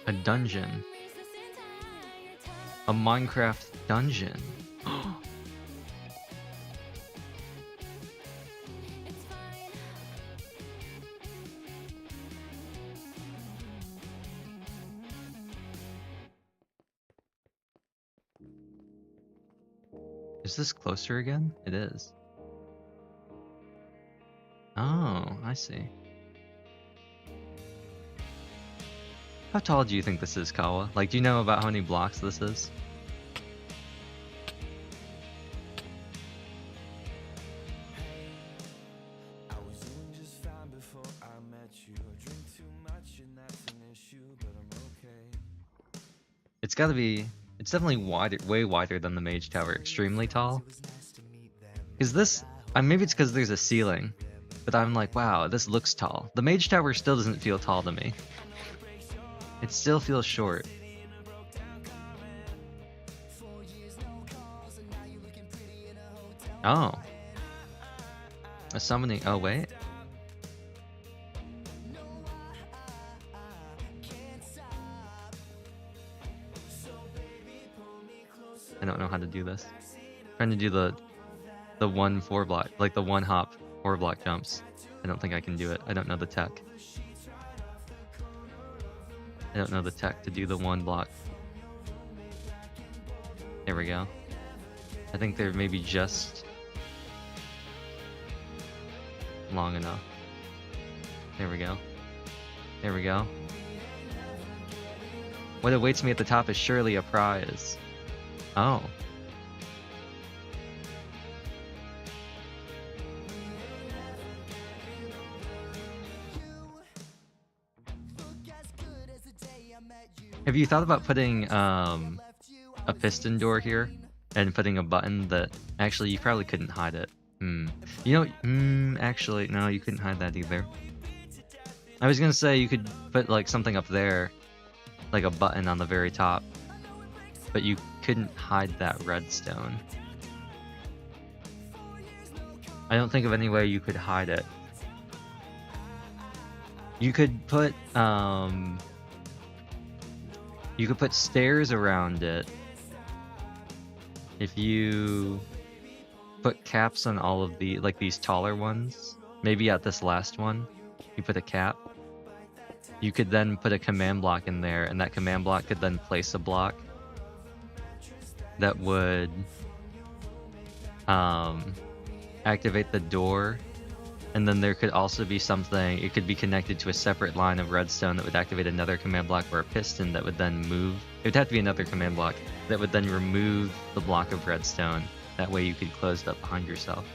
A dungeon. A Minecraft dungeon. Is this closer again? It is. Oh, I see. How tall do you think this is, Kawa? Like, do you know about how many blocks this is? I was doing just fine before I met you. I drink too much and that's an issue, but I'm okay. It's gotta be... It's definitely wider, way wider than the Mage Tower. Extremely tall. Is this... maybe it's because there's a ceiling. But I'm like, wow, this looks tall. The Mage Tower still doesn't feel tall to me. It still feels short. Oh. A summoning... Oh, wait. I don't know how to do this. Trying to do the 4 block, like the 1 hop 4 block jumps. I don't think I can do it. I don't know the tech. I don't know the tech to do the 1 block. There we go. I think they're maybe just long enough. There we go. There we go. What awaits me at the top is surely a prize. Oh. Have you thought about putting a piston door here and putting a button that actually you probably couldn't hide it? You know, actually no, you couldn't hide that either. I was gonna say you could put like something up there, like a button on the very top, but you couldn't hide that redstone. I don't think of any way you could hide it. You could put stairs around it if you put caps on all of the, like these taller ones. Maybe at this last one, you put a cap. You could then put a command block in there, and that command block could then place a block that would activate the door. And then there could also be something, it could be connected to a separate line of redstone that would activate another command block or a piston that would then move. It would have to be another command block that would then remove the block of redstone. That way you could close it up behind yourself.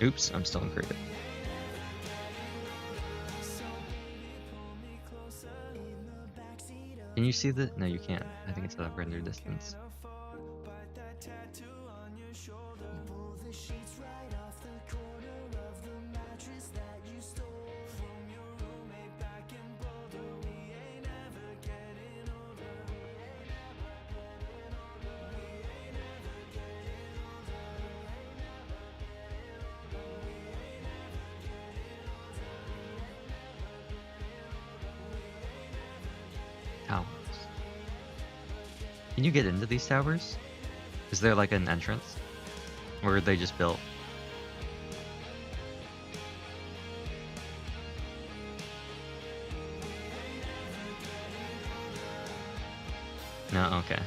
Oops, I'm still in creative. Can you see the? No, you can't. I think it's out of render distance. Towers. Can you get into these towers? Is there like an entrance? Or are they just built? No, okay.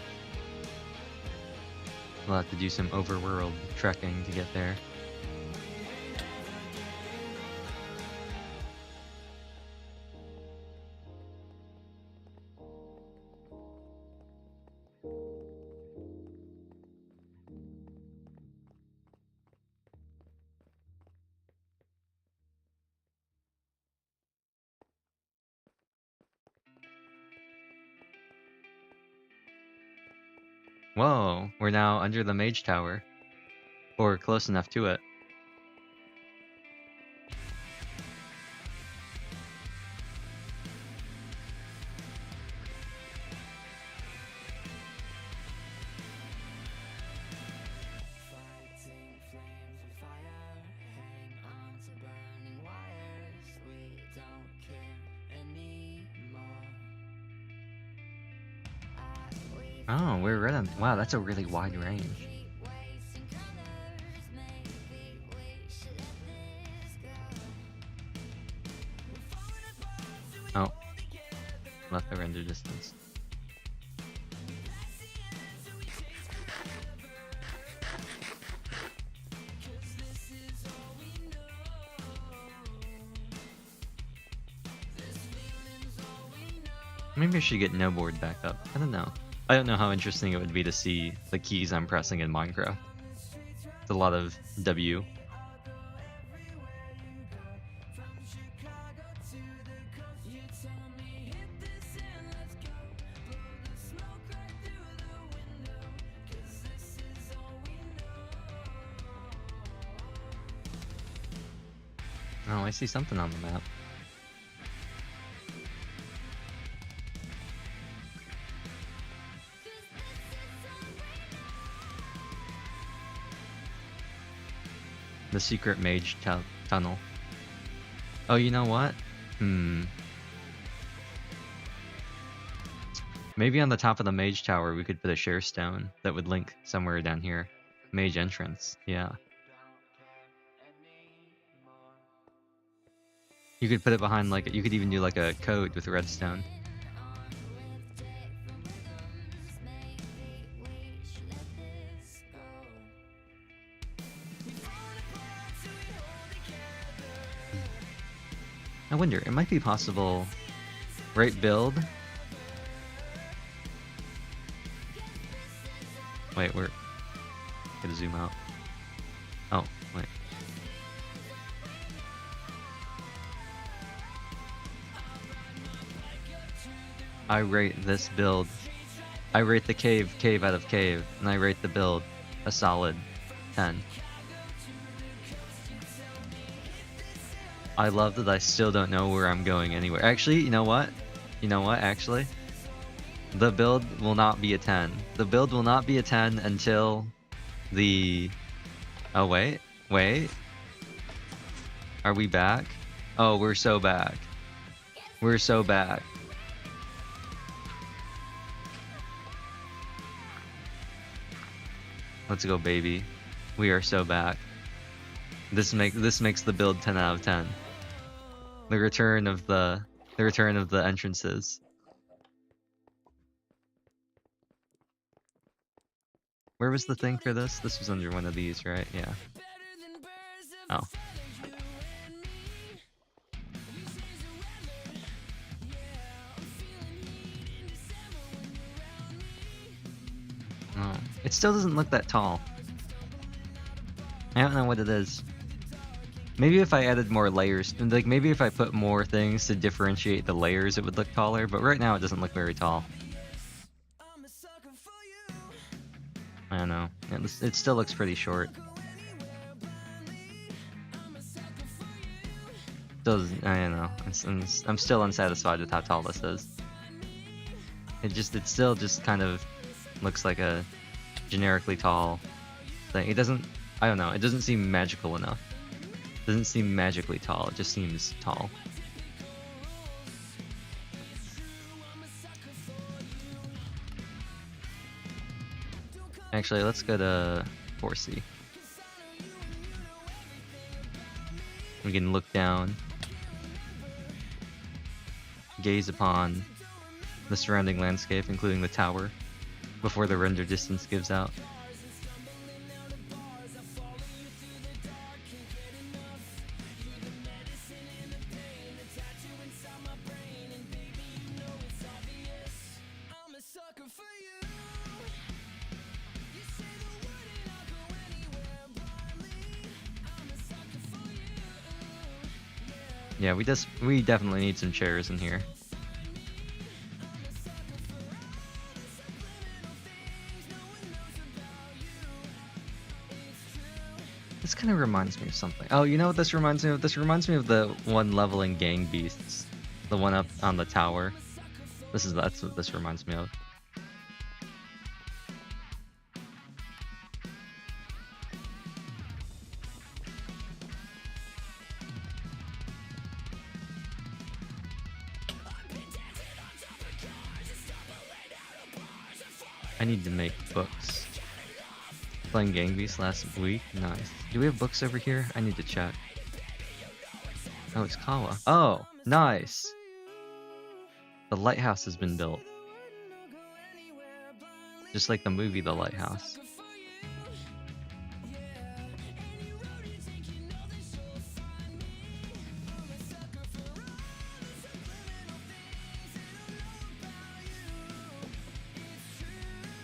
We'll have to do some overworld trekking to get there. Whoa, we're now under the mage tower. Or close enough to it. Oh, we're right on. Wow, that's a really wide range. Oh, left the render distance. Maybe I should get no board back up. I don't know. I don't know how interesting it would be to see the keys I'm pressing in Minecraft. It's a lot of W. Oh, I see something on the map. The secret mage tunnel. Oh, you know what? Maybe on the top of the mage tower we could put a share stone that would link somewhere down here. Mage entrance, yeah. You could put it behind like, you could even do like a code with redstone. I wonder, it might be possible, right build? Wait, we're gotta zoom out. Oh, wait. I rate this build. I rate the cave out of cave, and I rate the build a solid 10. I love that I still don't know where I'm going anywhere. Actually, you know what? You know what, actually? The build will not be a 10. The build will not be a 10 until the... Oh, wait. Wait. Are we back? Oh, we're so back. We're so back. Let's go, baby. We are so back. This makes the build 10 out of 10. The return of the entrances. Where was the thing for this? This was under one of these, right? Yeah. Oh. Oh. It still doesn't look that tall. I don't know what it is. Maybe if I added more layers, like maybe if I put more things to differentiate the layers, it would look taller. But right now, it doesn't look very tall. I don't know. It still looks pretty short. I don't know. I'm still unsatisfied with how tall this is. It still just kind of looks like a generically tall thing. It doesn't, I don't know. It doesn't seem magical enough. It doesn't seem magically tall. It just seems tall. Actually, let's go to 4C. We can look down, gaze upon the surrounding landscape, including the tower, before the render distance gives out. Yeah, we definitely need some chairs in here. This kind of reminds me of something. Oh, you know what this reminds me of? This reminds me of the one level in Gang Beasts. The one up on the tower. That's what this reminds me of. I need to make books. Playing Gang Beasts last week? Nice. Do we have books over here? I need to check. Oh, it's Kawa. Oh, nice! The lighthouse has been built. Just like the movie The Lighthouse.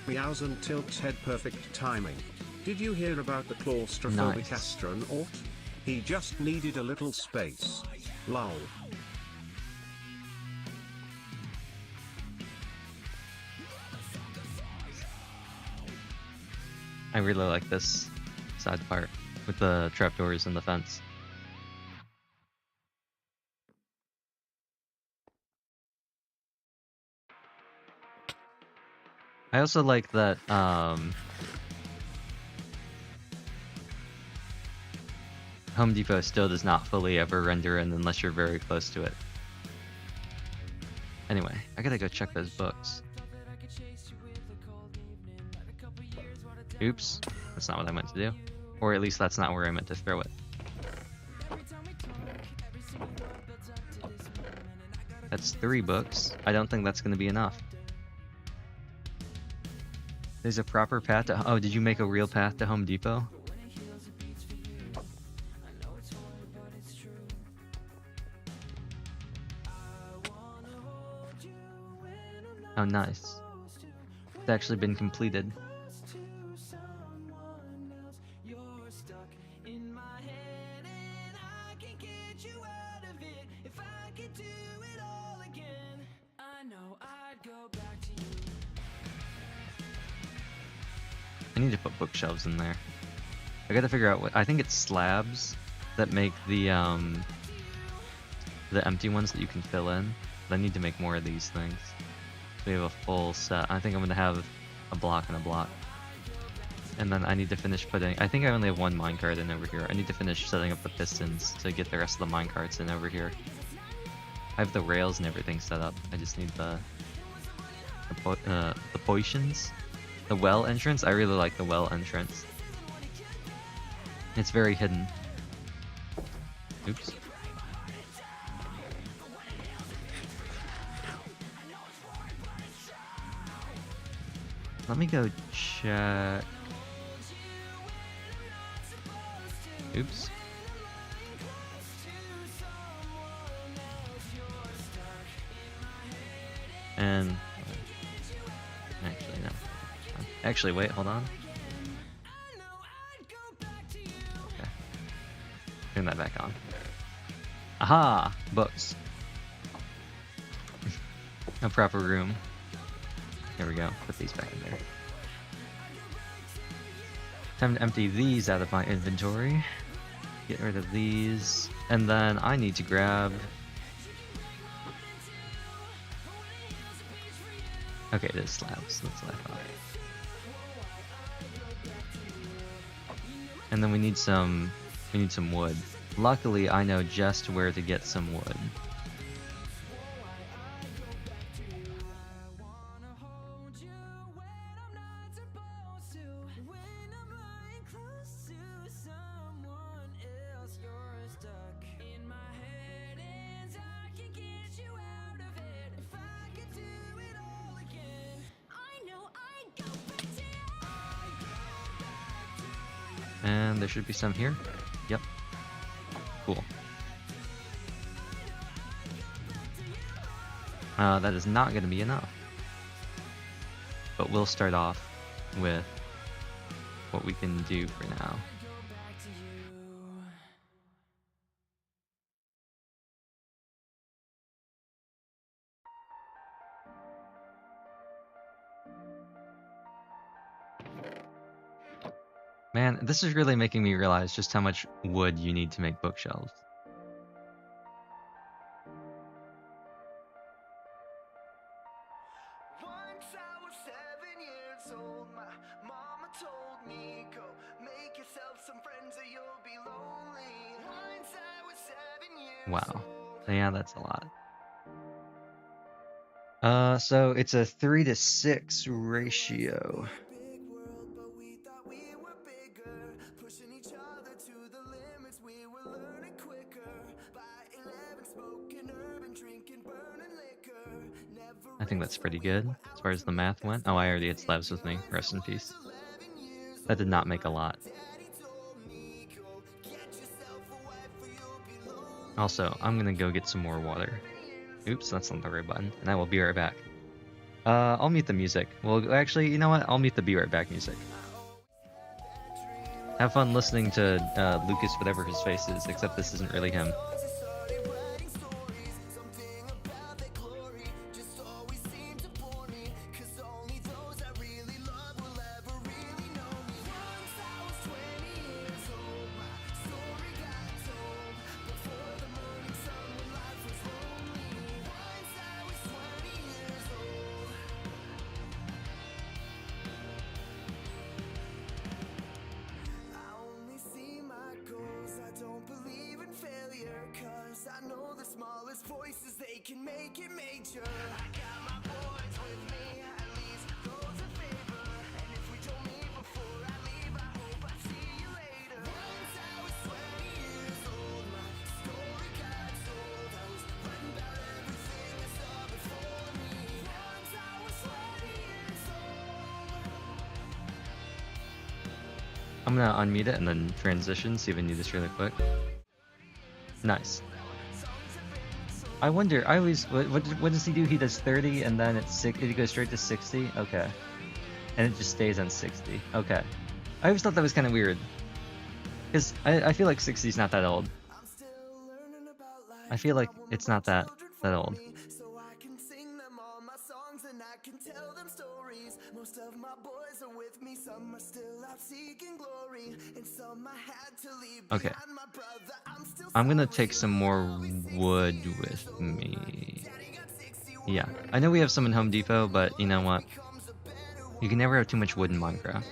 Meows and tilts head perfect timing. Did you hear about the claustrophobic Nice. astronaut? He just needed a little space. Lol. I really like this side part with the trapdoors and the fence. I also like that Home Depot still does not fully ever render in unless you're very close to it. Anyway, I gotta go check those books. Oops, that's not what I meant to do. Or at least that's not where I meant to throw it. That's 3 books. I don't think that's gonna be enough. There's a proper path to... Oh, did you make a real path to Home Depot? Oh, nice. It's actually been completed. I need to put bookshelves in there. I gotta figure out what... I think it's slabs that make the empty ones that you can fill in. But I need to make more of these things. So we have a full set. I think I'm gonna have a block and a block. And then I need to finish putting... I think I only have 1 minecart in over here. I need to finish setting up the pistons to get the rest of the minecarts in over here. I have the rails and everything set up. I just need the potions. The well entrance? I really like the well entrance. It's very hidden. Oops. Let me go check. Oops. And actually no. Actually, wait, hold on. Okay. turn that back on. Aha! Books. A proper room. There we go. Put these back in there. Time to empty these out of my inventory. Get rid of these. And then I need to grab... Okay, it is slabs. Let's slab off. And then we need some wood. Luckily, I know just where to get some wood. And there should be some here. Yep. Cool. That is not going to be enough. But we'll start off with what we can do for now. Man, this is really making me realize just how much wood you need to make bookshelves. Once I was 7 years old, my mama told me, go make yourself some friends or you'll be lonely. Once I was 7 years Wow. old. Yeah, that's a lot. So it's a 3-to-6 ratio. Big world, but we thought we were bigger. Pushing each other to the limits, we were learning quicker. By 11, smoking urban, drinking, burning liquor. Never I think that's pretty good as far as the math went. Oh, I already had slabs with me. Rest in peace. That did not make a lot. Also, I'm gonna go get some more water. Oops, that's not the right button. And I will be right back. I'll mute the music. Well, actually, you know what? I'll mute the be right back music. Have fun listening to Lucas, whatever his face is, except this isn't really him. Voices, they can make it major. I got my boys with me, at least those in favor. And if we don't meet before I leave, I hope I see you later. Once I was 20 years old, my story got told. I was writing about everything I saw before me. Once I was 20 years old. I'm gonna unmute it and then transition, see if I can do this really quick. Nice. I wonder, I always, what does he do? He does 30 and then it's 6, he goes straight to 60? Okay. And it just stays on 60. Okay. I always thought that was kind of weird. Because I feel like 60 is not that old. I feel like it's not that old. So I can sing them all my songs and I can tell them stories. Most of my boys are with me, some are still out seeking glory, and some I had to leave Okay. behind. My brother, I'm still I'm gonna take some more wood with me. Yeah. I know we have some in Home Depot, but you know what? You can never have too much wood in Minecraft.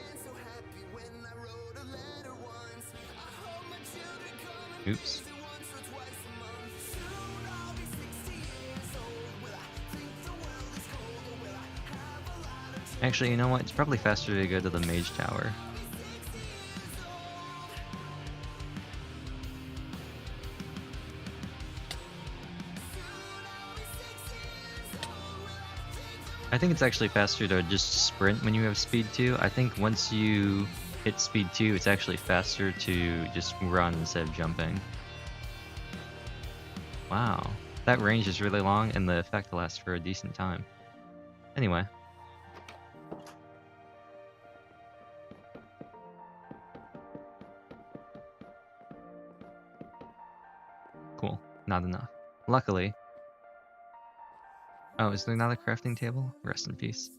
Oops. Actually, you know what? It's probably faster to go to the Mage Tower. I think it's actually faster to just sprint when you have speed 2. I think once you hit speed 2, it's actually faster to just run instead of jumping. Wow. That range is really long and the effect lasts for a decent time. Anyway. cool. Not enough. Luckily. Oh, is there not a crafting table? Rest in peace.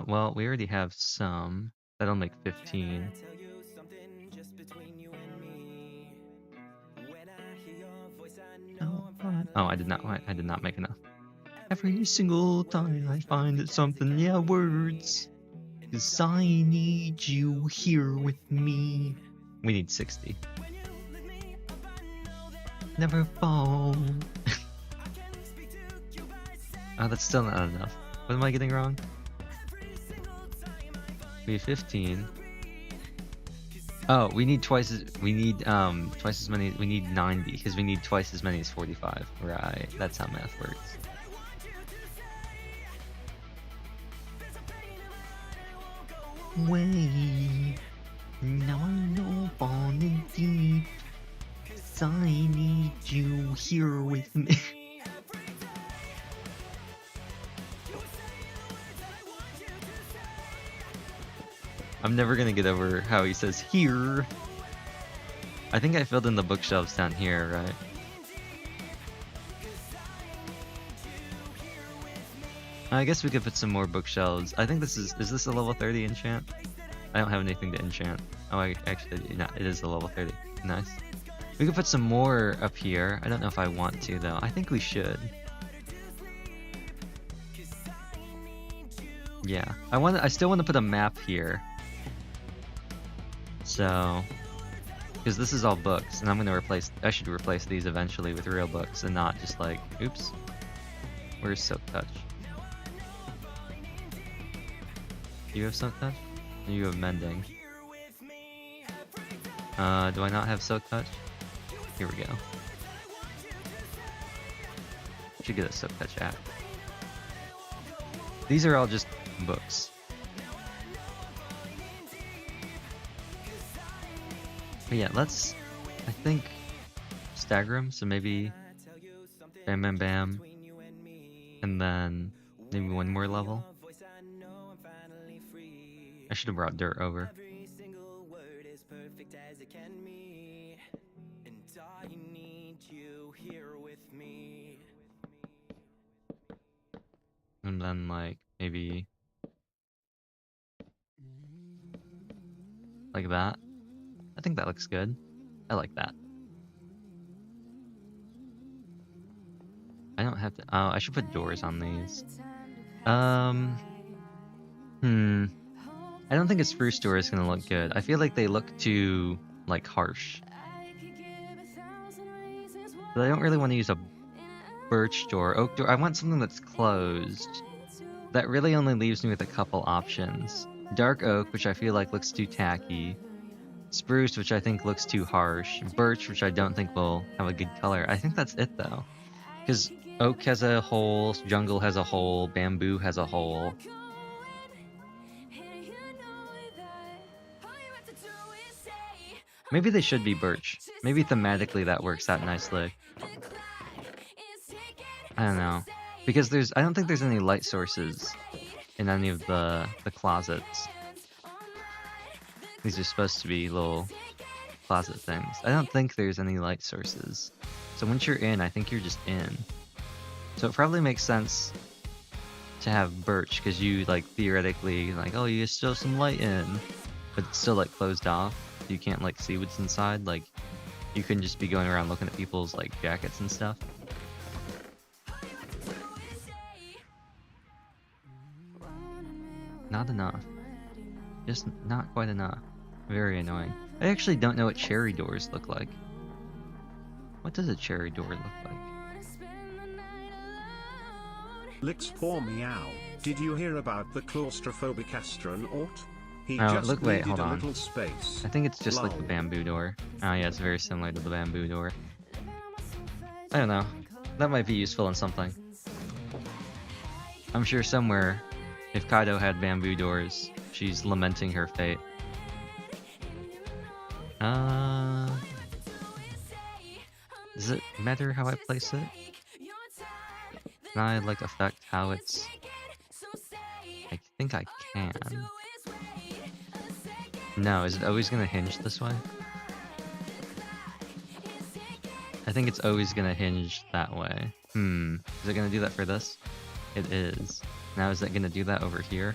Well, we already have some. That'll make 15. Oh, I did not make enough. Every single time I find something, yeah, words. 'Cause I need you here with me. We need 60. Never fall. Oh, that's still not enough. What am I getting wrong? We have 15. Oh, we need twice as many. We need 90 because we need twice as many as 45. Right, that's how math works. Way now I know falling deep. 'Cause I need you here with me. I'm never gonna get over how he says here. I think I filled in the bookshelves down here, right? I guess we could put some more bookshelves. I think is this a level 30 enchant? I don't have anything to enchant. Oh, I actually, no, it is a level 30. Nice. We could put some more up here. I don't know if I want to though. I think we should. Yeah, I still want to put a map here. So, because this is all books, and I should replace these eventually with real books and not just like, oops. Where's Silk Touch? You have Silk Touch? And you have Mending. Do I not have Silk Touch? Here we go. Should get a Silk Touch app. These are all just books. But yeah, let's, I think, stagger them. So maybe bam, bam, bam. And then maybe one more level. I should have brought dirt over. And then like maybe like that. I think that looks good. I like that. I don't have to. Oh, I should put doors on these. I don't think a spruce door is gonna look good. I feel like they look too like harsh. But I don't really want to use a birch door, oak door. I want something that's closed. That really only leaves me with a couple options. Dark oak, which I feel like looks too tacky. Spruce, which I think looks too harsh. Birch, which I don't think will have a good color. I think that's it though. Because oak has a hole, jungle has a hole, bamboo has a hole. Maybe they should be birch. Maybe thematically that works out nicely. I don't know. Because I don't think there's any light sources in any of the closets. These are supposed to be little closet things. I don't think there's any light sources. So once you're in, I think you're just in. So it probably makes sense to have birch, because you like theoretically like, oh, you still some light in, but it's still like closed off. You can't like see what's inside. Like you couldn't just be going around looking at people's like jackets and stuff. Not enough. Just not quite enough. Very annoying. I actually don't know what cherry doors look like. What does a cherry door look like? Licks poor meow. Did you hear about the claustrophobic astronaut? He Oh, just look, wait, needed hold a on. little space. I think it's just like the Lol. bamboo door. Oh yeah, it's very similar to the bamboo door. I don't know. That might be useful in something. I'm sure somewhere, if Kaido had bamboo doors, she's lamenting her fate. Does it matter how I place it? Can I like affect how it's... I think I can. No, is it always gonna hinge this way? I think it's always gonna hinge that way. Is it gonna do that for this? It is. Now is it gonna do that over here?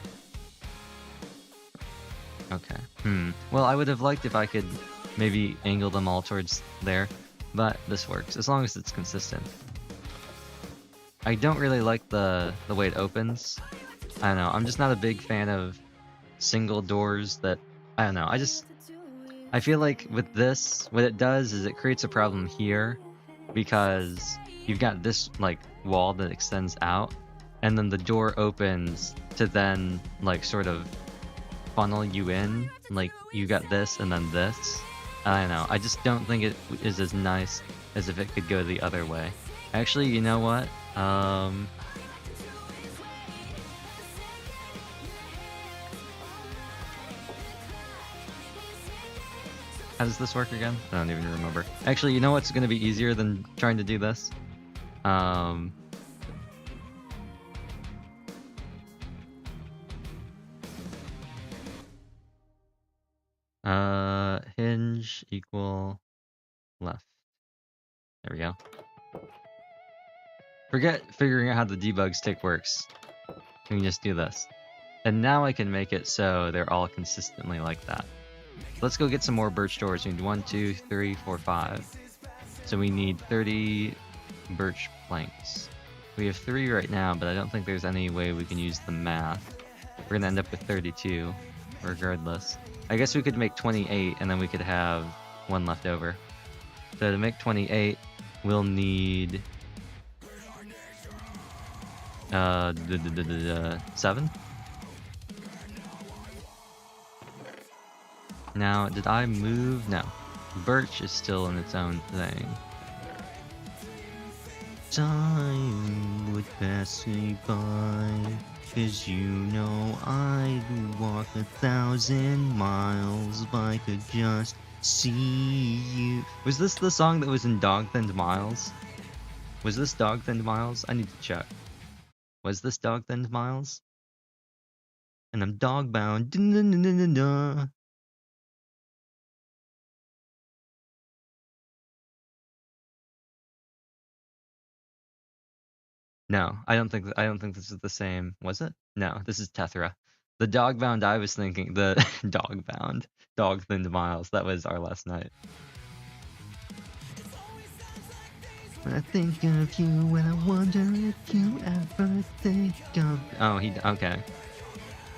Okay. Well, I would have liked if I could maybe angle them all towards there, but this works, as long as it's consistent. I don't really like the way it opens. I don't know, I'm just not a big fan of single doors that... I don't know, I feel like with this, what it does is it creates a problem here, because you've got this, like, wall that extends out, and then the door opens to then, like, sort of funnel you in. Like, you got this and then this. I don't know, I just don't think it is as nice as if it could go the other way. Actually, you know what? How does this work again? I don't even remember. Actually, you know what's gonna be easier than trying to do this? Hinge equal left. There we go. Forget figuring out how the debug stick works. We can just do this. And now I can make it so they're all consistently like that. Let's go get some more birch doors. We need 1, 2, 3, 4, 5. So we need 30 birch planks. We have 3 right now, but I don't think there's any way we can use the math. We're gonna end up with 32, regardless. I guess we could make 28, and then we could have 1 left over. So to make 28, we'll need... 7? Now, did I move? No. Birch is still in its own thing. Time would pass me by, 'cause you know I'd walk 1,000 miles if I could just see you. Was this the song that was in Dog Thinned Miles? Was this Dog Thinned Miles? I need to check. Was this Dog Thinned Miles? And I'm dog bound. No, I don't think this is the same. Was it? No, this is Tethra. The dog bound I was thinking, the dog bound, Dog Thinned Miles. That was our last night. I think of you when I wonder if you ever think of... Oh, okay.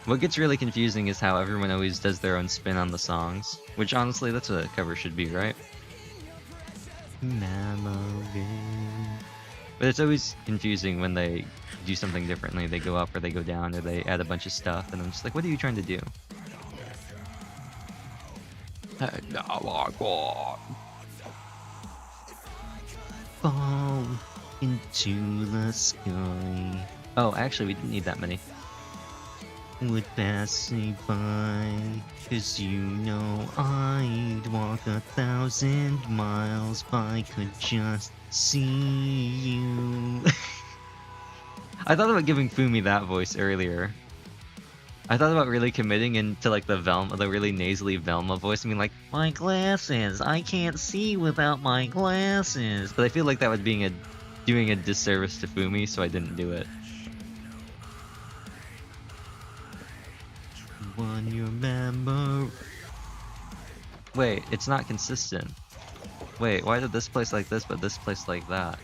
What gets really confusing is how everyone always does their own spin on the songs, which honestly, that's what a cover should be, right? Memory. But it's always confusing when they do something differently. They go up or they go down or they add a bunch of stuff, and I'm just like, what are you trying to do? Fall into the sky. Oh, actually, we didn't need that many. Would pass me by, 'cause you know I'd walk 1,000 miles if I could just see you. I thought about giving Fumi that voice earlier. I thought about really committing into like the really nasally Velma voice. I mean, like, my glasses, I can't see without my glasses. But I feel like that would be doing a disservice to Fumi, so I didn't do it. When you remember... Wait, it's not consistent. Wait, why did this place like this, but this place like that?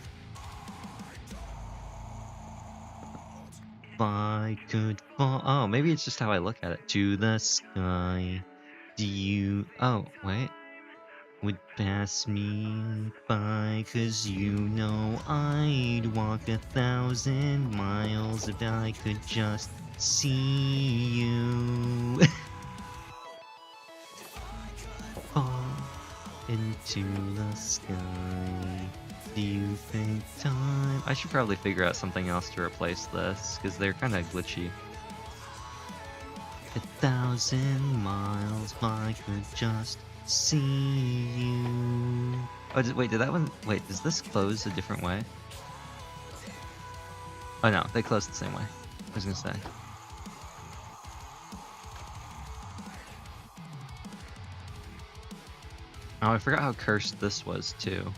If I could fall... Oh, maybe it's just how I look at it. To the sky. Do you... Oh, wait. Would pass me by, 'cause you know I'd walk 1,000 miles if I could just see you. Fall into the sky. Do you think time... I should probably figure out something else to replace this, because they're kind of glitchy. 1,000 miles if I could just see you. Oh, wait, did that one... Wait, does this close a different way? Oh no, they close the same way. I was gonna say. Oh, I forgot how cursed this was too.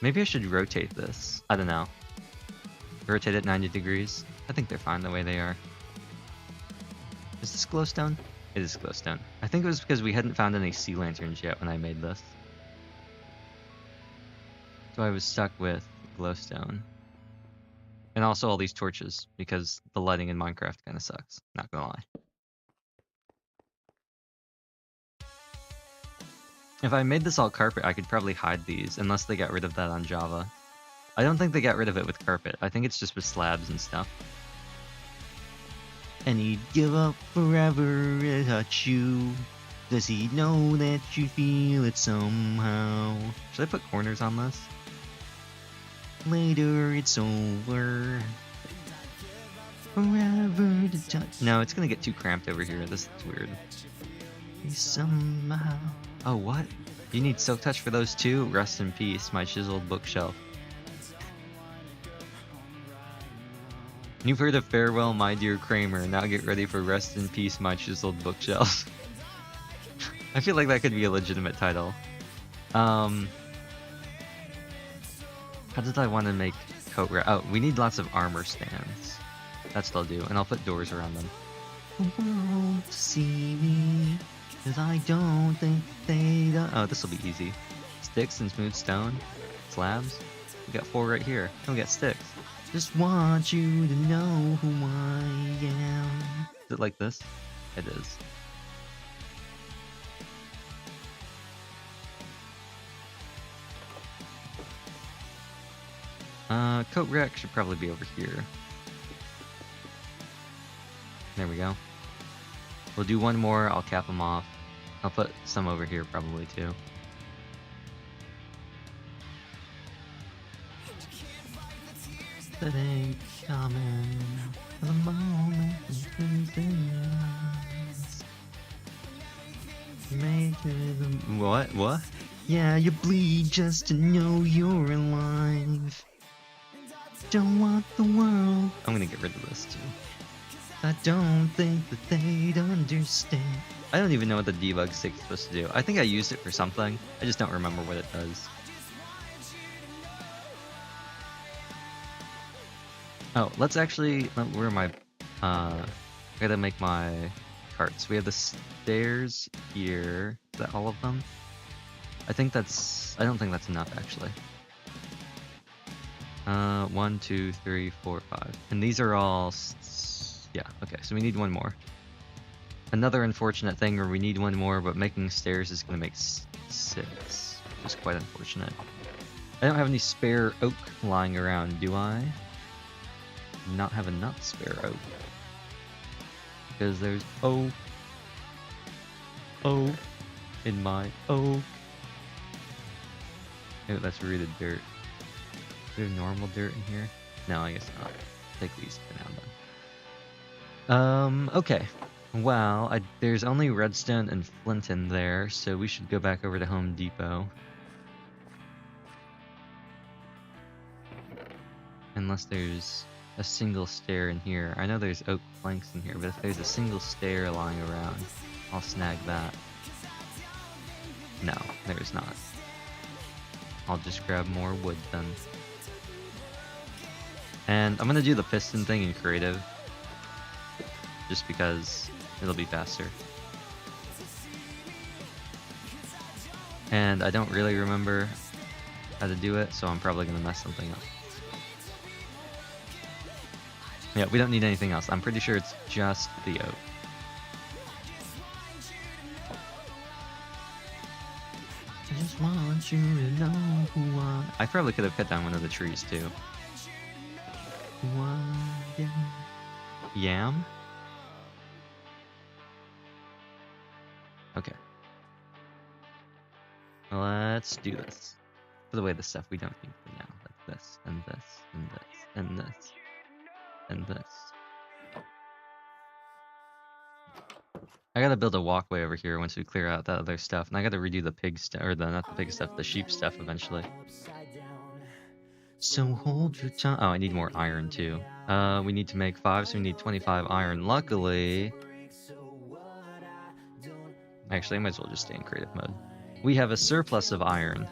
Maybe I should rotate this. I don't know. Rotate it 90 degrees. I think they're fine the way they are. Is this glowstone? It is glowstone. I think it was because we hadn't found any sea lanterns yet when I made this. So I was stuck with glowstone. And also all these torches, because the lighting in Minecraft kind of sucks. Not gonna lie. If I made this all carpet, I could probably hide these, unless they got rid of that on Java. I don't think they got rid of it with carpet. I think it's just with slabs and stuff. And he'd give up forever to touch you. Does he know that you feel it somehow? Should I put corners on this? Later it's over. Forever to touch. No, it's gonna get too cramped over here. This is weird. Somehow. Oh, what? You need silk touch for those too? Rest in peace, my chiseled bookshelf. You've heard of Farewell, My Dear Kramer. Now get ready for Rest in Peace, My Chiseled Bookshelf. I feel like that could be a legitimate title. How did I want to make coat rack? Oh, we need lots of armor stands. That's what I'll do, and I'll put doors around them. The world to see me, 'cause I don't think they don't. Oh, this will be easy. Sticks and smooth stone. Slabs. We got 4 right here. Don't get sticks. Just want you to know who I am. Is it like this? It is. Coat rack should probably be over here. There we go. We'll do one more, I'll cap them off. I'll put some over here probably too. That ain't coming for the moment. What? Yeah, you bleed just to know you're alive. Don't want the world. I'm gonna get rid of this too. I don't think that they'd understand. I don't even know what the debug stick is supposed to do. I think I used it for something. I just don't remember what it does. Oh, let's actually, where am I? I gotta make my carts. We have the stairs here. Is that all of them? I don't think that's enough actually. 1, 2, 3, 4, 5. And these are all, yeah, okay, so we need one more. Another unfortunate thing where we need one more, but making stairs is gonna make 6, which is quite unfortunate. I don't have any spare oak lying around, do I? Not have enough spare oak. Because there's oak in my oak. Oh, that's rooted dirt. Do we have normal dirt in here? No, I guess not. Take these for now then. Okay. Well, there's only redstone and flint in there, so we should go back over to Home Depot. Unless there's a single stair in here. I know there's oak planks in here, but if there's a single stair lying around, I'll snag that. No, there's not. I'll just grab more wood then. And I'm gonna do the piston thing in creative, just because it'll be faster. And I don't really remember how to do it, so I'm probably gonna mess something up. Yeah, we don't need anything else. I'm pretty sure it's just the oak. I just want you to know who I probably could have cut down one of the trees too. Yam? Okay. Let's do this. Put away the stuff we don't need for now. Like this, and this, and this, and this, and this. I gotta build a walkway over here once we clear out that other stuff, and I gotta redo the pig stuff, or not the pig stuff, the sheep stuff eventually. So hold your tongue. Oh, I need more iron too. We need to make 5, so we need 25 iron. Luckily, Actually, I might as well just stay in creative mode. We have a surplus of iron.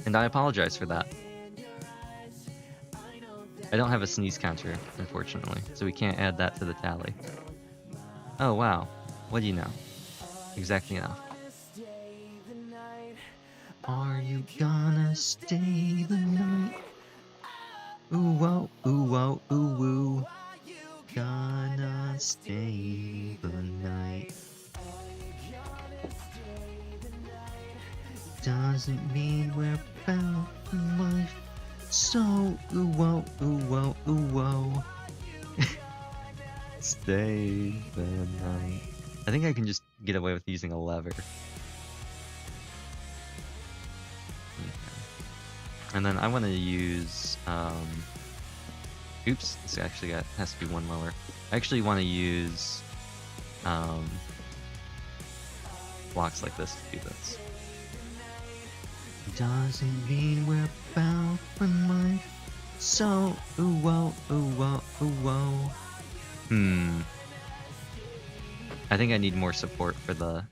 And I apologize for that. I don't have a sneeze counter, unfortunately, so we can't add that to the tally. Oh, wow. What do you know? Exactly enough. Are you gonna stay the night? Ooh, whoa, ooh, whoa, ooh, woo. Gonna stay the night. Doesn't mean we're bound for life. So, ooh, whoa, ooh, whoa, ooh, whoa. Stay the night. I think I can just get away with using a lever. Okay. And then I want to use, oops, this actually has to be one lower. I actually want to use, blocks like this to do this. Doesn't mean we're bound for life. So, ooh, whoa, ooh, whoa, ooh, whoa. I think I need more support for the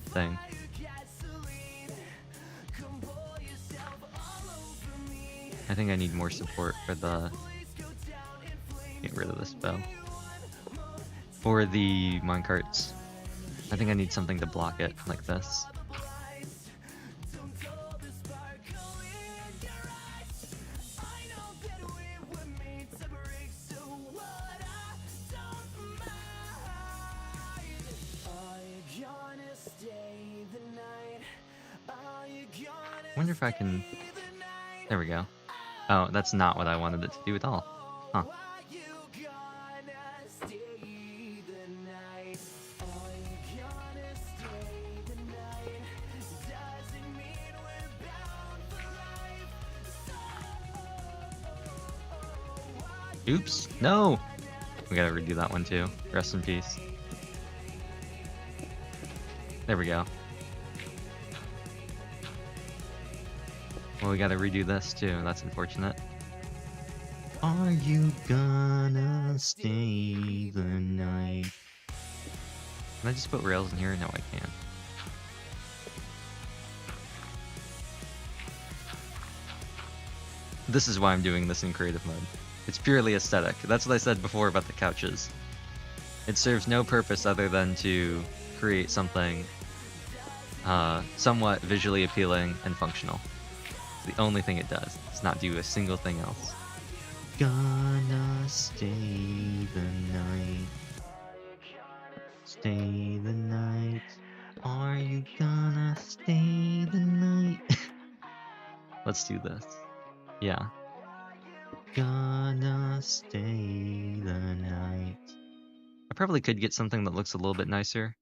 thing. I think I need more support for the... Get rid of this bell. For the minecarts. I think I need something to block it, like this. I wonder if I can... There we go. Oh, that's not what I wanted it to do at all. Huh. Oops. No! We gotta redo that one too. Rest in peace. There we go. Well, we gotta redo this too. That's unfortunate. Are you gonna stay the night? Can I just put rails in here? No, I can't. This is why I'm doing this in creative mode. It's purely aesthetic. That's what I said before about the couches. It serves no purpose other than to create something somewhat visually appealing and functional. It's the only thing it does. It's not do a single thing else. Gonna stay the night. Stay the night. Are you gonna stay the night? Let's do this. Yeah. Gonna stay the night. I probably could get something that looks a little bit nicer.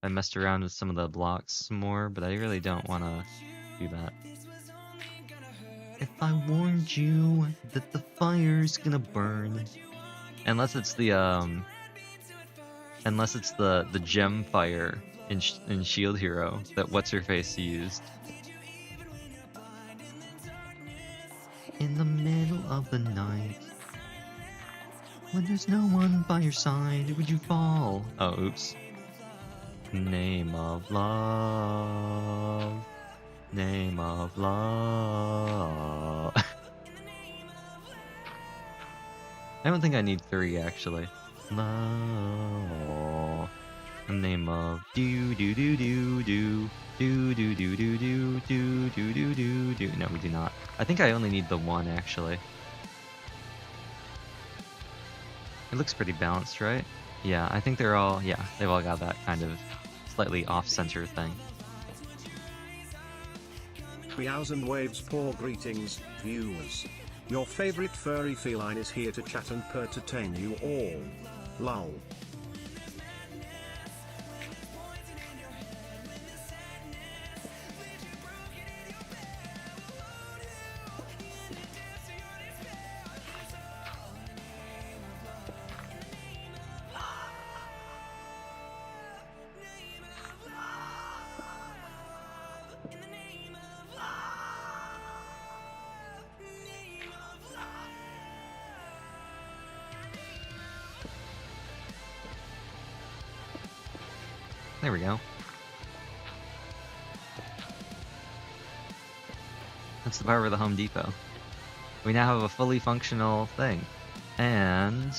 I messed around with some of the blocks more, but I really don't want to do that. If I warned you that the fire's gonna burn, unless it's the gem fire in Shield Hero that what's her face used. In the middle of the night, when there's no one by your side, would you fall? Oh, oops. Name of love. Name of love. I don't think I need 3 actually. Love. Name of do do do do do do do do do do do do do do do. No, we do not. I think I only need the 1 actually. It looks pretty balanced, right? Yeah, I think they've all got that kind of slightly off-center thing. Meows and waves poor greetings, viewers. Your favorite furry feline is here to chat and entertain you all. Lol. There we go. That's the power of the Home Depot. We now have a fully functional thing. And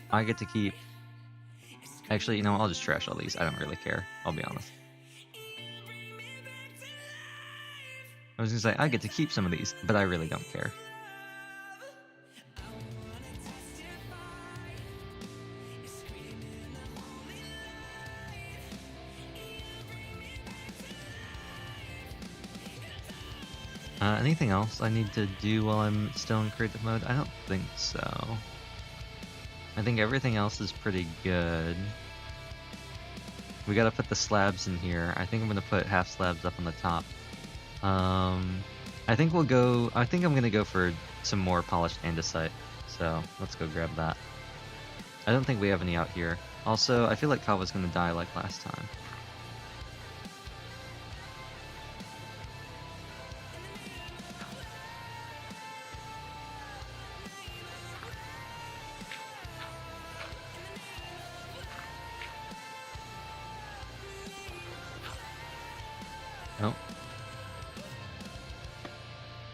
I get to keep... Actually, you know, I'll just trash all these. I don't really care. I'll be honest. I was gonna say, I get to keep some of these, but I really don't care. Anything else I need to do while I'm still in creative mode? I don't think so. I think everything else is pretty good. We gotta put the slabs in here. I think I'm gonna put half slabs up on the top. I think I'm gonna go for some more polished andesite. So let's go grab that. I don't think we have any out here. Also, I feel like Kawa's gonna die like last time. Nope.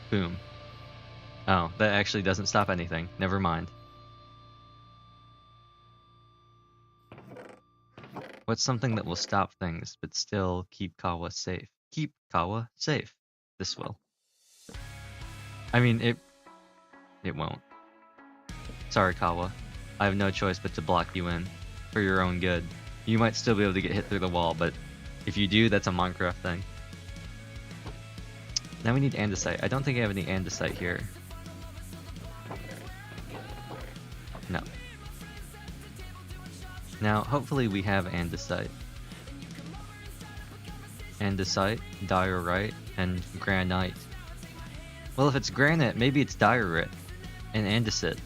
Boom. Oh, that actually doesn't stop anything. Never mind. What's something that will stop things, but still keep Kawa safe? Keep Kawa safe. This will. I mean, it won't. Sorry, Kawa. I have no choice but to block you in. For your own good. You might still be able to get hit through the wall, but if you do, that's a Minecraft thing. Now we need andesite. I don't think I have any andesite here. No. Now, hopefully we have andesite. Andesite, diorite, and granite. Well, if it's granite, maybe it's diorite and andesite.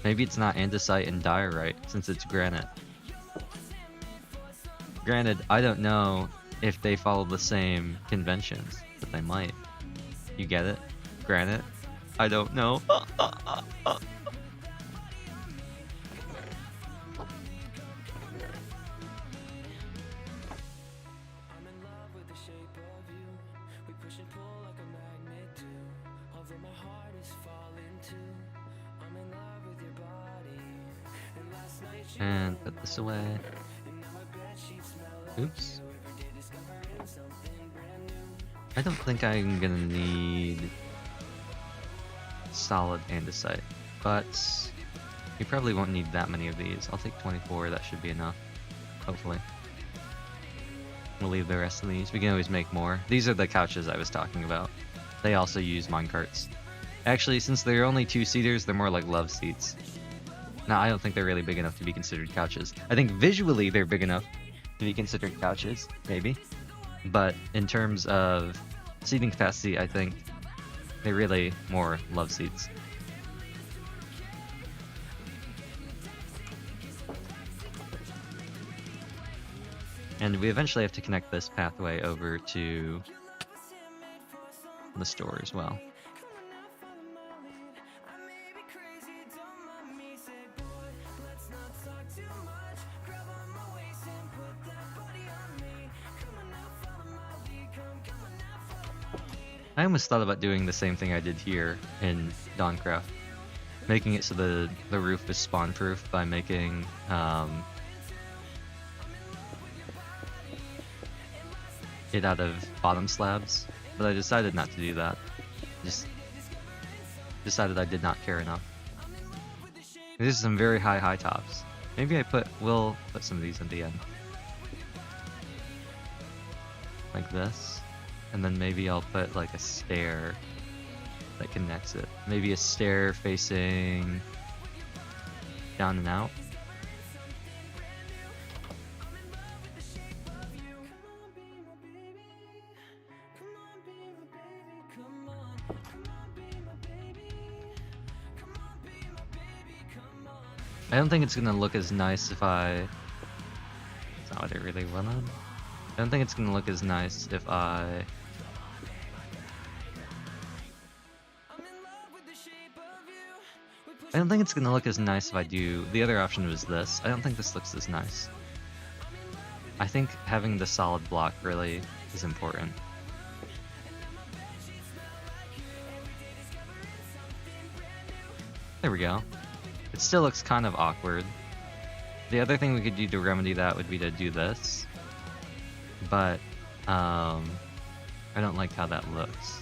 Maybe it's not andesite and diorite, since it's granite. Granted, I don't know if they follow the same conventions, but they might. You get it? Granite? I don't know. And put this away. Oops. I don't think I'm gonna need solid andesite, but you probably won't need that many of these. I'll take 24, that should be enough, hopefully. We'll leave the rest of these. We can always make more. These are the couches I was talking about. They also use minecarts. Actually, since they're only 2-seaters, they're more like love seats. Now, I don't think they're really big enough to be considered couches. I think visually they're big enough to be considered couches, maybe. But in terms of seating capacity, I think they're really more love seats. And we eventually have to connect this pathway over to the store as well. I almost thought about doing the same thing I did here in Dawncraft. Making it so the roof is spawn-proof by making it out of bottom slabs, but I decided not to do that. Just decided I did not care enough. These are some very high tops. Maybe we'll put some of these at the end. Like this. And then maybe I'll put like a stair that connects it. Maybe a stair facing down and out. I don't think it's gonna look as nice if I... That's not what I really wanted. I don't think it's gonna look as nice if I... I don't think it's gonna look as nice if I do... The other option was this. I don't think this looks as nice. I think having the solid block really is important. There we go. It still looks kind of awkward. The other thing we could do to remedy that would be to do this. But, I don't like how that looks.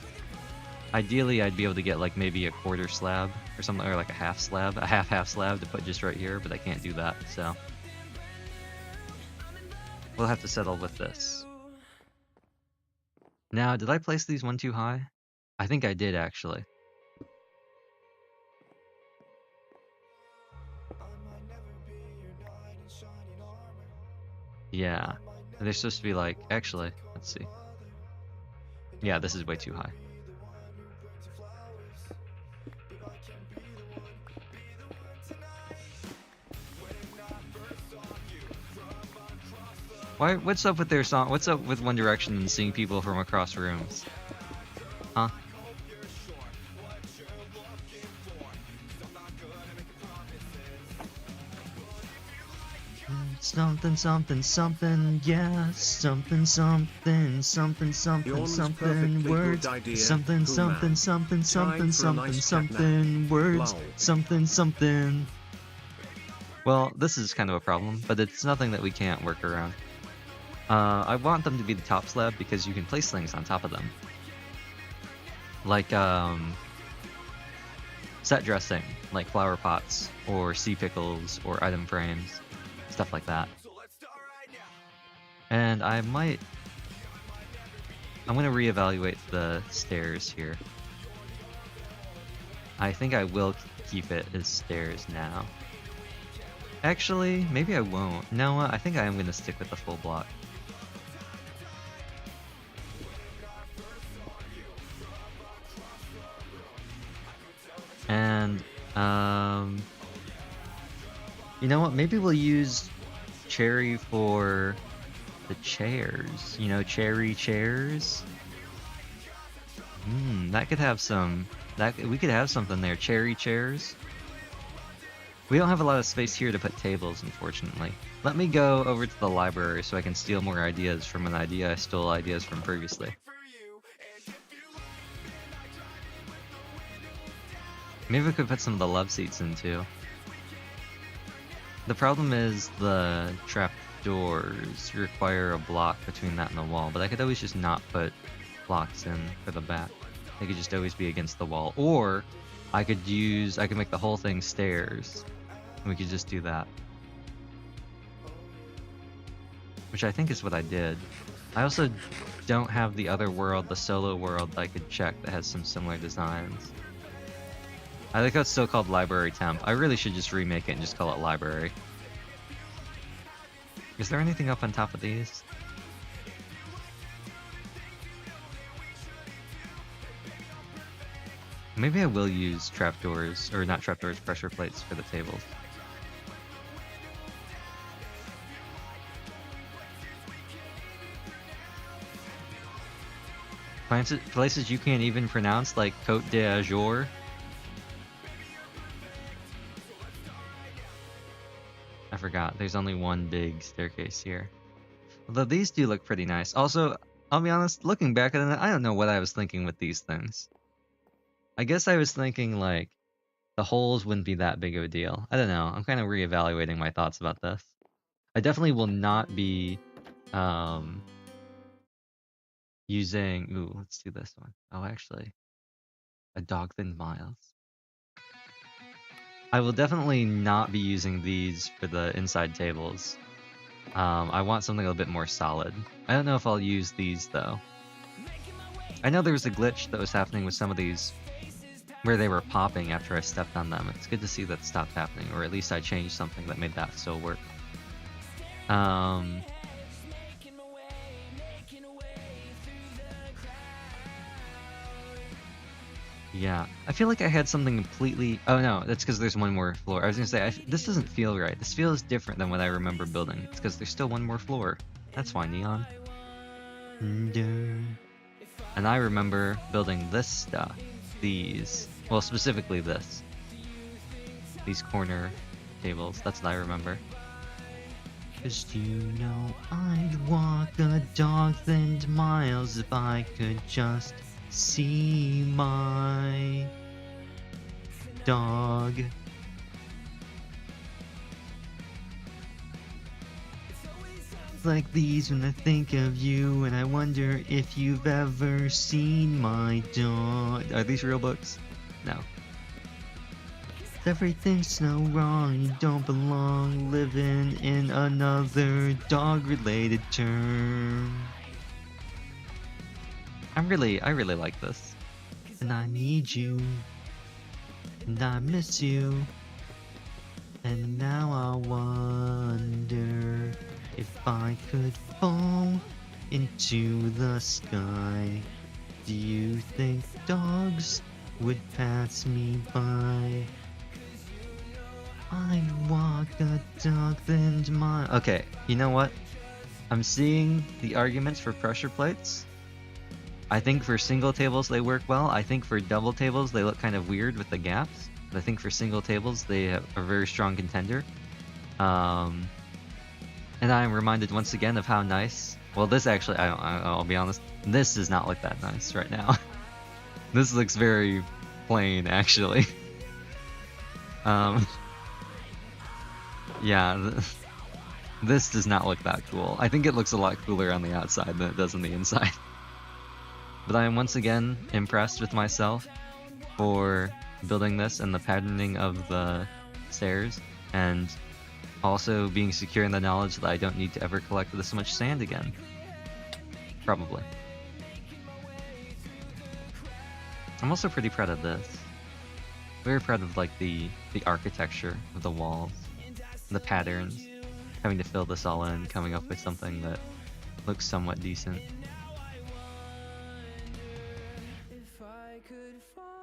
Ideally, I'd be able to get like maybe a quarter slab or something, or like a half slab, a half slab to put just right here, but I can't do that, so. We'll have to settle with this. Now, did I place these one too high? I think I did, actually. Yeah. They're supposed to be like, actually, let's see. Yeah, this is way too high. What's up with their song? What's up with One Direction and seeing people from across rooms? Huh? Something, something, something, yeah. Something, something, something, something, Yawn's something, perfectly words. good idea. Something, Cool something, man. something, something, Time for a something, nice something, words. Lol. Something, something. Well, this is kind of a problem, but it's nothing that we can't work around. I want them to be the top slab because you can place things on top of them. Like, set dressing, like flower pots, or sea pickles, or item frames, stuff like that. And I'm gonna reevaluate the stairs here. I think I will keep it as stairs now. Actually, maybe I won't. No, I think I am gonna stick with the full block. And, you know what? Maybe we'll use cherry for the chairs. You know, cherry chairs. That could have some. We could have something there. Cherry chairs. We don't have a lot of space here to put tables, unfortunately. Let me go over to the library so I can steal more ideas from an idea I stole ideas from previously. Maybe we could put some of the love seats in too. The problem is the trapdoors require a block between that and the wall, but I could always just not put blocks in for the back. They could just always be against the wall. Or I could make the whole thing stairs. And we could just do that. Which I think is what I did. I also don't have the other world, the solo world, that I could check that has some similar designs. I think that's still called Library Temp. I really should just remake it and just call it Library. Is there anything up on top of these? Maybe I will use trapdoors, or not trapdoors, pressure plates for the tables. Places you can't even pronounce, like Côte d'Azur. I forgot, there's only one big staircase here. Although these do look pretty nice. Also, I'll be honest, looking back at it, I don't know what I was thinking with these things. I guess I was thinking, like, the holes wouldn't be that big of a deal. I don't know, I'm kind of reevaluating my thoughts about this. I definitely will not be, using... Ooh, let's do this one. Oh, actually, a dog thin miles. I will definitely not be using these for the inside tables. I want something a little bit more solid. I don't know if I'll use these, though. I know there was a glitch that was happening with some of these where they were popping after I stepped on them. It's good to see that stopped happening, or at least I changed something that made that still work. Yeah, I feel like I had something completely... Oh no, that's because there's one more floor. I was gonna say, this doesn't feel right. This feels different than what I remember building. It's because there's still one more floor. That's why, Neon. And I remember building this stuff. These. Well, specifically this. These corner tables. That's what I remember. 'Cause you know I'd walk 1,000 miles if I could just see my dog. Like these when I think of you, and I wonder if you've ever seen my dog. Are these real books? No. Everything's so wrong, you don't belong living in another dog-related term. I really like this. And I need you, and I miss you, and now I wonder if I could fall into the sky. Do you think dogs would pass me by? I walk 1,000 miles. Okay, you know what? I'm seeing the arguments for pressure plates. I think for single tables they work well. I think for double tables they look kind of weird with the gaps. But I think for single tables they are a very strong contender. And I'm reminded once again of how nice. Well, this actually, I'll be honest. This does not look that nice right now. This looks very plain, actually. Yeah, this does not look that cool. I think it looks a lot cooler on the outside than it does on the inside. But I am once again impressed with myself for building this and the patterning of the stairs, and also being secure in the knowledge that I don't need to ever collect this much sand again. Probably. I'm also pretty proud of this. Very proud of like the architecture of the walls, the patterns, having to fill this all in, coming up with something that looks somewhat decent.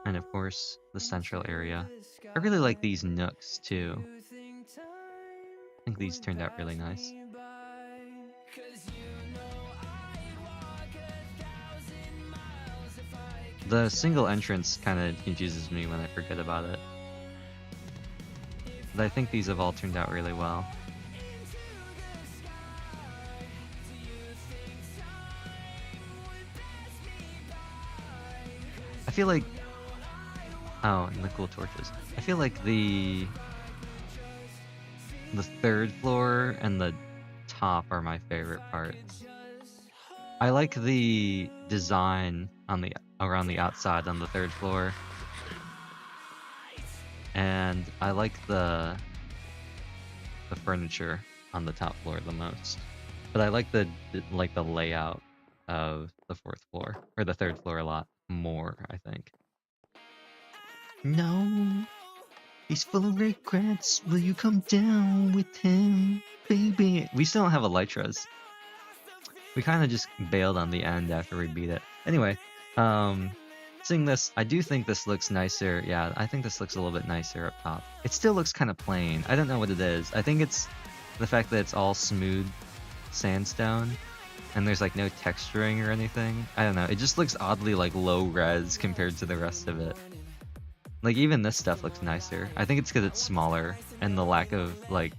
And of course, the central area. I really like these nooks too. I think these turned out really nice. The single entrance kind of confuses me when I forget about it. But I think these have all turned out really well. I feel like... Oh, and the cool torches. I feel like the third floor and the top are my favorite parts. I like the design on around the outside on the third floor. And I like the furniture on the top floor the most. But I like the layout of the fourth floor or the third floor a lot more, I think. No, he's full of regrets. Will you come down with him, baby? We still don't have elytras. We kind of just bailed on the end after we beat it. Anyway, seeing this, I do think this looks nicer. Yeah, I think this looks a little bit nicer up top. It still looks kind of plain. I don't know what it is. I think it's the fact that it's all smooth sandstone and there's like no texturing or anything. I don't know. It just looks oddly like low res compared to the rest of it. Like even this stuff looks nicer. I think it's because it's smaller and the lack of like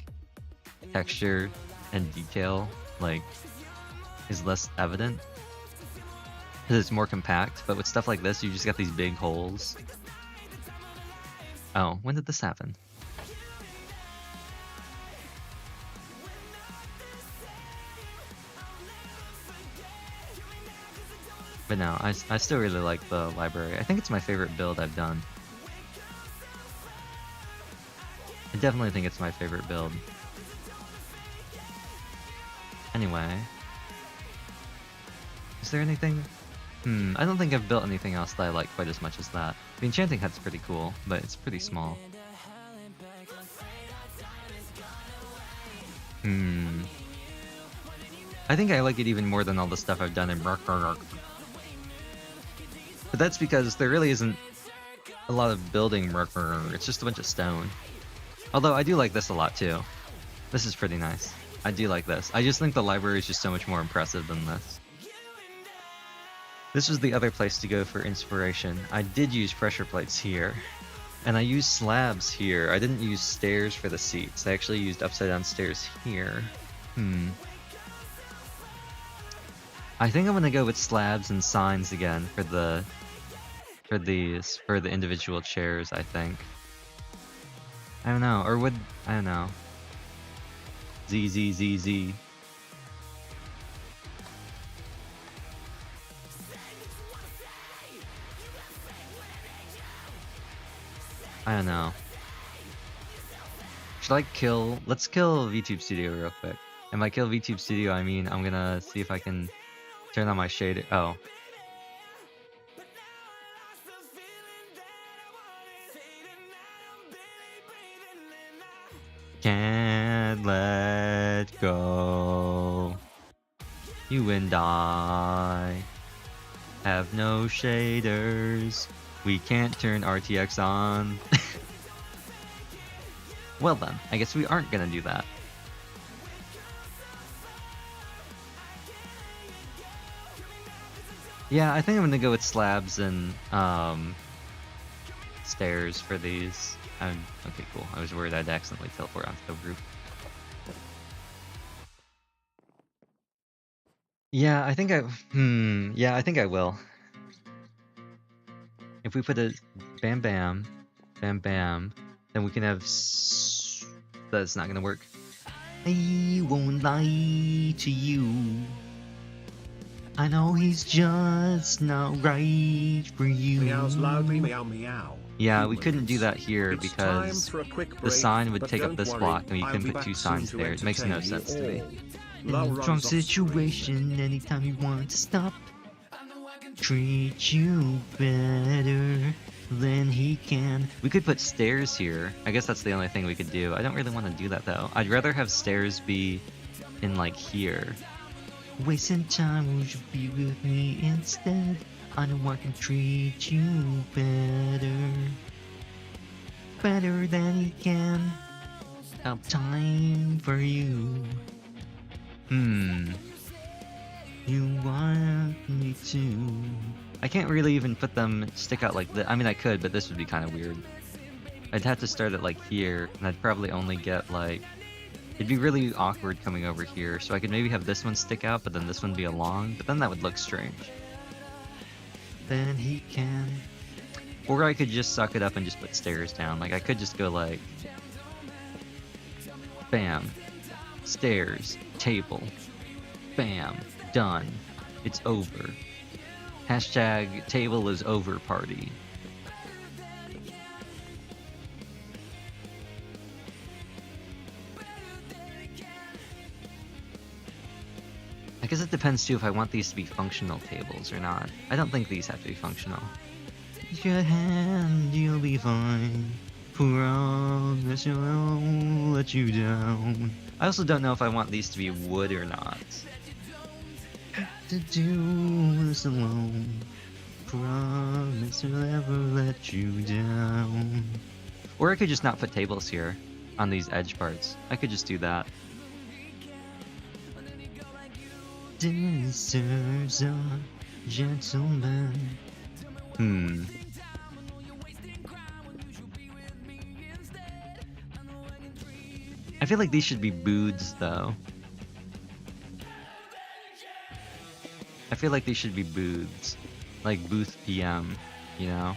texture and detail like is less evident because it's more compact. But with stuff like this, you just got these big holes. Oh, when did this happen? But no, I still really like the library. I think it's my favorite build I've done. I definitely think it's my favorite build. Anyway. Is there anything? I don't think I've built anything else that I like quite as much as that. The enchanting hut's pretty cool, but it's pretty small. I think I like it even more than all the stuff I've done in But that's because there really isn't a lot of building. It's just a bunch of stone. Although I do like this a lot too. This is pretty nice. I do like this. I just think the library is just so much more impressive than this. This was the other place to go for inspiration. I did use pressure plates here. And I used slabs here. I didn't use stairs for the seats. I actually used upside down stairs here. I think I'm gonna go with slabs and signs again for the individual chairs, I think. I don't know, or would I don't know. Z Z Z Z. I don't know. Should I kill? Let's kill VTube Studio real quick. And by kill VTube Studio, I mean I'm gonna see if I can turn on my shader. Oh. Can't let go. You and I have no shaders. We can't turn RTX on. Well then, I guess we aren't gonna do that. Yeah, I think I'm gonna go with slabs and stairs for these. Okay, cool. I was worried I'd accidentally teleport onto the roof. Yeah, I think I will. If we put a bam bam, bam bam, then we can have that's not gonna work. I won't lie to you. I know he's just not right for you. Meows loudly, meow meow. Yeah, we couldn't do that here It's because time for a quick the break, sign would but take up don't this worry, block and we I'll couldn't be put two back soon signs to there. It makes no entertain you sense to me. all. In Love a runs drunk off screen. situation, anytime you want to stop, treat you better than he can. We could put stairs here. I guess that's the only thing we could do. I don't really want to do that though. I'd rather have stairs be in like here. Wasting time, would you be with me instead? I know I can treat you better. Better than he can. Have time for you. You want me to. I can't really even put them stick out like this. I mean, I could, but this would be kind of weird. I'd have to start it like here, and I'd probably only get like. It'd be really awkward coming over here, so I could maybe have this one stick out, but then this one be along, but then that would look strange. Then he can. Or I could just suck it up and just put stairs down. Like, I could just go like. Bam. Stairs. Table. Bam. Done. It's over. Hashtag table is over party. I guess it depends too if I want these to be functional tables or not. I don't think these have to be functional. Your hand, you'll be fine. Promise I won't let you down. I also don't know if I want these to be wood or not. To do this alone. Promise I'll never let you down. Or I could just not put tables here on these edge parts. I could just do that. Deserves a gentleman. I feel like these should be booths though. I feel like these should be booths. Like booth PM, you know?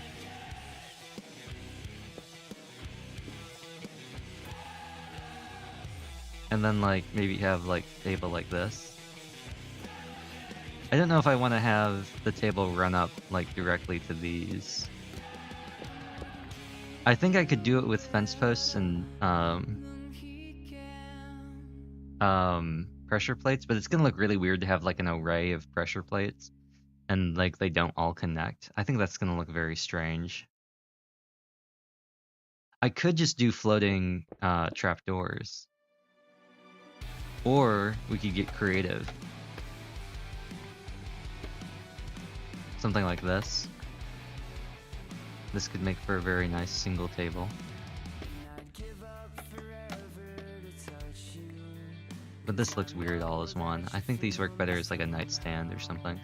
And then like maybe have like table like this. I don't know if I want to have the table run up like directly to these. I think I could do it with fence posts and pressure plates, but it's gonna look really weird to have like an array of pressure plates and like they don't all connect. I think that's gonna look very strange. I could just do floating trapdoors. Or we could get creative. Something like this. This could make for a very nice single table. But this looks weird all as one. I think these work better as like a nightstand or something.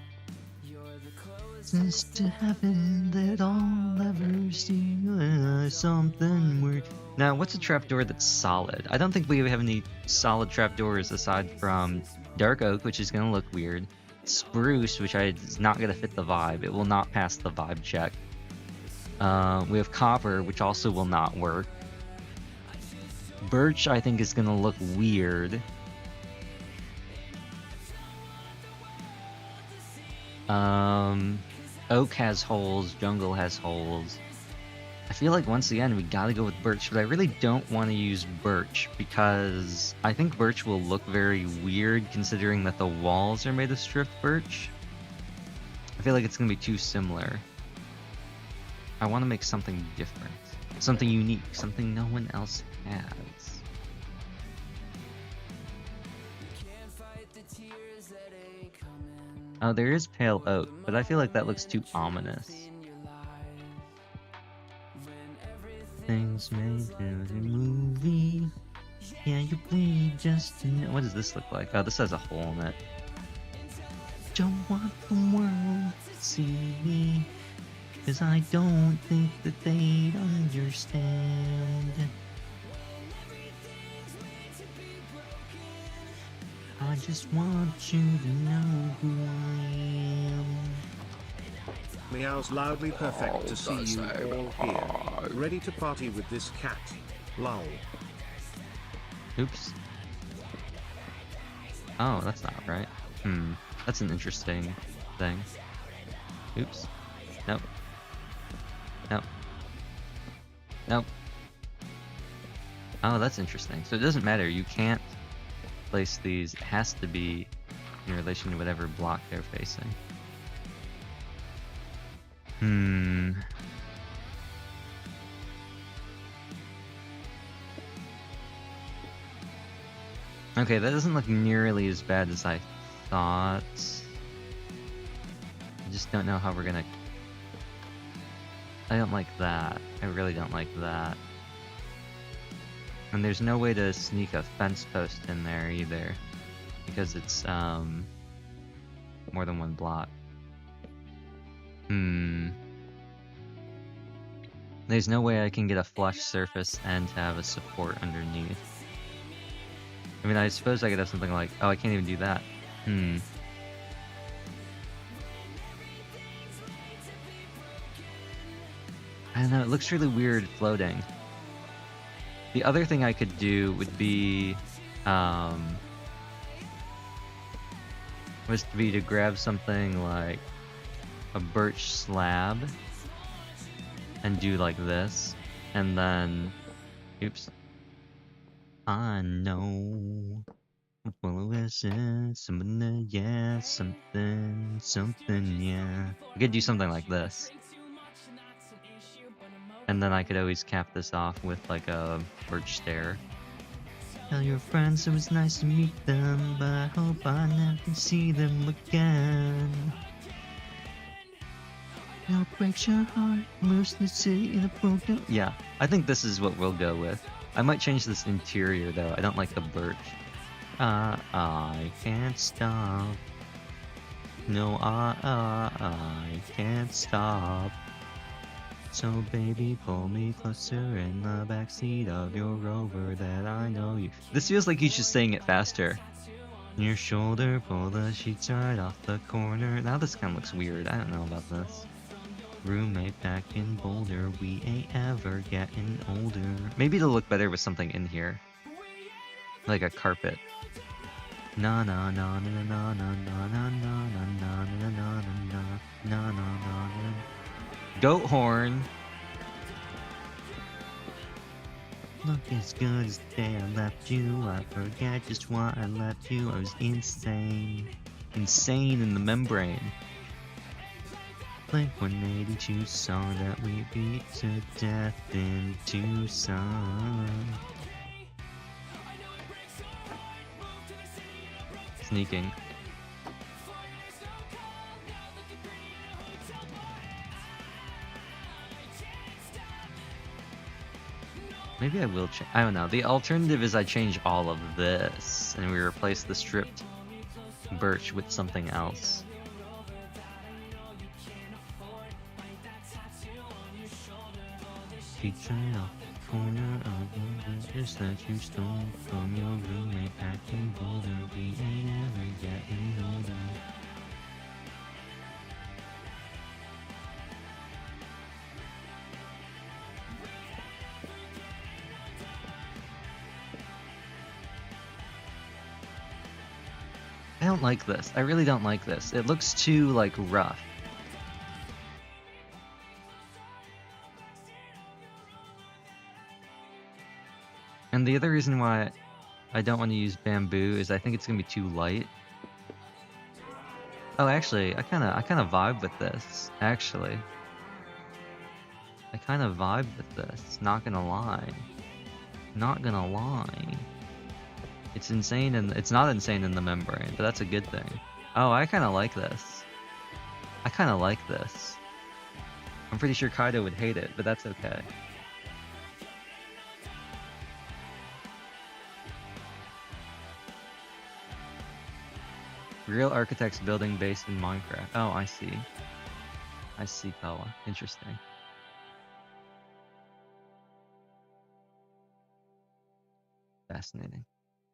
Just to happen that all ever see something worth Now, what's a trapdoor that's solid? I don't think we have any solid trapdoors aside from dark oak, which is gonna look weird. Spruce, which is not gonna fit the vibe. It will not pass the vibe check. We have copper, which also will not work. Birch, I think, is gonna look weird. Oak has holes, jungle has holes. I feel like once again we gotta go with birch, but I really don't want to use birch because I think birch will look very weird considering that the walls are made of stripped birch. I feel like it's gonna be too similar. I want to make something different, something unique, something no one else has. Oh, there is pale oak, but I feel like that looks too ominous. Things made in a movie. Yeah, you bleed just to know. What does this look like? Oh, this has a hole in it. Don't want the world to see me, 'cause I don't think that they'd understand. I just want you to know who I am. Meows loudly. Perfect to see you all here. Ready to party with this cat. Lol. Oops. Oh, that's not right. That's an interesting thing. Oops. Nope. Nope. Nope. Oh, that's interesting. So it doesn't matter. You can't place these. It has to be in relation to whatever block they're facing. Okay, that doesn't look nearly as bad as I thought. I just don't know how we're gonna... I don't like that. I really don't like that. And there's no way to sneak a fence post in there either, because it's more than one block. There's no way I can get a flush surface and have a support underneath. I mean, I suppose I could have something like... Oh, I can't even do that. I don't know, it looks really weird floating. The other thing I could do would be... was to be to grab something like a birch slab and do like this, and then... Oops. I know. Well, listen, something, yeah, something, yeah. I could do something like this. And then I could always cap this off with like a birch stair. Tell your friends it was nice to meet them, but I hope I never see them again. Now breaks your heart, moves the city in a broken... Yeah, I think this is what we'll go with. I might change this interior though, I don't like the birch. I can't stop. No, I can't stop. So baby, pull me closer in the backseat of your Rover that I know you... This feels like he's just saying it faster. Your shoulder, pull the sheets right off the corner. Now this kind of looks weird, I don't know about this. Roommate back in Boulder, we ain't ever getting older. Maybe it'll look better with something in here. Like a carpet. Na na na na na na na na na na na na na na na na. Goat horn. Look as good as the day I left you. I forget just why I left you. I was insane. Insane in the membrane. Blink 182 song that we beat to death in Tucson. Sneaking. Maybe I will change. I don't know. The alternative is I change all of this and we replace the stripped birch with something else. Featuring off the corner of purse that you stole from your roommate back in Boulder. We ain't ever getting older. I don't like this. I really don't like this. It looks too, like, rough. And the other reason why I don't want to use bamboo is I think it's gonna be too light. Oh, actually, I kind of vibe with this. Actually, I kind of vibe with this. Not gonna lie. Not gonna lie. It's insane, and it's not insane in the membrane, but that's a good thing. Oh, I kind of like this. I kind of like this. I'm pretty sure Kaido would hate it, but that's okay. Real architects building based in Minecraft. Oh, I see. I see, Kawa. Interesting. Fascinating.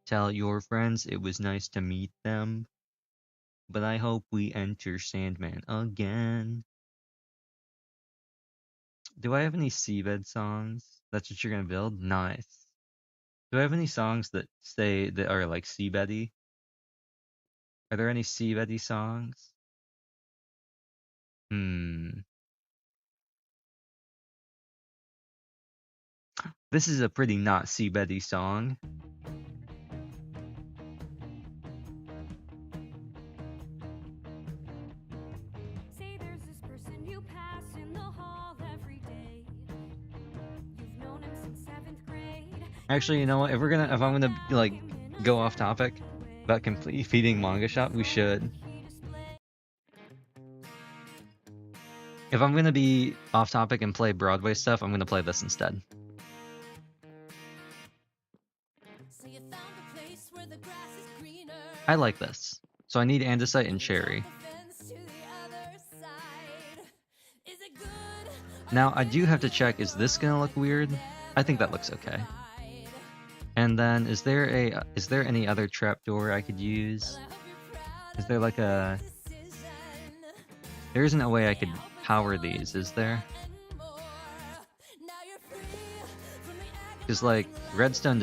Tell your friends it was nice to meet them, but I hope we enter Sandman again. Do I have any seabed songs? That's what you're gonna build? Nice. Do I have any songs that say that are like seabeddy? Are there any seabeddy songs? This is a pretty not seabeddy song. Say there's this person you pass in the hall every day. You've known him since 7th grade. Actually, you know what? If I'm gonna like go off topic about complete feeding manga shop, we should. If I'm gonna be off topic and play Broadway stuff, I'm gonna play this instead. So you found a place where the grass is greener. I like this. So I need andesite and cherry. Now I do have to check, is this gonna look weird? I think that looks okay. And then is there any other trapdoor I could use? Is there like a... There isn't a way I could power these, is there? Because like redstone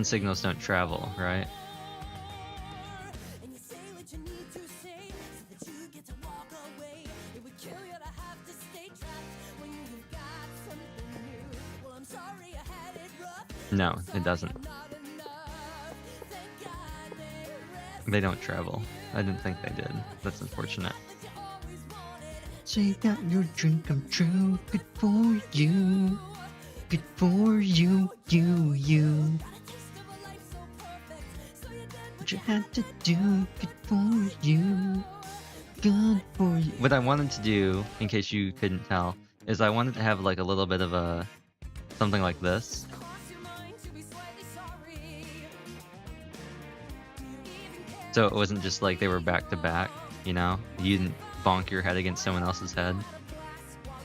signals don't travel, right? No, it doesn't. They don't travel. I didn't think they did. That's unfortunate. Say that your dream come true. Good for you. Good for you, you. What you had to do. Good for you. Good for you. What I wanted to do, in case you couldn't tell, is I wanted to have like a little bit of a something like this. So it wasn't just like they were back to back, you know? You didn't bonk your head against someone else's head.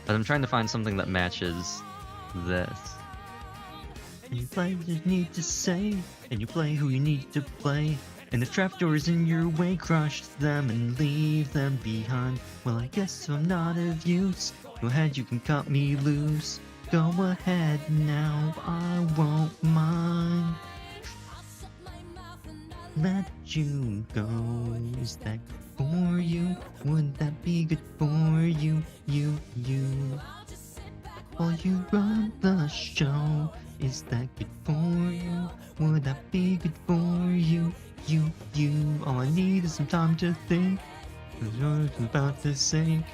But I'm trying to find something that matches this. And you play what you need to say, and you play who you need to play. And if trapdoors in your way, crush them and leave them behind. Well, I guess I'm not of use. Go ahead, you can cut me loose. Go ahead now, I won't mind. Let you go. Is that good for you? Would that be good for you? You. While you run the show, is that good for you? Would that be good for you? You. All I need is some time to think. The road's about to sink.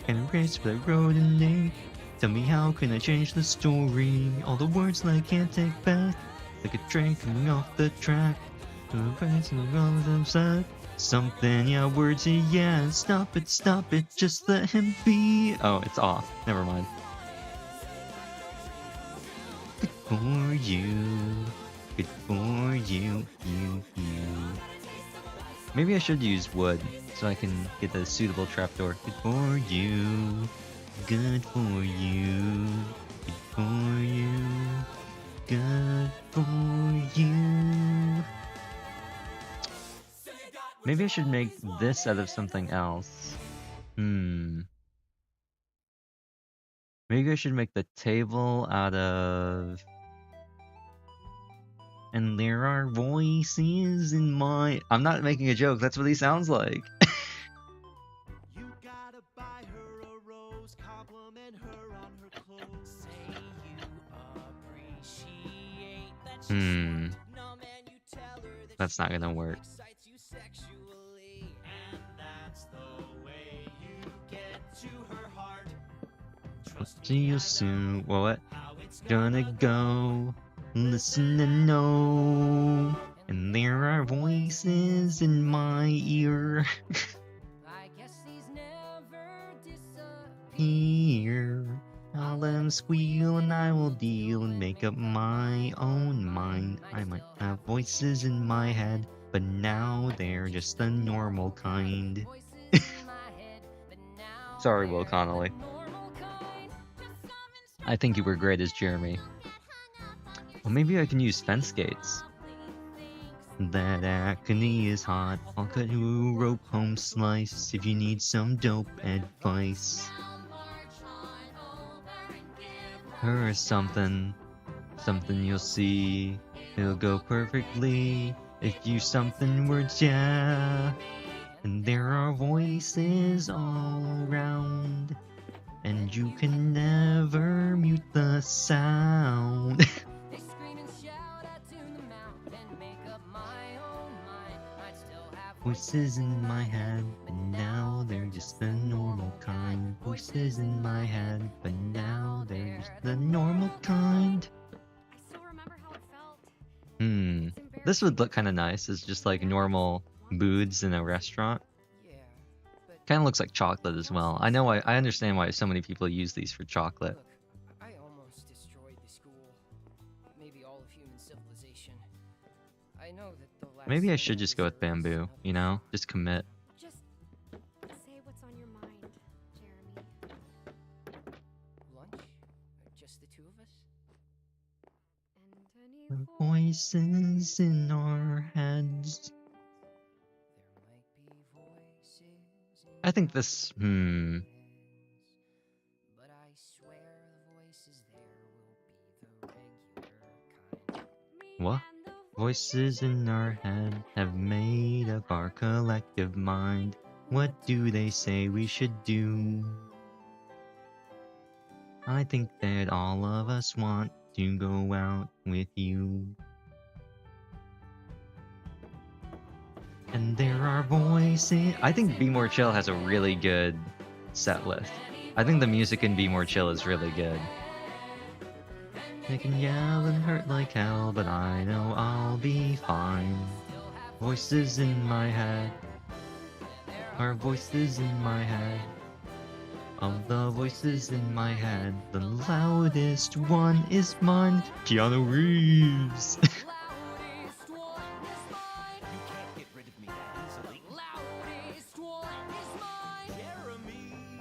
Can erase what I wrote in ink. Tell me, how can I change the story? All the words that I can't take back, like a train coming off the track. Something, yeah, words, yeah. Stop it, just let him be. Oh, it's off. Never mind. Good for you. Good for you, you. Maybe I should use wood so I can get a suitable trapdoor. Good for you. Good for you. Good for you. Good for you. Maybe I should make this out of something else. Maybe I should make the table out of... And there are voices in my... I'm not making a joke, that's what he sounds like. You gotta buy her a rose, compliment her on her clothes. Say you appreciate that she's smart. No man, you tell her that That's not gonna work. excites you sexually. And that's the way you get to her heart. Trust See you soon. Well, what? Gonna go. Listen and know. And there are voices in my ear. I guess these never disappear. Here. I'll let them squeal and I will deal and make up my own mind. I might have voices in my head, but now they're just the normal kind. Sorry, Will Connolly. I think you were great as Jeremy. Well, maybe I can use fence gates. That acne is hot. I'll cut you a rope home slice if you need some dope advice. Or something you'll see. It'll go perfectly if you something words, yeah. And there are voices all around, and you can never mute the sound. They scream and shout, I tune them out and make up my own mind. Might still have Voices in my head, but now they're just the normal kind. Voices in my head, but now they're just the normal kind. I still remember how it felt. This would look kind of nice. It's just like normal booths in a restaurant. Yeah, but Kind of looks like chocolate as well. I know. I understand why so many people use these for chocolate. look, I almost destroyed the school. Maybe all of human civilization. I know that the last Maybe I thing should just go with deserves is bamboo. another You know, just commit. Just say what's on your mind, Jeremy. lunch. Just the two of us. And any The voices in our heads. There might be voices in I think this. our heads, but I swear the voices there will be the regular kind. What? Voices in our head have made up our collective mind. What do they say we should do? I think that all of us want to go out with you. And there are voices. I think Be More Chill has a really good set list. I think the music in Be More Chill is really good. They can yell and hurt like hell, but I know I'll be fine. Voices in my head are voices in my head. Of the voices in my head, the loudest one is mine. Keanu Reeves. loudest one is mine. You can't get rid of me that easily. Loudest one is mine.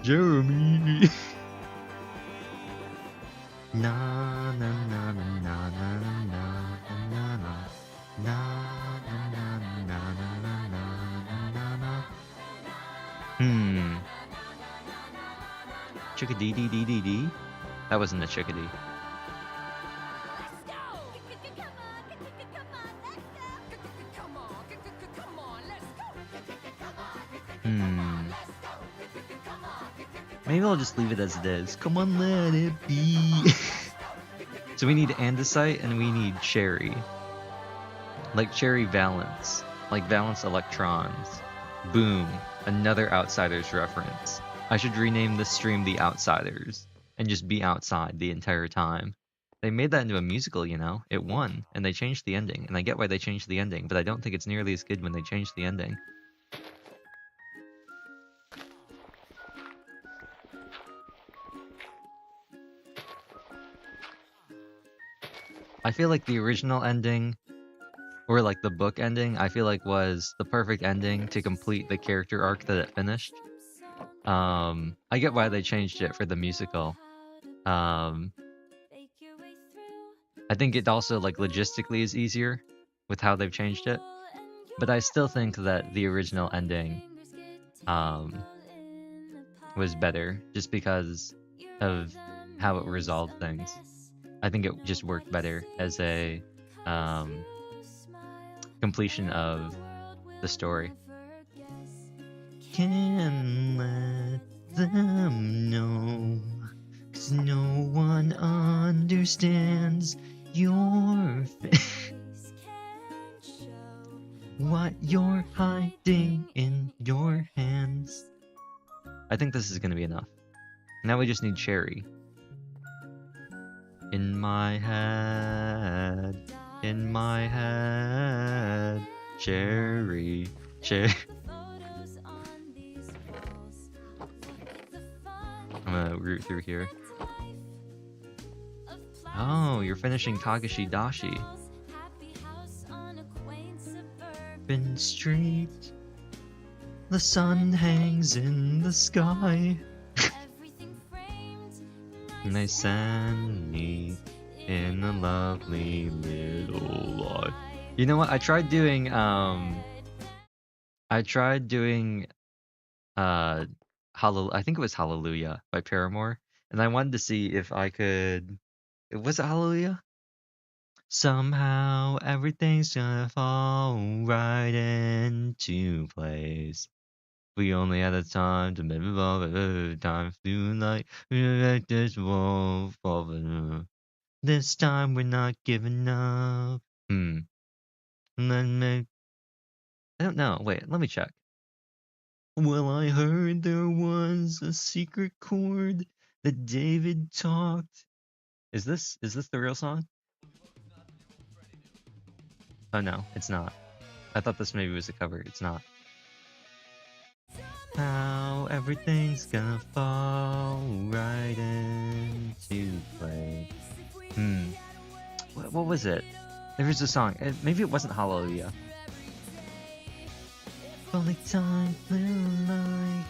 Jeremy. Na na na na na na na na na na na na na na na na na. Chickadee dee dee dee dee. That wasn't a chickadee. Let's go. Come on, come on, let's go. Maybe I'll just leave it as it is. Come on, let it be. So we need andesite and we need cherry. Like cherry valence. Like valence electrons. Boom. Another Outsiders reference. I should rename this stream The Outsiders. And just be outside the entire time. They made that into a musical, you know? It won. And they changed the ending. And I get why they changed the ending. But I don't think it's nearly as good when they changed the ending. I feel like the original ending, or like the book ending, I feel like was the perfect ending to complete the character arc that it finished. I get why they changed it for the musical. I I think it also like logistically is easier with how they've changed it. But I still think that the original ending was better just because of how it resolved things. I think it just worked better as a completion of the story. Can't let them know, 'cause no one understands your what you're hiding in your hands. I think this is gonna be enough. Now we just need Cherry. In my head, Cherry, Cherry. I'm gonna root through here. Oh, you're finishing Kagashi Dashi. Bin Street. The sun hangs in the sky. And they send me in a lovely little life. You know what? I tried doing I think it was Hallelujah by Paramore, and I wanted to see if I could. Was it Hallelujah? Somehow everything's gonna fall right into place. We only had the time to make it time to like this won't fall. This time we're not giving up. Let me. I don't know. Wait, let me check. Well, I heard there was a secret chord that David talked. Is this the real song? Oh no, it's not. I thought this maybe was a cover. It's not. How everything's gonna fall right into place. What was it? There was a song. Maybe it wasn't Hallelujah. Only time flew like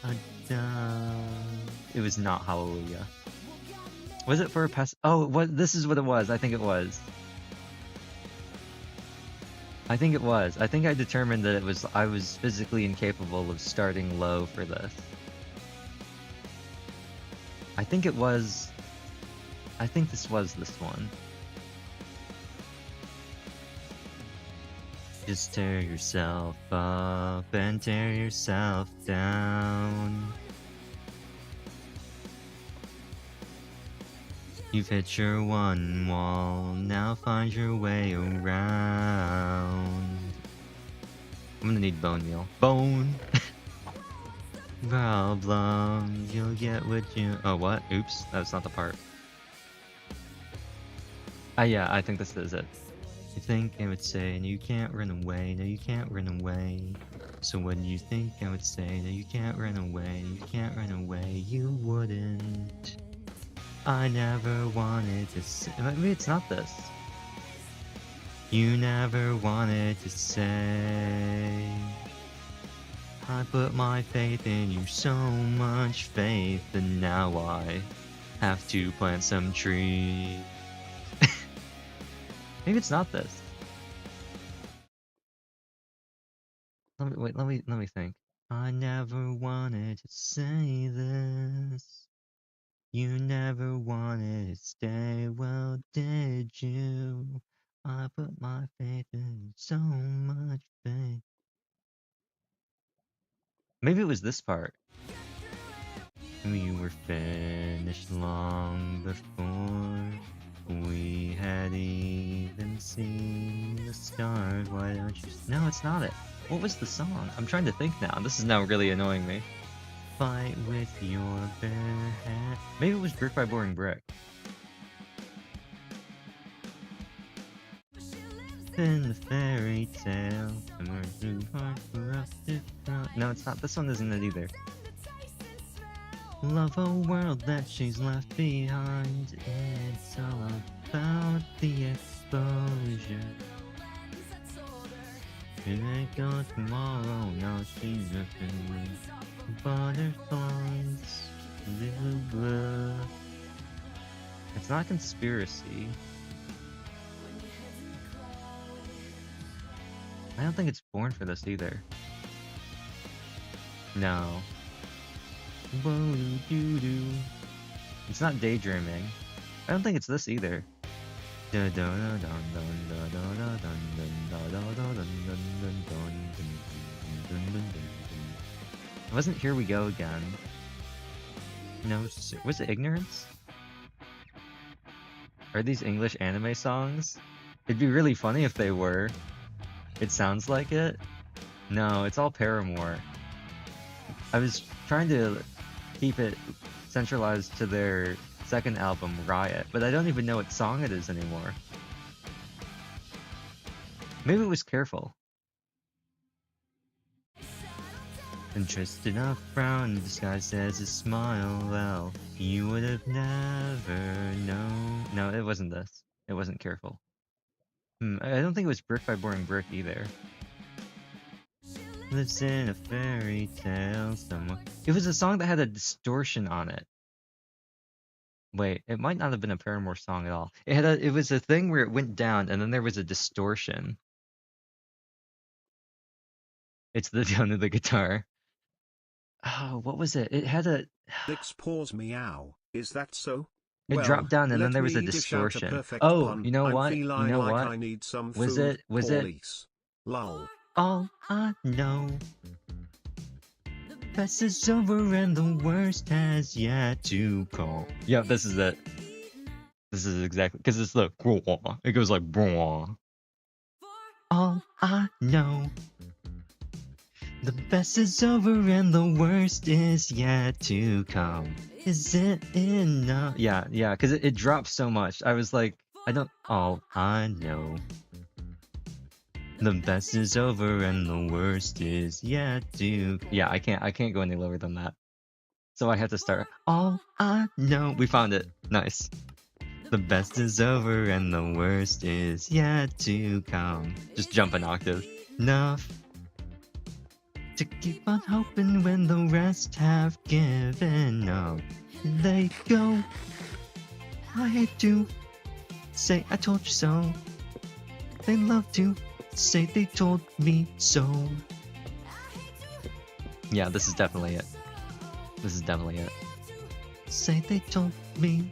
a dove. It was not Hallelujah. Was it for a past? Oh, what? This is what it was. I think it was. I think I determined that I was physically incapable of starting low for this. I think this was this one. Just tear yourself up and tear yourself down. You've hit your one wall, now find your way around. I'm gonna need bone meal. Bone! Problem, you'll get what you... Oh, what? Oops, that's not the part. Yeah, I think this is it. You think I would say, no, you can't run away, no, you can't run away. So what do you think I would say, no, you can't run away, you can't run away, you wouldn't. I never wanted to say... Maybe it's not this. You never wanted to say... I put my faith in you, so much faith, and now I have to plant some trees. Maybe it's not this. Let me think. I never wanted to say this. You never wanted to stay, well, did you? I put my faith in so much faith. Maybe it was this part. We were finished long before we had even seen the start. Why don't you... No, it's not it. What was the song? I'm trying to think now. This is now really annoying me. Fight with your bare hand. Maybe it was Brick by Boring Brick. In the fairy tale. No, it's not. This one isn't it either. Love a world that she's left behind. It's all about the exposure. Here they go tomorrow. Now she's looking with butterflies. Little blue. It's not conspiracy. I don't think it's Born for this either. No. It's not Daydreaming. I don't think it's this either. It wasn't Here We Go Again. No, was it Ignorance? Are these English anime songs? It'd be really funny if they were. It sounds like it. No, it's all Paramore. I was trying to keep it centralized to their second album, Riot, but I don't even know what song it is anymore. Maybe it was Careful. Interested in a frown disguised as a smile. Well, you would have never known. No, it wasn't this. It wasn't Careful. I don't think it was Brick by Boring Brick either. Lives in a fairy tale somewhere. It was a song that had a distortion on it. Wait, it might not have been a Paramore song at all. It was a thing where it went down and then there was a distortion. It's the tone of the guitar. Oh, what was it? It had a Licks paws meow. Is that so? it dropped Well, down and then let there was a me dish out a distortion. perfect Oh, pun. you know I'm what? You feline know like what? I need some Was food. it Police. Lol. all I know? Best is over and the worst has yet to come. Yeah, this is it. This is exactly because it's the it goes like all I know. The best is over and the worst is yet to come. Is it enough? Yeah, because it drops so much. I was like, all I know. The best is over and the worst is yet to. Yeah, I can't go any lower than that. So I have to start. All I know. We found it. Nice. The best is over and the worst is yet to come. Just jump an octave. Enough to keep on hoping when the rest have given up. They go. I hate to say I told you so. They love to say they told me so. Yeah, this is definitely it. This is definitely it. Say they told me.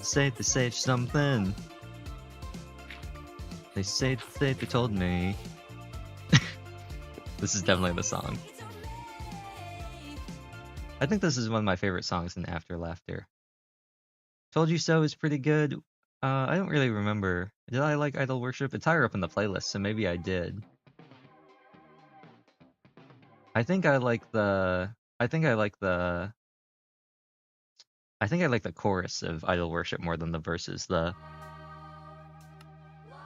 Say they say something. They say they told me. This is definitely the song. I think this is one of my favorite songs in After Laughter. Told You So is pretty good. I don't really remember. Did I like Idol Worship? It's higher up in the playlist, so maybe I did. I think I like the chorus of Idol Worship more than the verses. The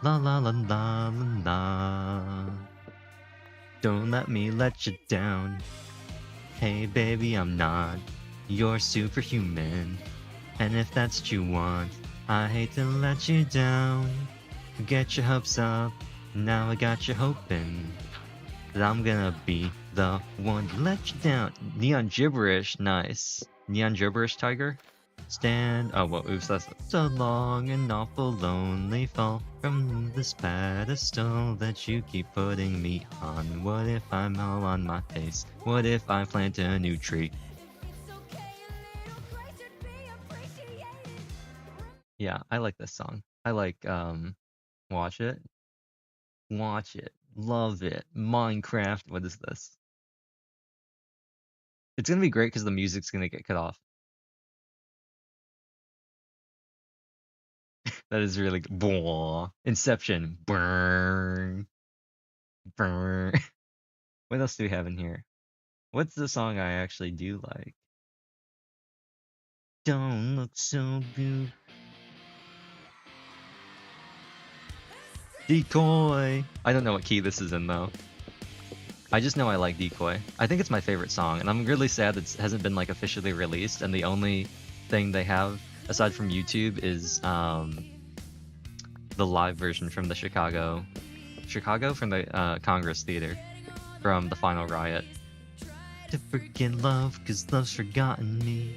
la la la la la la. Don't let me let you down. Hey baby, I'm not. You're superhuman. And if that's what you want, I hate to let you down. Get your hopes up. Now I got you hoping that I'm gonna be the one to let you down. Neon Gibberish, nice. Neon Gibberish Tiger? Stand. Oh, well, oops, that's so long and awful lonely fall from this pedestal that you keep putting me on. What if I'm all on my face? What if I plant a new tree? Yeah, I like this song. I like Watch It. Watch It. Love it. Minecraft. What is this? It's gonna be great because the music's gonna get cut off. That is really good. Bwah. Inception. Burn. Burn. What else do we have in here? What's the song I actually do like? Don't look so good. Decoy. I don't know what key this is in though. I just know I like Decoy. I think it's my favorite song, and I'm really sad that it hasn't been like officially released, and the only thing they have aside from YouTube is the live version from the Chicago from the Congress Theater from the Final Riot. To forget love, cause love's forgotten me.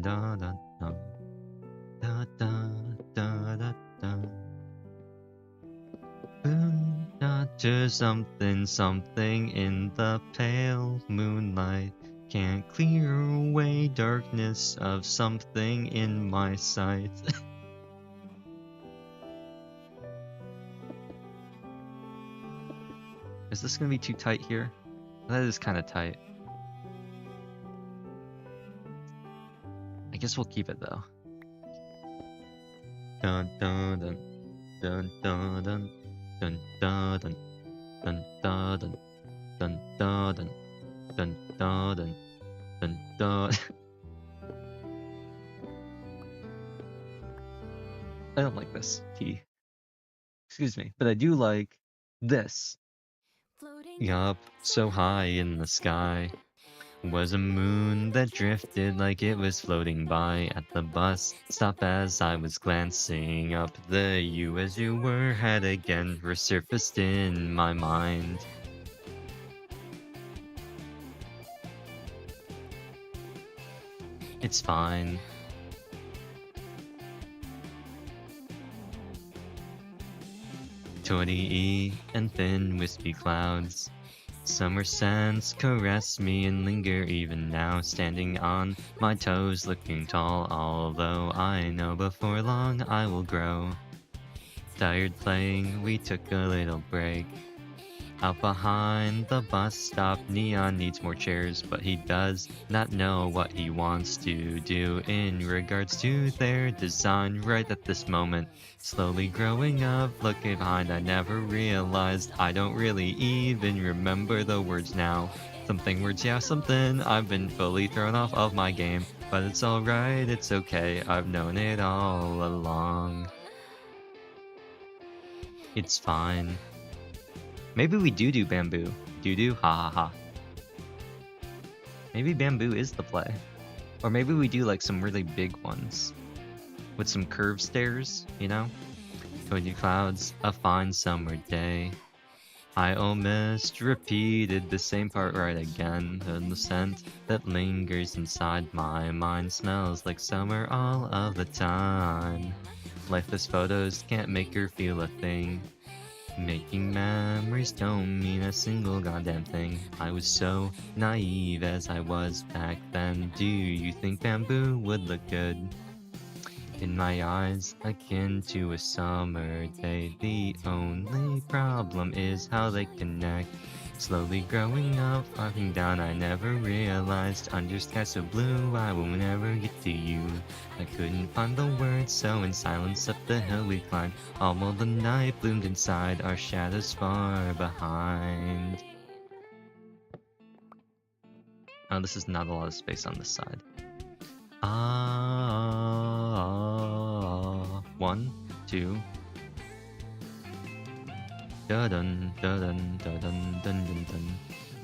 da da da da da da da. To something, something in the pale moonlight can't clear away darkness of something in my sight. Is this gonna be too tight here? That is kind of tight. I guess we'll keep it though. Dun dun dun dun dun dun dun dun dun dun dun dun dun dun dun dun dun dun. I don't like this key. Excuse me, but I do like this. Yup, so high in the sky was a moon that drifted like it was floating by at the bus stop as I was glancing up. The you as you were had again resurfaced in my mind. It's fine. Toady and thin wispy clouds. Summer scents caress me and linger even now, standing on my toes, looking tall, although I know before long I will grow. Tired playing, we took a little break. Out behind the bus stop, Neon needs more chairs, but he does not know what he wants to do in regards to their design right at this moment. Slowly growing up, looking behind, I never realized I don't really even remember the words now. Something words, yeah, something. I've been fully thrown off of my game, but it's alright, it's okay. I've known it all along. It's fine. Maybe we do bamboo. Do ha ha ha. Maybe bamboo is the play. Or maybe we do like some really big ones. With some curved stairs, you know? Toady clouds, a fine summer day. I almost repeated the same part right again. And the scent that lingers inside my mind smells like summer all of the time. Lifeless photos can't make her feel a thing. Making memories don't mean a single goddamn thing. I was so naive as I was back then. Do you think bamboo would look good? In my eyes, akin to a summer day. The only problem is how they connect. Slowly growing up, walking down, I never realized under sky so blue, I will never get to you. I couldn't find the words, so in silence up the hill we climbed. Although the night bloomed inside, our shadows far behind. Oh, this is not a lot of space on this side. Ah, 1, 2. Dun dun dun dun dun dun dun.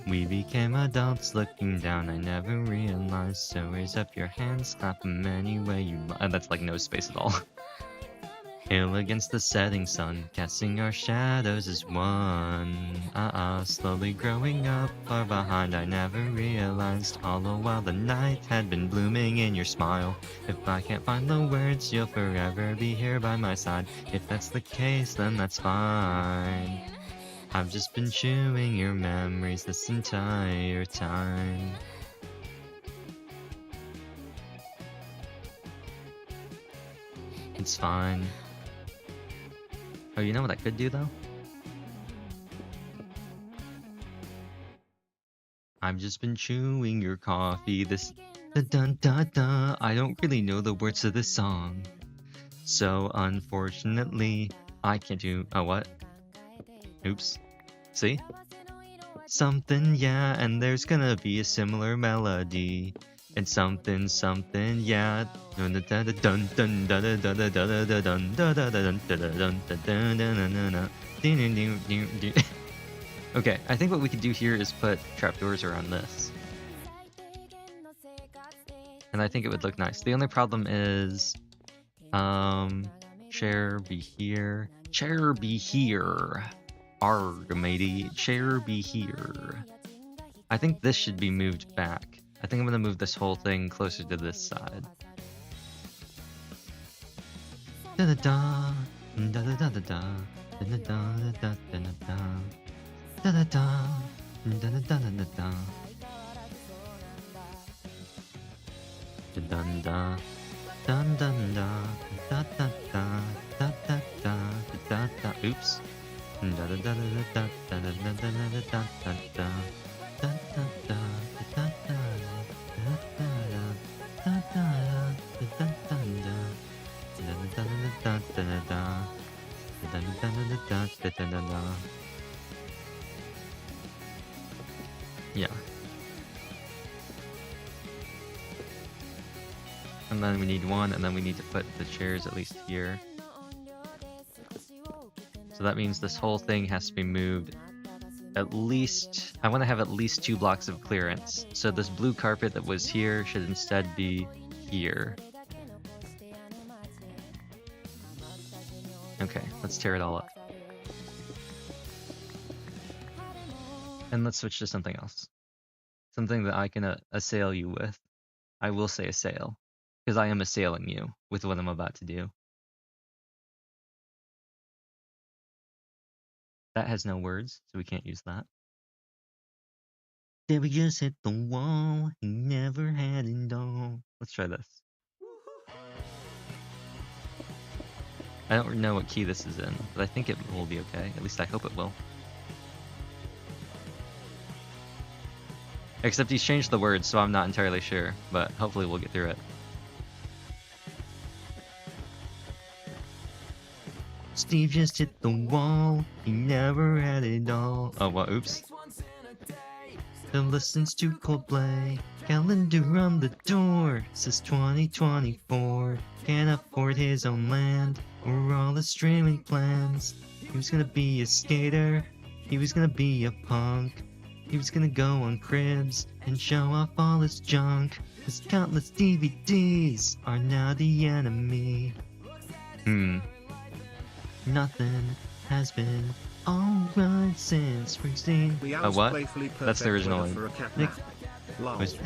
We became adults looking down, I never realized. So raise up your hands, clap them any way you like. That's like no space at all. Hail against the setting sun, casting our shadows as one. Slowly growing up, far behind, I never realized. All the while the night had been blooming in your smile. If I can't find the words, you'll forever be here by my side. If that's the case, then that's fine. I've just been chewing your memories this entire time. It's fine. Oh, you know what I could do though? I've just been chewing your coffee this dun dun dun. I don't really know the words to this song. So unfortunately, I can't do what? Oops. See? Something, yeah, and there's gonna be a similar melody. And something, something, yeah. Okay, I think what we could do here is put trapdoors around this. And I think it would look nice. The only problem is, chair be here. Chair be here. Arg, matey. Chair be here. I think this should be moved back. I think I'm gonna move this whole thing closer to this side. Da da da. Da da da da da. Da da da da da da da. Da da da. Da da da da da da. Dun da. Dun dun da. Da da da. Da da da. Da da. Oops. Da da da da da da da da da da da da da da. Da da da. Da da da. Da da da. Da da da. Da da da. Da da da da da da da. Da da da da da da da da. Yeah. And then we need one, and then we need to put the chairs at least here. So that means this whole thing has to be moved at least, I want to have at least 2 blocks of clearance. So this blue carpet that was here should instead be here. Okay, let's tear it all up. And let's switch to something else. Something that I can assail you with. I will say assail, because I am assailing you with what I'm about to do. That has no words, so we can't use that. Did we just hit the wall? He never had it all. Let's try this. I don't know what key this is in, but I think it will be okay. At least I hope it will. Except he's changed the words, so I'm not entirely sure, but hopefully we'll get through it. Steve just hit the wall, he never had it all. Oh, well, oops. Still listens to Coldplay, calendar on the door, says 2024. Can't afford his own land, or all the streaming plans. He was gonna be a skater, he was gonna be a punk. He was gonna go on cribs and show off all his junk. His countless DVDs are now the enemy. Nothing has been alright since we've seen. What? That's the original one. Nick was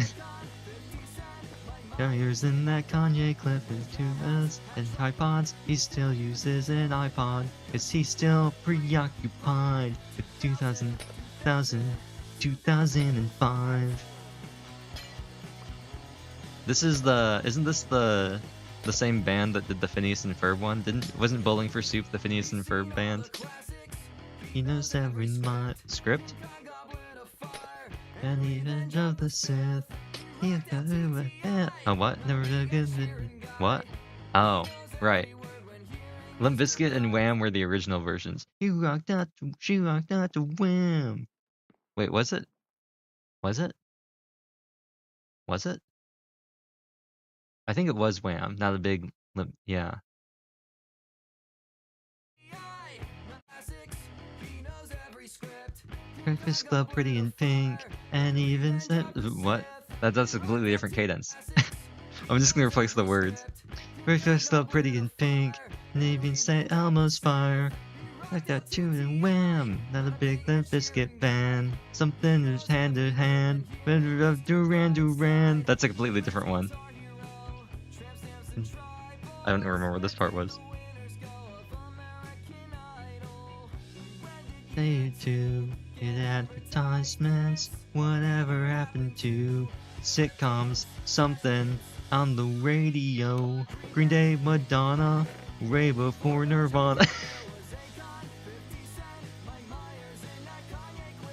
years in that Kanye clip is to us and iPods. He still uses an iPod, cause he's still preoccupied with 2005. This is isn't this the same band that did the Phineas and Ferb one? Wasn't Bowling for Soup the Phineas and Ferb band? He knows every script. And even of the Sith. Oh, what? What? Oh, right. Limp Bizkit and Wham were the original versions. She rocked out to Wham. Wait, was it? Was it? Was it? I think it was Wham, not a big limp. Yeah. Breakfast Club, Pretty in Pink, and even said what? That's a completely different cadence. I'm just gonna replace the words. Breakfast Club, Pretty in Pink, and even say Elmo's Fire. Like that tune and Wham! Not a big Limp Bizkit fan. Something is hand to hand. Duran Duran. That's a completely different one. I don't remember what this part was. They do get advertisements. Whatever happened to sitcoms? Something on the radio. Green Day, Madonna, way before Nirvana.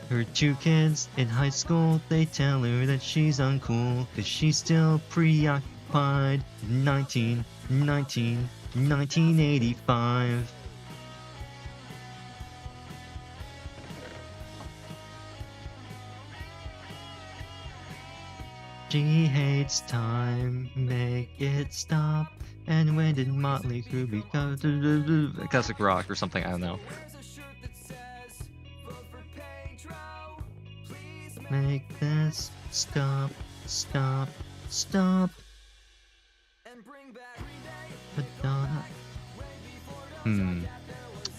Her 2 kids in high school, they tell her that she's uncool, cause she's still preoccupied in 1985. She hates time, make it stop. And when did Motley Crue become classic rock or something? I don't know. Make this stop, stop, stop. Madonna.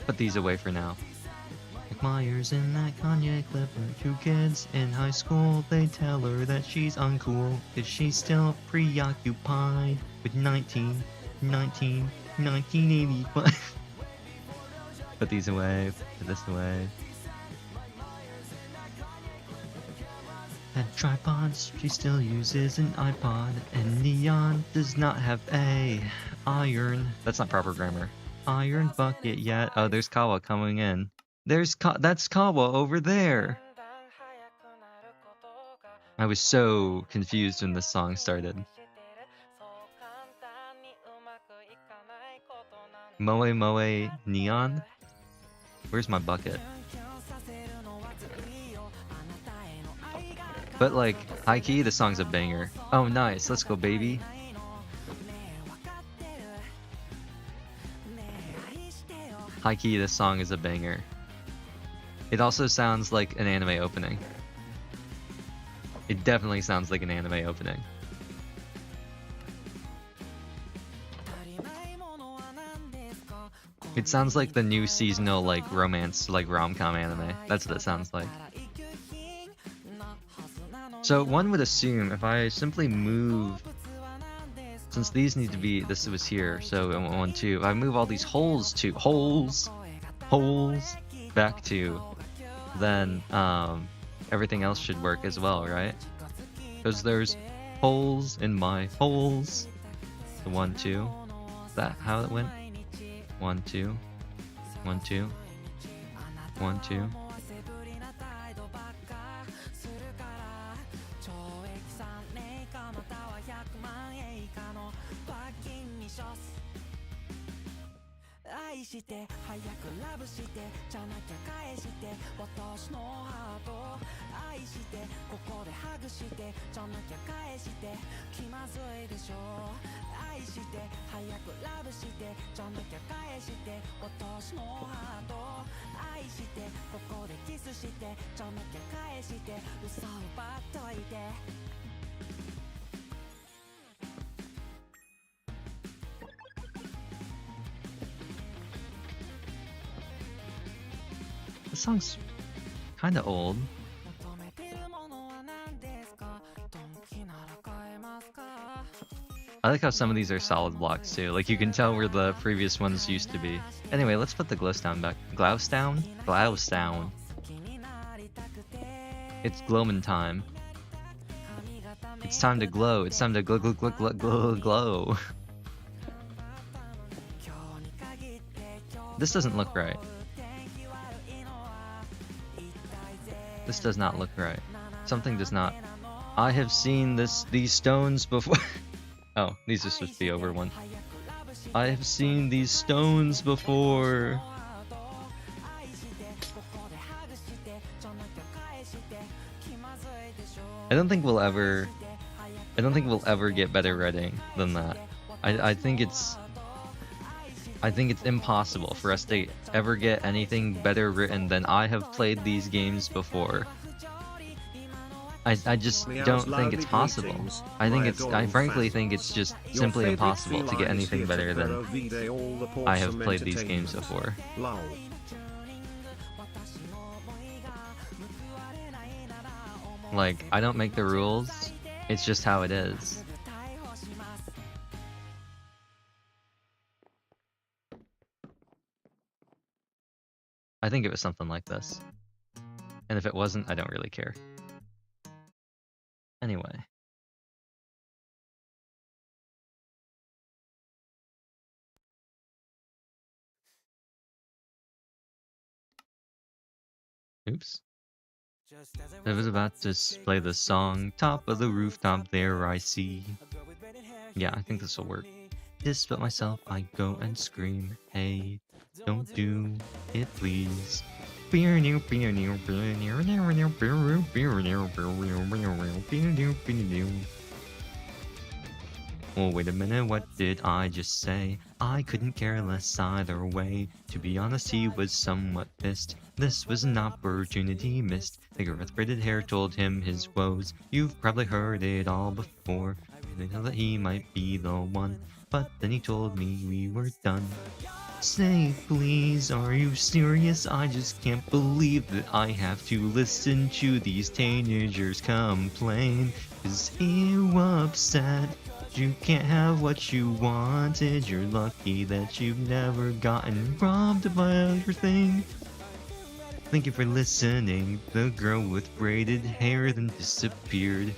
Put these away for now. Like Myers in that Kanye clip, her 2 kids in high school, they tell her that she's uncool, cause she's still preoccupied with 1985. 1985. Put these away. Put this away. And tripods, she still uses an iPod. And Neon does not have a iron. That's not proper grammar. Iron bucket yet. Oh, there's Kawa coming in. That's Kawa over there. I was so confused when this song started. Moe Moe Neon? Where's my bucket? But like, high key, the song's a banger. Oh nice, let's go baby. High key, this song is a banger. It also sounds like an anime opening. It definitely sounds like an anime opening. It sounds like the new seasonal like romance, like rom-com anime. That's what it sounds like. So one would assume if I simply move, since these need to be, this was here, so 1, 2, if I move all these holes back to, then everything else should work as well, right? Because there's holes in my holes. The 1, 2. Is that how it went? 1, 2. 1, 2. 1, 2. This song's kind of old. I like how some of these are solid blocks too. Like you can tell where the previous ones used to be. Anyway, let's put the glowstone back. Glowstone? Glowstone. It's glowman time. It's time to glow. It's time to glow, glow, glow, glow, glow, glow. This doesn't look right. This does not look right. Something does not. I have seen these stones before. Oh, these are supposed to be over one. I have seen these stones before. I don't think we'll ever get better writing than that. I think it's impossible for us to ever get anything better written than I have played these games before. I just don't think it's possible. I frankly think it's just simply impossible to get anything better than I have played these games before. Like, I don't make the rules, it's just how it is. I think it was something like this. And if it wasn't, I don't really care. Anyway. Oops. I was about to play the song, Top of the Rooftop There I See. Yeah, I think this will work. Despite myself, I go and scream, hey, don't do it please. Oh, wait a minute, what did I just say? I couldn't care less either way. To be honest, he was somewhat pissed. This was an opportunity missed. The girl with braided hair told him his woes. You've probably heard it all before. I really know that he might be the one. But then he told me we were done. Say please, are you serious? I just can't believe that I have to listen to these teenagers complain. Is he upset? you can't have what you wanted. You're lucky that you've never gotten robbed by everything. Thank you for listening. The girl with braided hair then disappeared.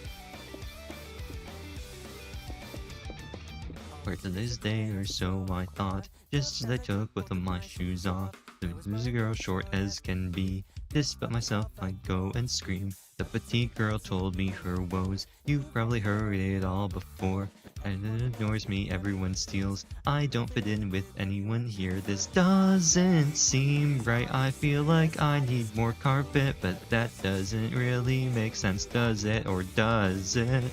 For today's day or so I thought, just as I took both of my shoes off. There's a girl short as can be. Despite myself I go and scream. The petite girl told me her woes. You've probably heard it all before. And it ignores me, everyone steals. I don't fit in with anyone here. This doesn't seem right. I feel like I need more carpet, but that doesn't really make sense, does it? Or does it?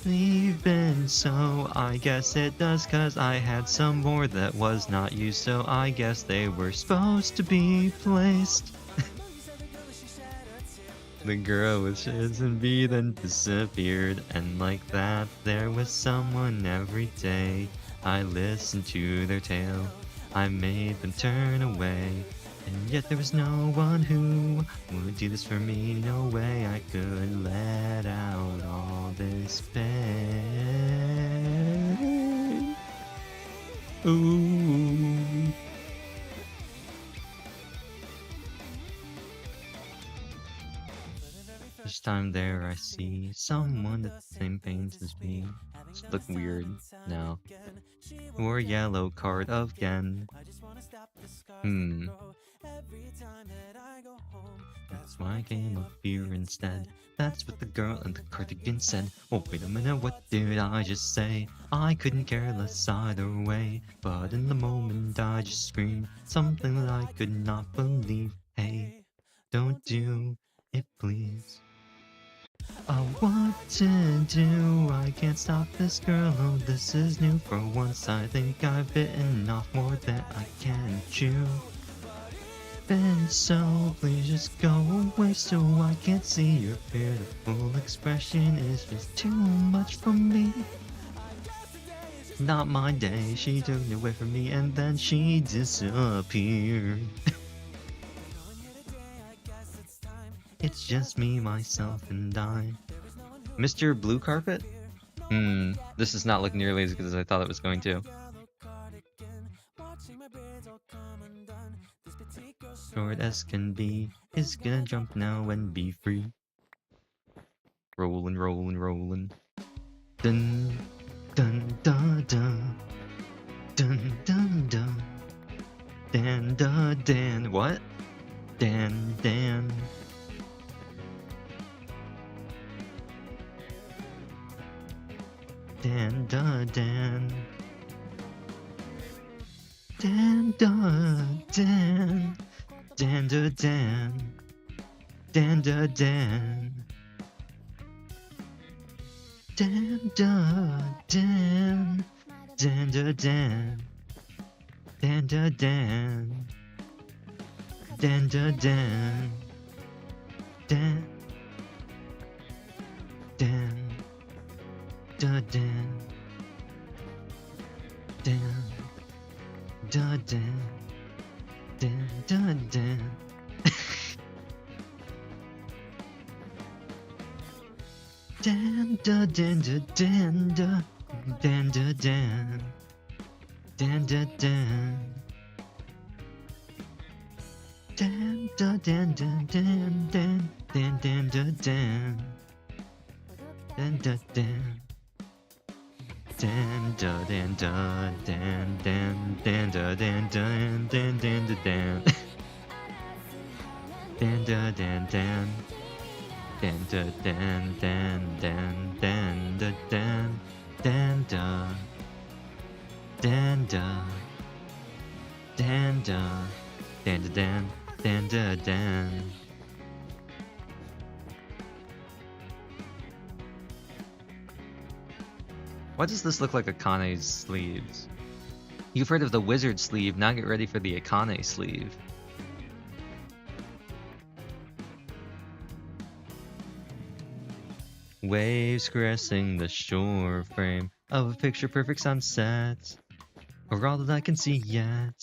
Even so, I guess it does, 'cause I had some more that was not used, so I guess they were supposed to be placed. The girl with shits and B then disappeared, and like that, there was someone every day. I listened to their tale, I made them turn away, and yet there was no one who would do this for me. No way I could let out all this pain. Ooh. This time there I see someone with the same pains as me. It's look weird now. Or yellow card again. That's why I came up here instead. That's what the girl in the cardigan said. Oh wait a minute, what did I just say? I couldn't care less either way, but in the moment I just screamed something that I could not believe. Hey, don't do it please. What to do? I can't stop this girl. Oh, this is new for once. I think I've bitten off more than I can chew. And so please just go away so I can't see your pitiful expression. Is just too much for me. Not my day. She took it away from me and then she disappeared. It's just me, myself, and I. Mr. Blue Carpet? This does not look nearly as good as I thought it was going to. Short as can be is gonna jump now and be free. Rollin', rollin', rollin'. Dun, dun, dun, dun. Dun, dun, dun. Dan, da, dan. What? Dan, dan. Dan, da, dan. Dan, da, dan. Dan, da, dan. Dan, da, dan. Dan, da, dan. Dan, da, dan. Dan, da, dan. Dan, da, dan. Dan. Dan. Da, dan. Dan. Da, dan. Dan, da, dan. Dan, da, dan, da, dan, da. Dan, da, dan. Dan, da, dan. Dan, da, dan, dan, dan, dan. Dan, dan, da, dan. Dan, da, dan. Dan, da, dan, da, dan, dan, dan, da, dan, dan, dan, dan, da, dan. Dan, da, dan, dan. Dan, da, dan, dan, dan, dan, da, dan. Dan, da. Dan, da. Dan, da. Dan, da, dan. Dan, da, dan. Why does this look like Akane's sleeves? You've heard of the wizard sleeve, now get ready for the Akane sleeve. Waves caressing the shore frame of a picture-perfect sunset, or all that I can see yet.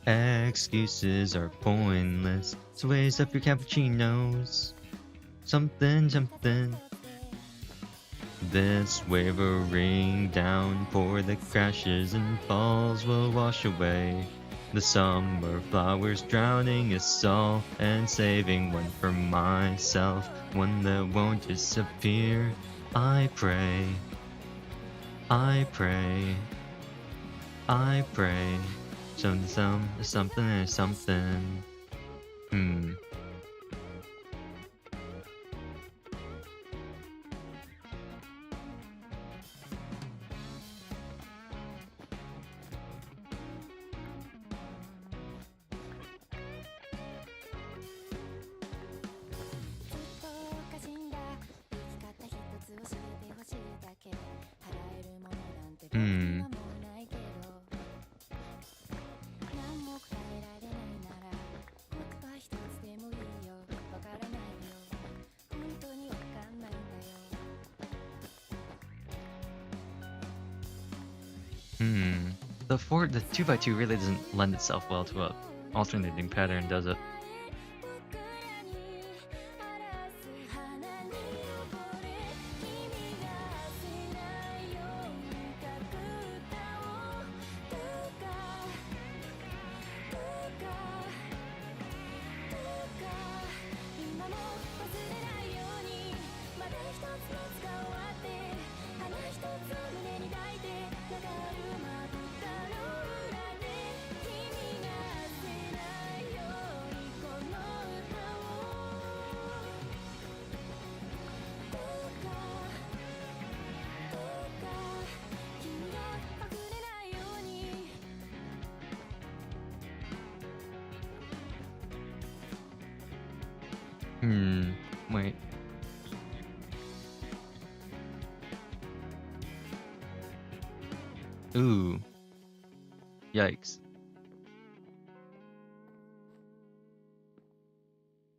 Excuses are pointless, so raise up your cappuccinos. Something, something. This wavering downpour that crashes and falls will wash away the summer flowers, drowning us all and saving one for myself, one that won't disappear. I pray, I pray, I pray. Something. Hmm. Hmm. Hmm. The 2x2 really doesn't lend itself well to a alternating pattern, does it? Hmm. Wait. Ooh. Yikes.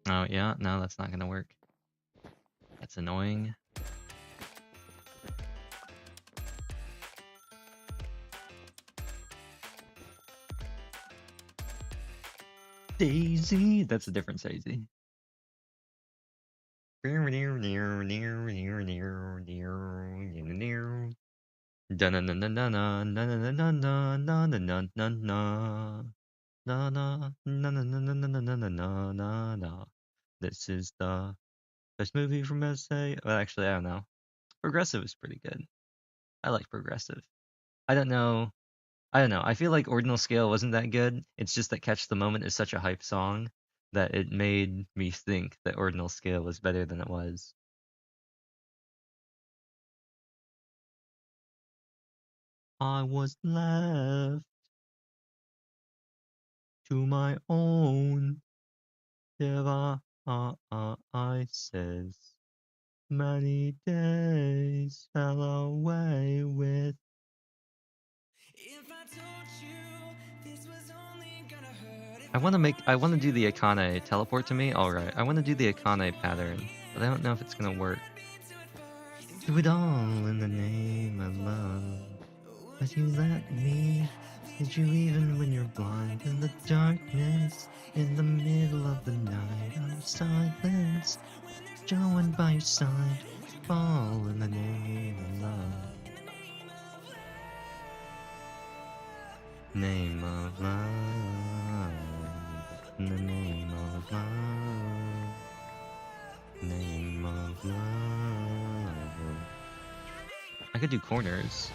Oh, yeah? No, that's not gonna work. That's annoying. Daisy! That's a different Daisy. This is the best movie from SA. Well, actually, I don't know. Progressive is pretty good. I like Progressive. I don't know. I don't know. I feel like Ordinal Scale wasn't that good. It's just that Catch the Moment is such a hype song that it made me think that Ordinal Scale was better than it was. I was left to my own devices. Many days fell away with. If I told you this was only gonna hurt, if I I want to warned do the you Akane that teleport to me. All right. I want to do the Akane pattern, but I don't know if it's going to work. Do it all in the name of love. But you let me. Did you even when you're blind in the darkness? In the middle of the night, I'm silence. Joined by your side. Fall in the name of love. Name of love. In the name of love. Name of love. I could do corners.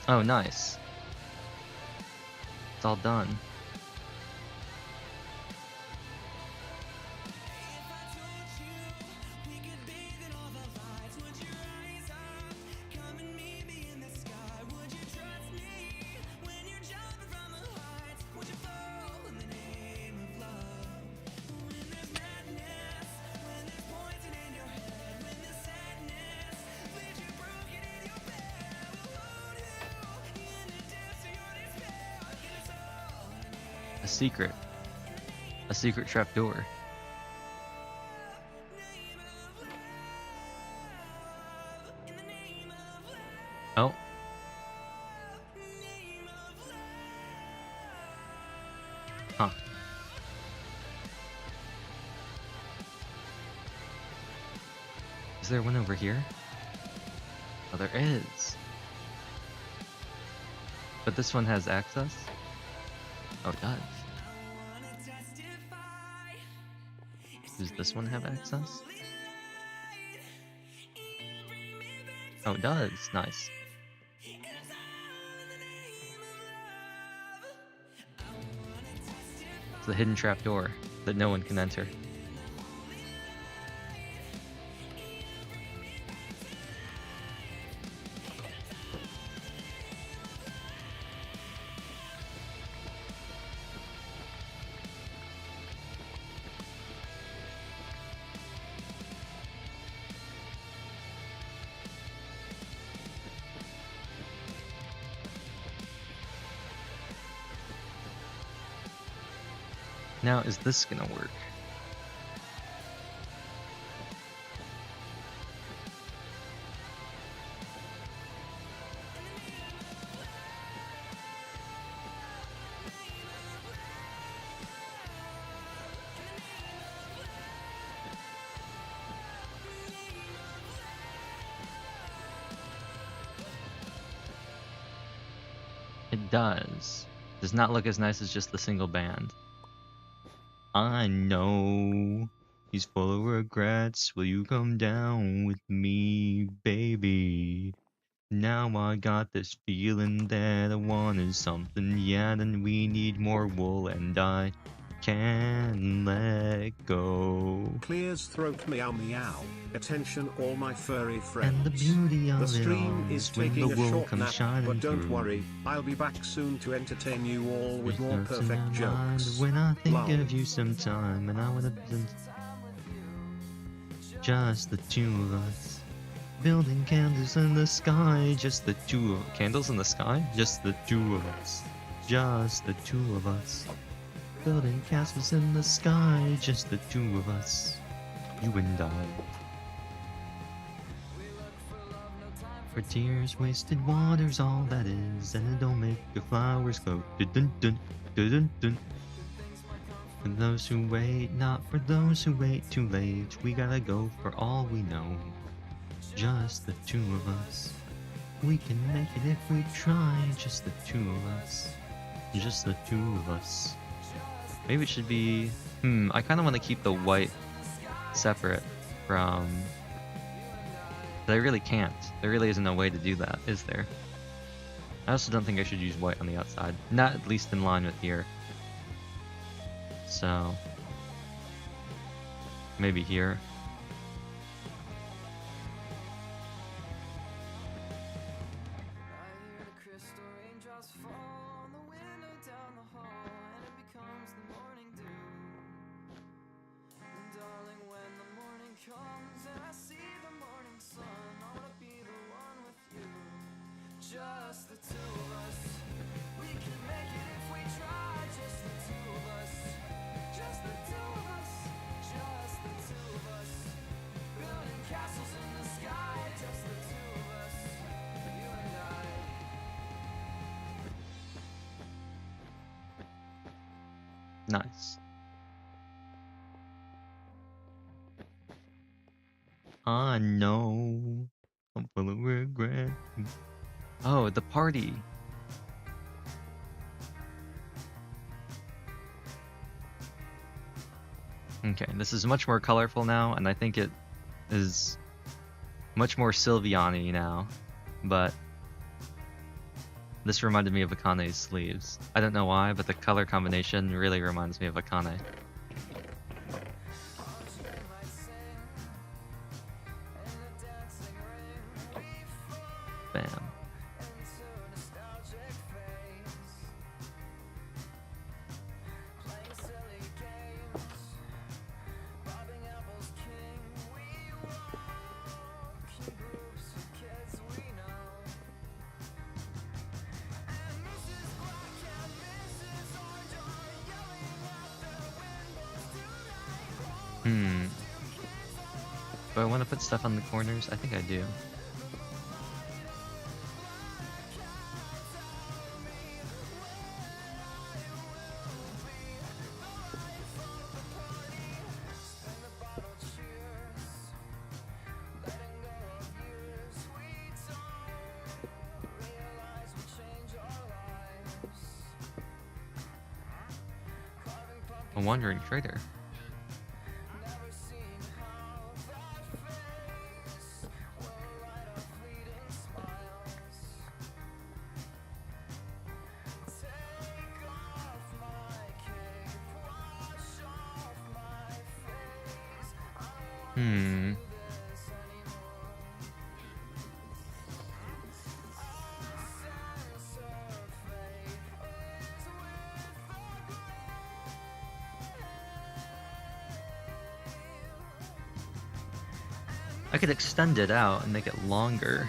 Oh, nice. It's all done. A secret. A secret trapdoor. Oh. Huh. Is there one over here? Oh, there is. But this one has access? Oh, it does. Does this one have access? Oh, it does. Nice. It's the hidden trapdoor that no one can enter. Now, is this gonna work? It does. Does not look as nice as just the single band. I know he's full of regrets. Will you come down with me, baby? Now I got this feeling that I wanted something, yeah, then we need more wool, and I can't let go. Clear's throat meow meow. Attention all my furry And friends. the beauty of The it stream all is is when taking the a wool short comes nap, shining but don't through. worry, I'll be back soon to entertain you all with There's more nothing perfect in my mind jokes. when I think Lol. of you sometime, and I would have been just the two of us. Building candles in the sky, just the two of candles in the sky, just the two of us, just the two of us. Building castles in the sky, just the two of us, you and I. For tears, wasted water's all that is, and it don't make the flowers glow. Dun dun dun dun dun. For those who wait, not for those who wait too late. We gotta go for all we know. Just the two of us. We can make it if we try. Just the two of us. Just the two of us. Maybe it should be... I kind of want to keep the white separate from... But I really can't. There really isn't a way to do that, is there? I also don't think I should use white on the outside. Not at least in line with here. So... maybe here. Just the two of us. We can make it if we try. Just the two of us. Just the two of us. Just the two of us. Building castles in the sky. Just the two of us. You and I. Nice. I know. I'm full of regret. Oh, the party. Okay, this is much more colorful now, and I think it is much more Sylviani now, but this reminded me of Akane's sleeves. I don't know why, but the color combination really reminds me of Akane. Bam. Do I want to put stuff on the corners? I think I do. wandering trader. I could extend it out and make it longer.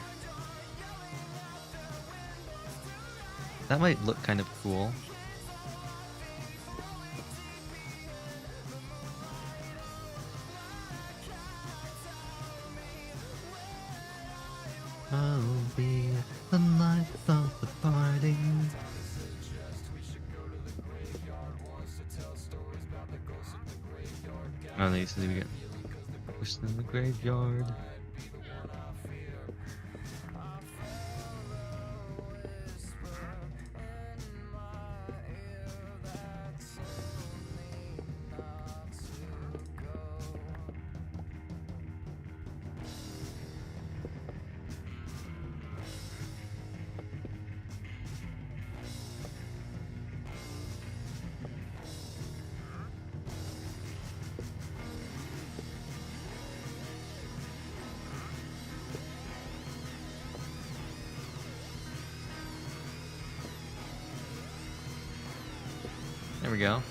That might look kind of cool. I'll be the life of the party. Oh, they used to get pushed in the graveyard. There we go.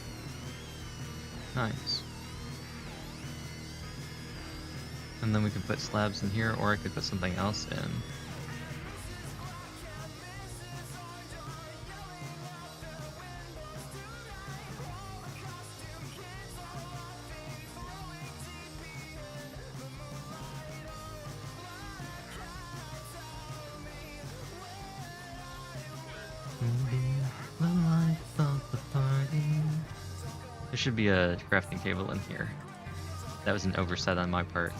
Nice. And then we can put slabs in here, or I could put something else in. The life of the party. There should be a crafting table in here. That was an oversight on my part.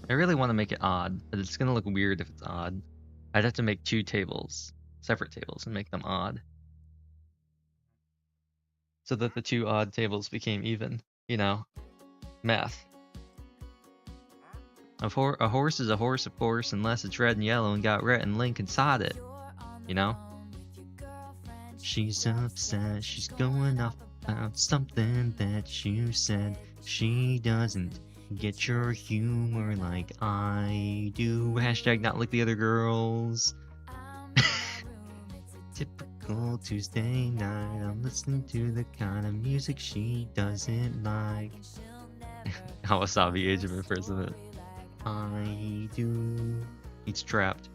I really want to make it odd, but it's gonna look weird if it's odd. I'd have to make 2 tables, separate tables, and make them odd. So that the 2 odd tables became even, you know, math. A horse is a horse, of course, unless it's red and yellow and got red and link inside it, you know? She's upset, she's going off about something that you said. She doesn't get your humor like I do. Hashtag not like the other girls. Typical Tuesday night, I'm listening to the kind of music she doesn't like. Hawasabi, Age of Imprisonment. I do. He's trapped.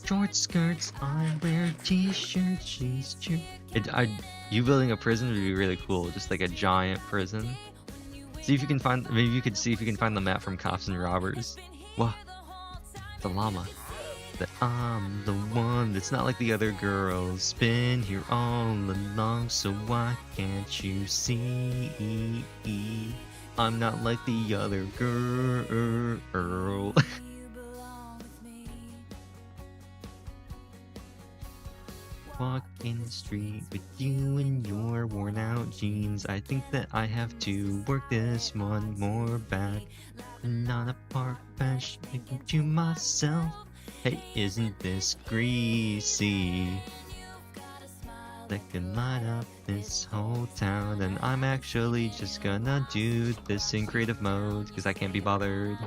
Short skirts, I wear t-shirts, she's true. You building a prison would be really cool, just like a giant prison. See if you can find, maybe you could see if you can find the map from Cops and Robbers. What? The llama. That I'm the one that's not like the other girls. Been here all along, so why can't you see? I'm not like the other girl. Walking the street with you in your worn out jeans. I think that I have to work this one more back. And on a park bench, thinking to myself, hey, isn't this greasy? That can light up this whole town. And I'm actually just gonna do this in creative mode, because I can't be bothered.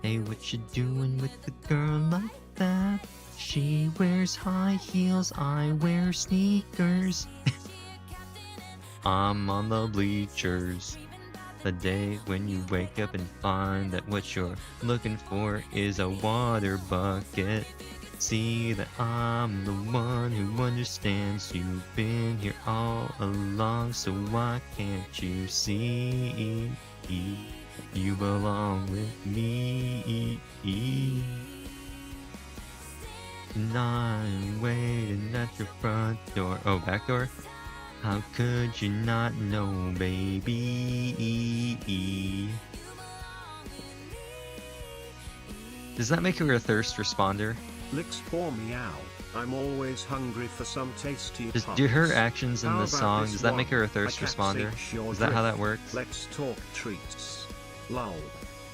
Hey, what you doing with the girl like that? She wears high heels, I wear sneakers. I'm on the bleachers. The day when you wake up and find that what you're looking for is a water bucket. See that I'm the one who understands. You've been here all along, so why can't you see? You belong with me. Not waiting at your front door. Oh, back door? How could you not know, baby? Does that make her a thirst responder? Licks for meow. I'm always hungry for some tasty Do her pups. actions in How the about song, this does that one? make her a I thirst can't responder? cinch your Is that how that drift. works? Let's talk treats. Lol.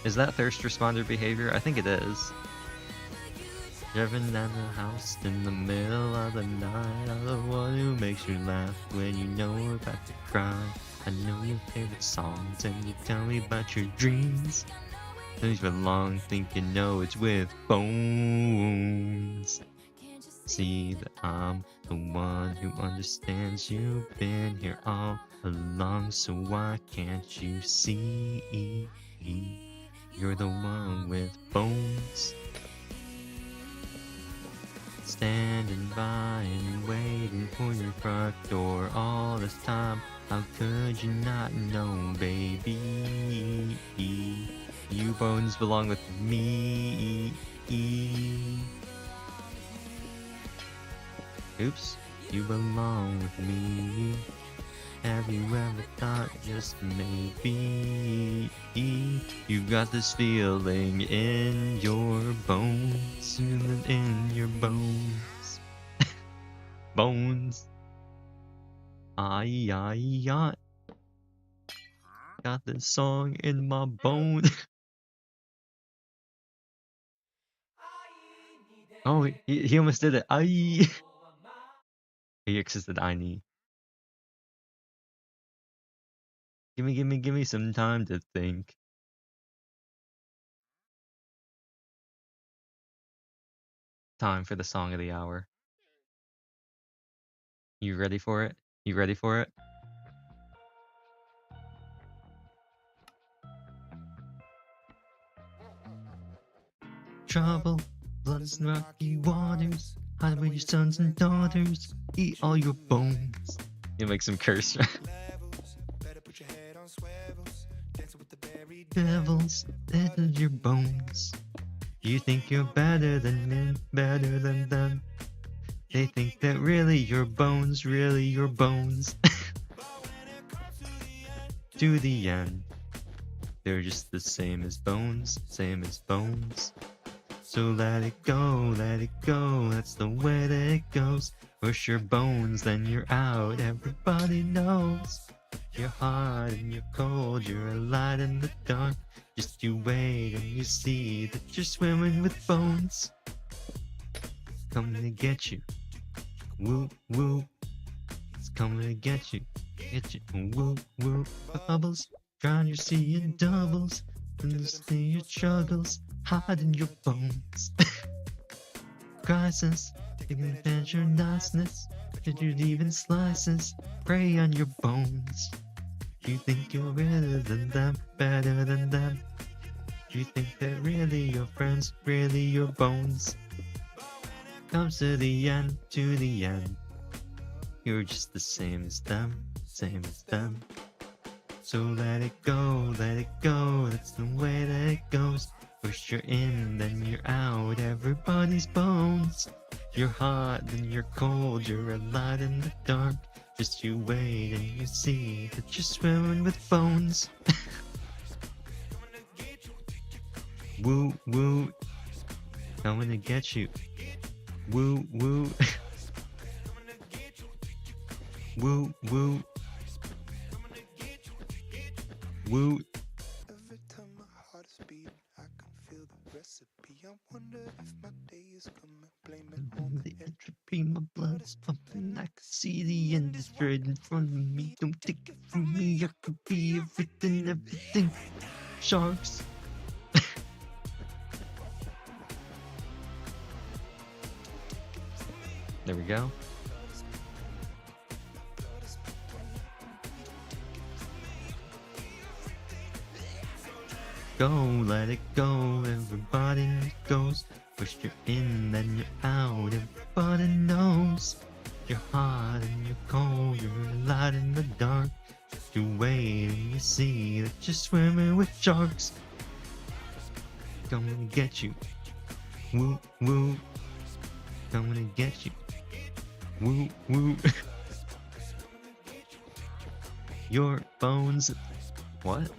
Is that thirst responder behavior? I think it is. Driving down the house in the middle of the night. I'm the one who makes you laugh when you know we're about to cry. I know your favorite songs and you tell me about your dreams. Things belong, think you know it's with bones. See that I'm the one who understands. You've been here all along, so why can't you see? You're the one with bones. Standing by and waiting for your front door all this time. How could you not know, baby? You bones belong with me. Oops, you belong with me. Have you ever thought just maybe you got this feeling in your bones, in your bones, bones. I got this song in my bones. Oh, he almost did it. He existed. I need. Give me some time to think. Time for the song of the hour. You ready for it? You ready for it? Trouble, floods and rocky waters. Hide with your sons and daughters. Eat all your bones. You make some curse. Devils, that is your bones. You think you're better than men, better than them. They think that really your bones, to the end. They're just the same as bones, same as bones. So let it go, that's the way that it goes. Push your bones, then you're out, everybody knows. You're hot and you're cold, you're a light in the dark. Just you wait and you see that you're swimming with bones. Coming to get you, woo woo. It's coming to get you, woo woo. Bubbles, drown your sea in doubles. And see your struggles, hide in your bones. Crisis, taking advantage of your niceness. Did you even slices, prey on your bones. You think you're better than them, better than them. You think they're really your friends, really your bones. Comes to the end, you're just the same as them, same as them. So let it go, that's the way that it goes. First you're in, then you're out, everybody's bones. You're hot, then you're cold, you're a light in the dark. Just you wait and you see that you're swimming with bones. Woo woo, coming to get you. Woo woo. Woo woo. Woo. Every time my heart is beating, I can feel the recipe. I wonder if my day is coming, blame it on the entropy. My blood is pumping, I can see the end is right in front of me. Don't take it from me, I could be everything, everything. Sharks. There we go. Go, let it go, everybody goes. Push you in, then you're out, everybody knows. You're hot and you're cold, you're a light in the dark. You wait and you see that you're swimming with sharks. Coming to get you. Woo, woo. Coming to get you. Woo, woo. Your bones. What?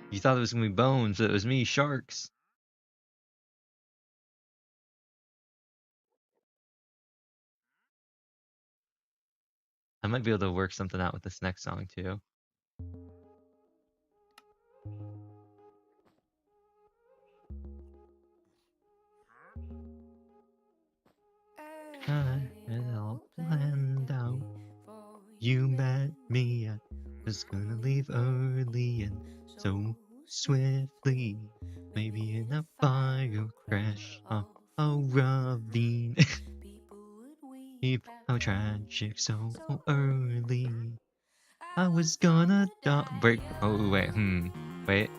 You thought it was gonna be bones, but it was me, sharks. I might be able to work something out with this next song too. I had it all planned out. You met me, I was gonna leave early and so swiftly. Maybe in a fire crash off a ravine. How tragic so early. I was gonna break. Oh, wait, Wait,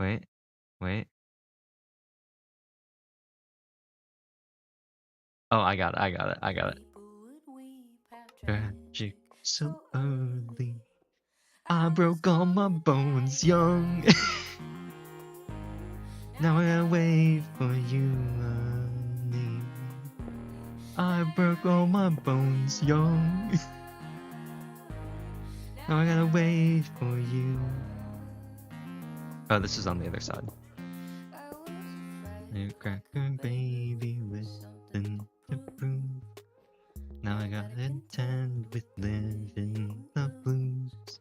wait, wait. Oh, I got it, I got it. Tragic so early. I broke all my bones young. Now I gotta wait for you, honey. I broke all my bones young. Now I gotta wait for you. Oh, this is on the other side. You cracker baby with something to prove. Now I gotta intend with living the blues.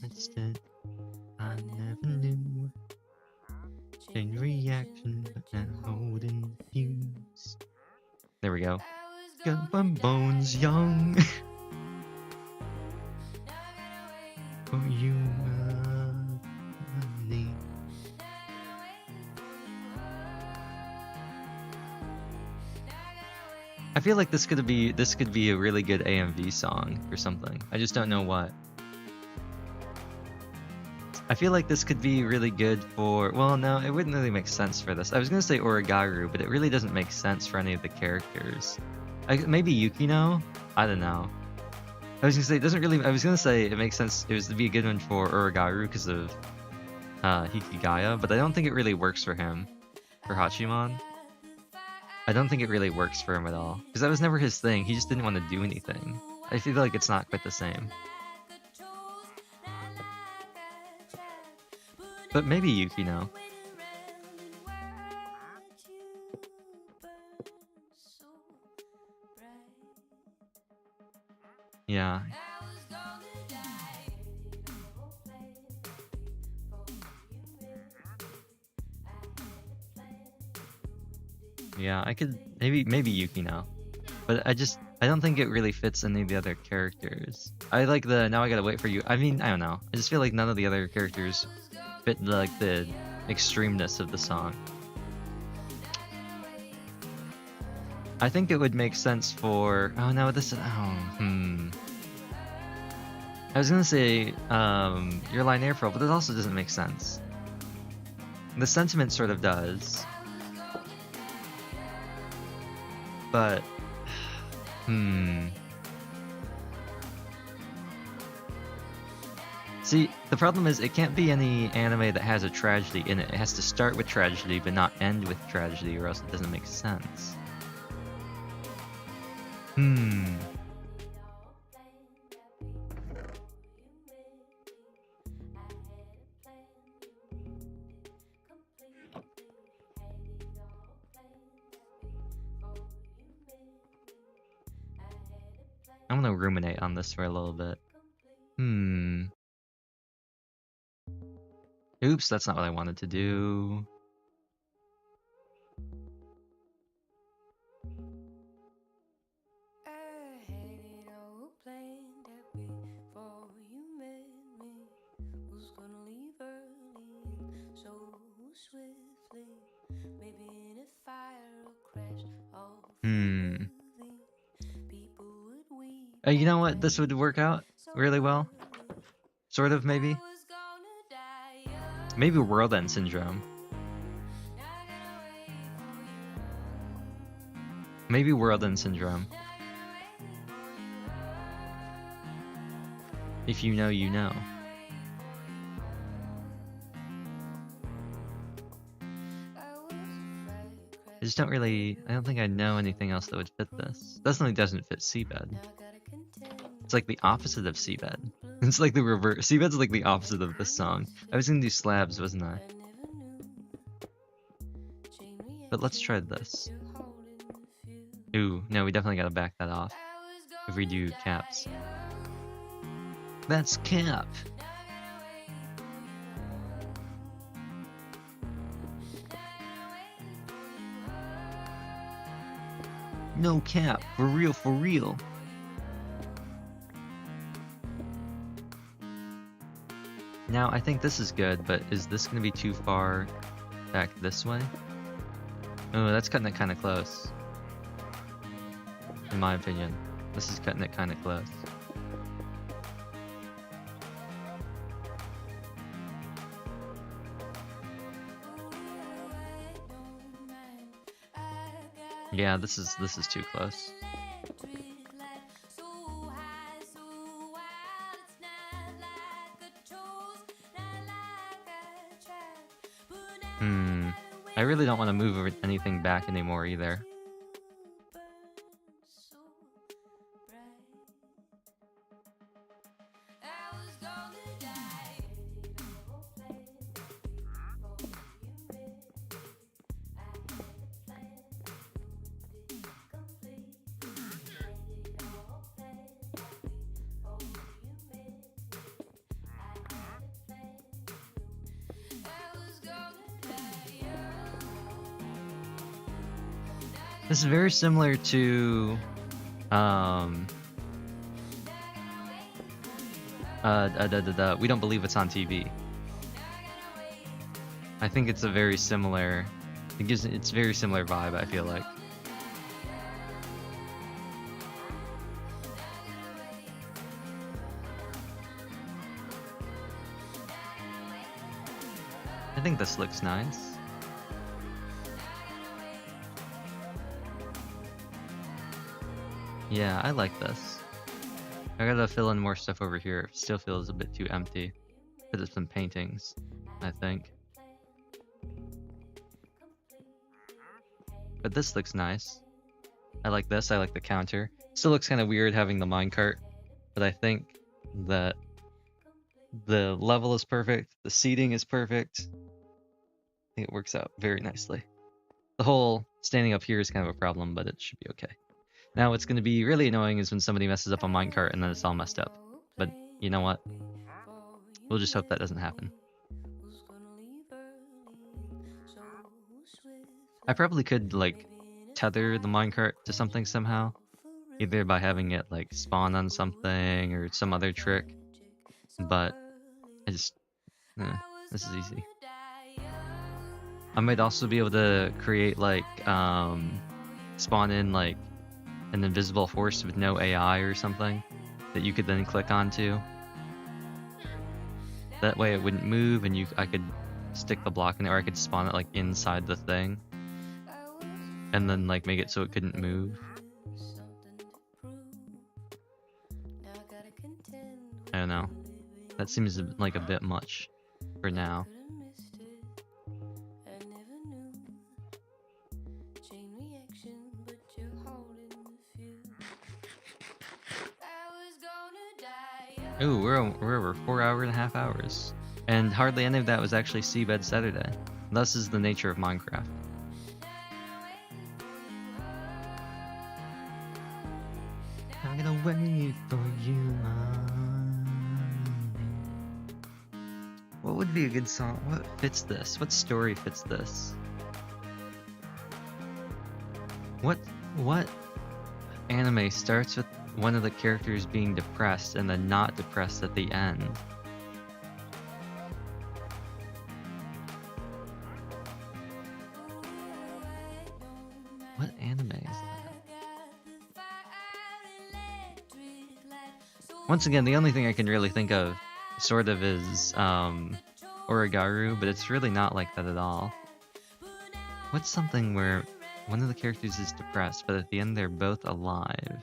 Instead, I never knew. Chain reaction, but not holding the fuse. There we go. Got my bones young. For you, honey. I feel like this could be a really good AMV song or something. I just don't know what. I feel like this could be really good for, well, no, it wouldn't really make sense for this. I was gonna say Origaru, but it really doesn't make sense for any of the characters. Maybe Yukino? I don't know. I was gonna say it doesn't really. I was gonna say it makes sense. It was to be a good one for Origaru because of Hikigaya, but I don't think it really works for him, for Hachiman. I don't think it really works for him at all because that was never his thing. He just didn't want to do anything. I feel like it's not quite the same. But maybe Yukino. Yeah. Yeah, I could maybe Yukino. But I don't think it really fits any of the other characters. I like the now I gotta wait for you. I mean, I don't know. I just feel like none of the other characters fit like the extremeness of the song. I think it would make sense for I was gonna say Your Line April, but it also doesn't make sense. The sentiment sort of does. But See, the problem is it can't be any anime that has a tragedy in it. It has to start with tragedy but not end with tragedy or else it doesn't make sense. I'm gonna ruminate on this for a little bit. Oops, that's not what I wanted to do. You know what? This would work out really well. Sort of, maybe. Maybe World End Syndrome. Maybe World End Syndrome. If you know, you know. just don't really. I don't think I know anything else that would fit this. Definitely doesn't fit seabed. It's like the opposite of seabed. It's like the reverse. Seabed's like the opposite of this song. I was gonna do slabs, wasn't I? But let's try this. Ooh, no, we definitely gotta back that off if we do caps. That's cap. No cap, for real, for real. Now, I think this is good, but is this gonna be too far back this way? Oh, that's cutting it kind of close. In my opinion. This is cutting it kind of close. Yeah, this is too close. I really don't want to move anything back anymore either. This is very similar to We Don't Believe It's on TV. I think it's a very similar, it's very similar vibe, I feel like. I think this looks nice. Yeah, I like this. I gotta fill in more stuff over here. It still feels a bit too empty. Put some paintings, I think. But this looks nice. I like this. I like the counter. Still looks kind of weird having the minecart, but I think that the level is perfect. The seating is perfect. I think it works out very nicely. The whole standing up here is kind of a problem, but it should be okay. Now what's going to be really annoying is when somebody messes up a minecart and then it's all messed up. But you know what? We'll just hope that doesn't happen. I probably could, like, tether the minecart to something somehow. Either by having it, like, spawn on something or some other trick. But I just... this is easy. I might also be able to create, like, spawn in, like, an invisible force with no AI or something that you could then click onto. That way it wouldn't move and I could stick the block in it, or I could spawn it like inside the thing and then like make it so it couldn't move. I don't know. That seems like a bit much for now. Ooh, we're over 4.5 hours. And hardly any of that was actually Seabed Saturday. Thus is the nature of Minecraft. I'm gonna wait for you, What would be a good song? What fits this? What story fits this? What anime starts with one of the characters being depressed and then not depressed at the end? What anime is that? Once again, the only thing I can really think of sort of is Origaru, but it's really not like that at all. What's something where one of the characters is depressed, but at the end they're both alive?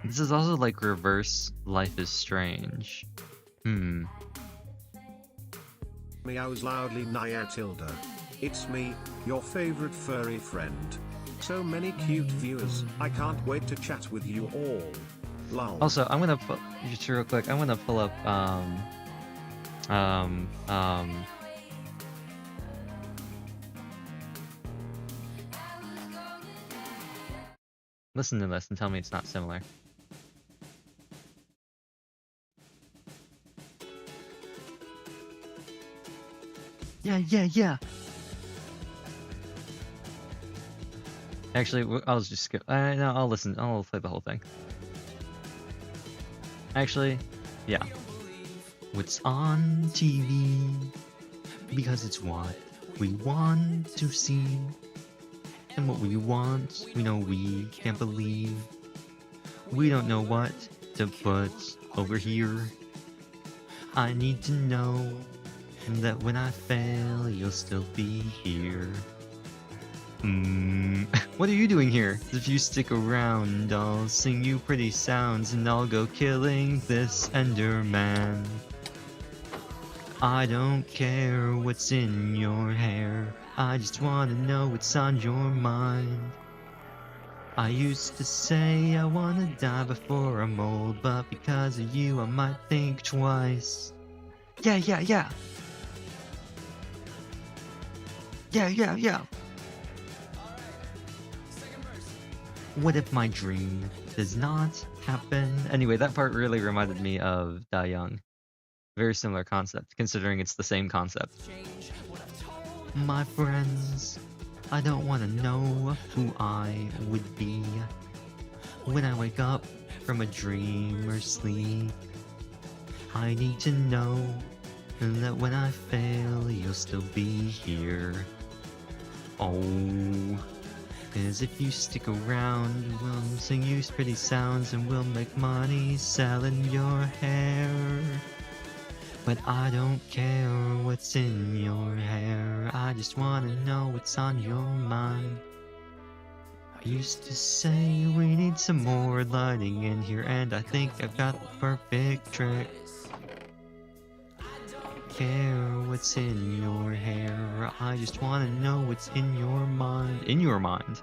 This is also like reverse Life is Strange. Meows loudly Nyatilda. It's me, your favorite furry friend. So many cute viewers, I can't wait to chat with you all. Lol. Also, I'm gonna put just real quick. I'm gonna pull up um um listen to this and tell me it's not similar. Yeah, yeah, yeah. Actually, I'll just skip. No, I'll listen. I'll play the whole thing. Actually, yeah. What's on TV? Because it's what we want to see. And what we want, we know we can't believe. We don't know what to put over here. I need to know that when I fail, you'll still be here. What are you doing here? If you stick around, I'll sing you pretty sounds and I'll go killing this Enderman. I don't care what's in your hair, I just wanna know what's on your mind. I used to say I wanna die before I'm old, but because of you I might think twice. Yeah, yeah, yeah. Yeah, yeah, yeah. What if my dream does not happen? Anyway, that part really reminded me of Da Young. Very similar concept, considering it's the same concept. My friends, I don't want to know who I would be when I wake up from a dream or sleep. I need to know that when I fail, you'll still be here. Oh, 'cause if you stick around, we'll sing you pretty sounds and we'll make money selling your hair. But I don't care what's in your hair, I just wanna know what's on your mind. I used to say we need some more lighting in here, and I think I've got the perfect trick. Care what's in your hair, I just wanna know what's in your mind. In your mind.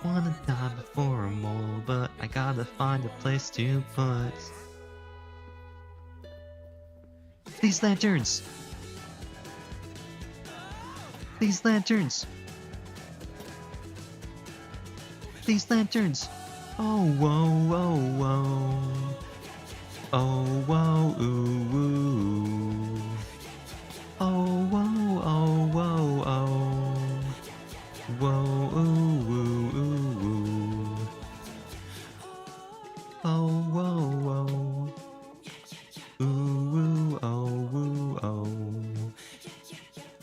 Wanna die before I'm old, but I gotta find a place to put these lanterns. These lanterns. These lanterns. Oh, whoa, whoa, whoa. Oh, whoa, ooh, ooh. Oh, whoa, oh, whoa, oh. Whoa, ooh, ooh, ooh, ooh. Oh, whoa, whoa. Ooh, ooh, oh, ooh, oh.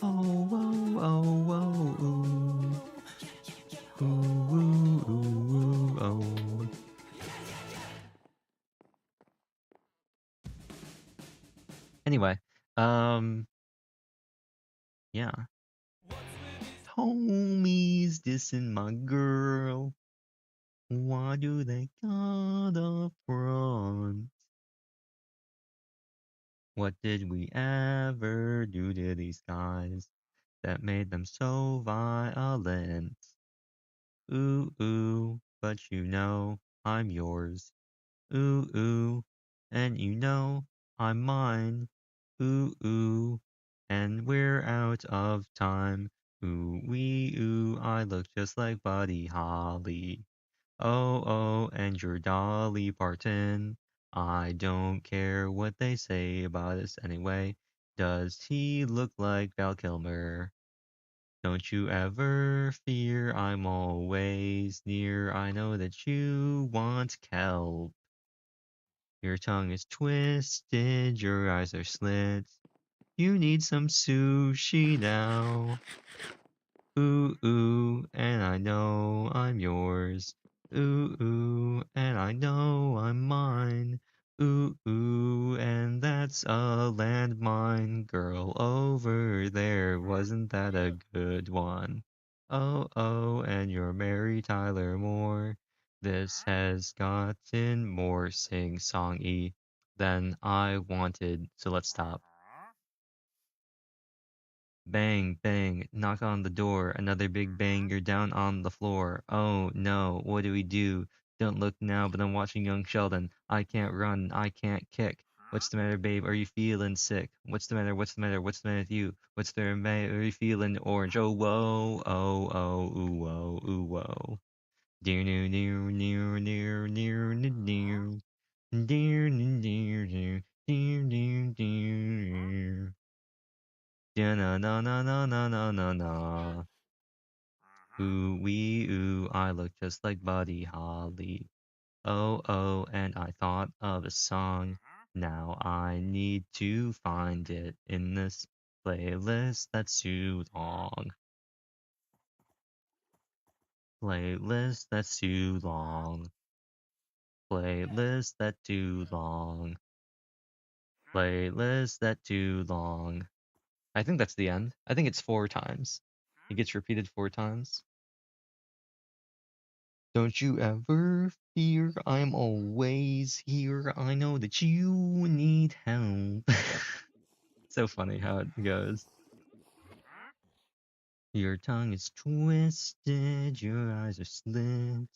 Oh, whoa, oh, whoa, ooh. Ooh, ooh, ooh, ooh, oh. Anyway, yeah. Homies dissing my girl. Why do they gotta front? What did we ever do to these guys that made them so violent? Ooh, ooh, but you know I'm yours. Ooh, ooh, and you know I'm mine. Ooh, ooh, and we're out of time. Ooh, wee, ooh, I look just like Buddy Holly. Oh, oh, and your Dolly Parton. I don't care what they say about us anyway. Does he look like Val Kilmer? Don't you ever fear, I'm always near. I know that you want kelp. Your tongue is twisted, your eyes are slit. You need some sushi now. Ooh, ooh, and I know I'm yours. Ooh, ooh, and I know I'm mine. Ooh, ooh, and that's a landmine. Girl over there, wasn't that a good one? Oh, oh, and you're Mary Tyler Moore. This has gotten more sing-songy than I wanted, so let's stop. Bang, bang, knock on the door. Another big bang, you're down on the floor. Oh no, what do we do? Don't look now, but I'm watching young Sheldon. I can't run, I can't kick. What's the matter, babe? Are you feeling sick? What's the matter? What's the matter? What's the matter with you? What's the matter? Are you feeling orange? Oh, whoa, oh, oh, ooh, whoa, ooh, whoa. Dear, near, near, near, near, near, near, dear, dear, dear, dear, dear, dear. Yeah, na na na na na na na na. Ooh wee ooh, I look just like Buddy Holly. Oh oh, and I thought of a song. Now I need to find it in this playlist that's too long. Playlist that's too long. Playlist that too long. Playlist that too long. I think that's the end. I think it's 4 times. It gets repeated 4 times. Don't you ever fear, I'm always here. I know that you need help. So funny how it goes. Your tongue is twisted, your eyes are slit.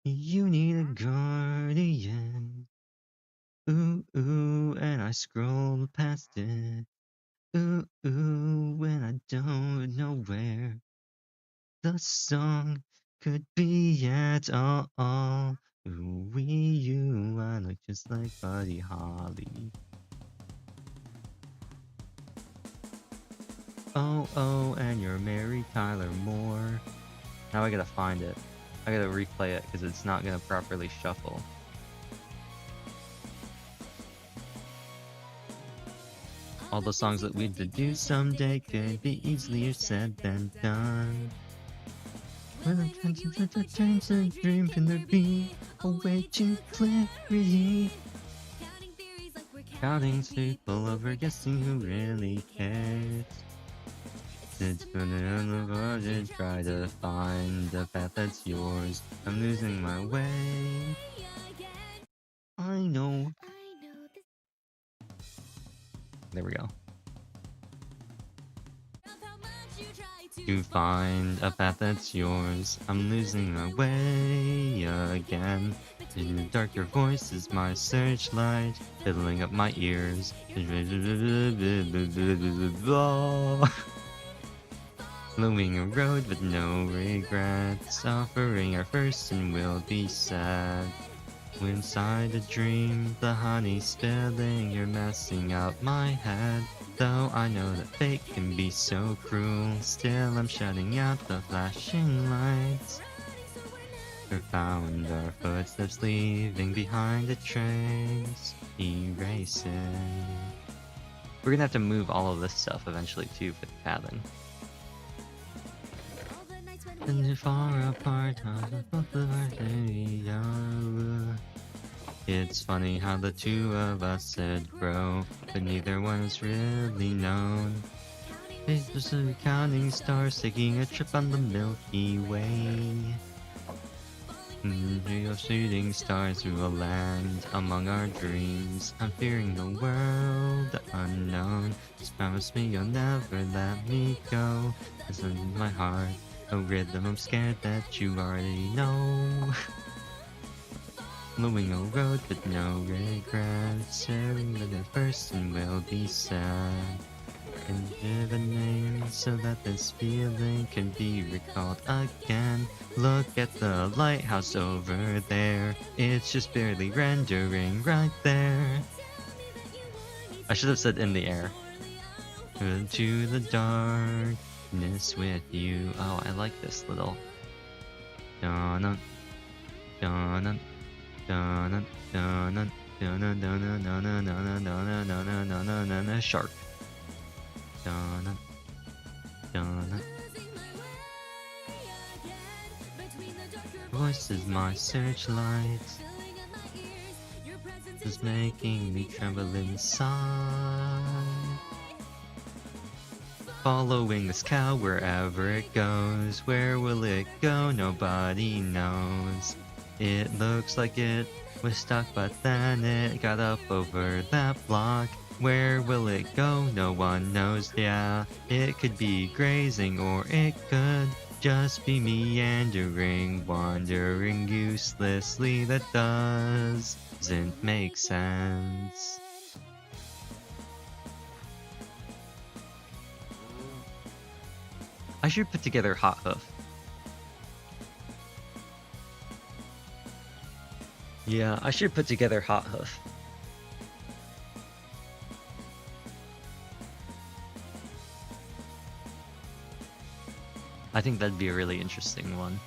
You need a guardian. Ooh, ooh, and I scroll past it. Ooh, ooh, when I don't know where the song could be at all. Ooh, wee, you, I look just like Buddy Holly. Oh, oh, and you're Mary Tyler Moore. Now I gotta find it. I gotta replay it because it's not gonna properly shuffle. All the songs that we'd do someday could be easier said than done. When I'm trying to change a dream, can there be a way to clarity? Counting people over guessing who really cares. It's been on the budget, try to find the path that's yours. I'm losing my way. I know. There we go. To find a path that's yours. I'm losing my way again. In the dark, your voice is my searchlight, filling up my ears. Flowing a road with no regrets, offering our first and will be sad. Inside a dream, the honey spilling, you're messing up my head. Though I know that fate can be so cruel, still I'm shutting out the flashing lights. We found our footsteps leaving behind a trace, erasing. We're gonna have to move all of this stuff eventually too for the cabin. And they're far apart, both of our radio. It's funny how the two of us had grow, but neither one is really known. It's just counting stars, taking a trip on the Milky Way. Real shooting stars who will land among our dreams. I'm fearing the world unknown. Just promise me you'll never let me go. Listen to my heart, a rhythm I'm scared that you already know. Moving a road with no regrets, sharing with the first and will be sad. And give a name so that this feeling can be recalled again. Look at the lighthouse over there, it's just barely rendering right there. I should have said in the air. Into the darkness with you. Oh, I like this little. Dun dun dun dun dun dun dun dun dun dun dun dun dun shark. Dun dun. Voice is my searchlight. Is making me tremble inside. Following this cow wherever it goes. Where will it go? Nobody knows. It looks like it was stuck, but then it got up over that block. Where will it go? No one knows, yeah. It could be grazing or it could just be meandering, wandering uselessly. That doesn't make sense. I should put together Hot Hoof. Yeah, I should put together Hot Hoof. I think that'd be a really interesting one.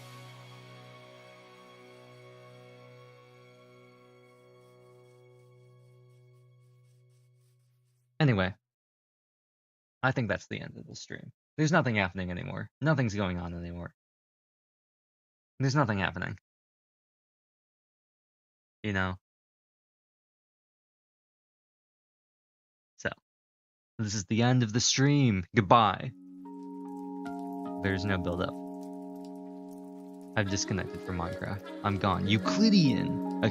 Anyway, I think that's the end of the stream. There's nothing happening anymore. Nothing's going on anymore. There's nothing happening. You know? So, this is the end of the stream. Goodbye. There's no build up. I've disconnected from Minecraft. I'm gone. Euclidean!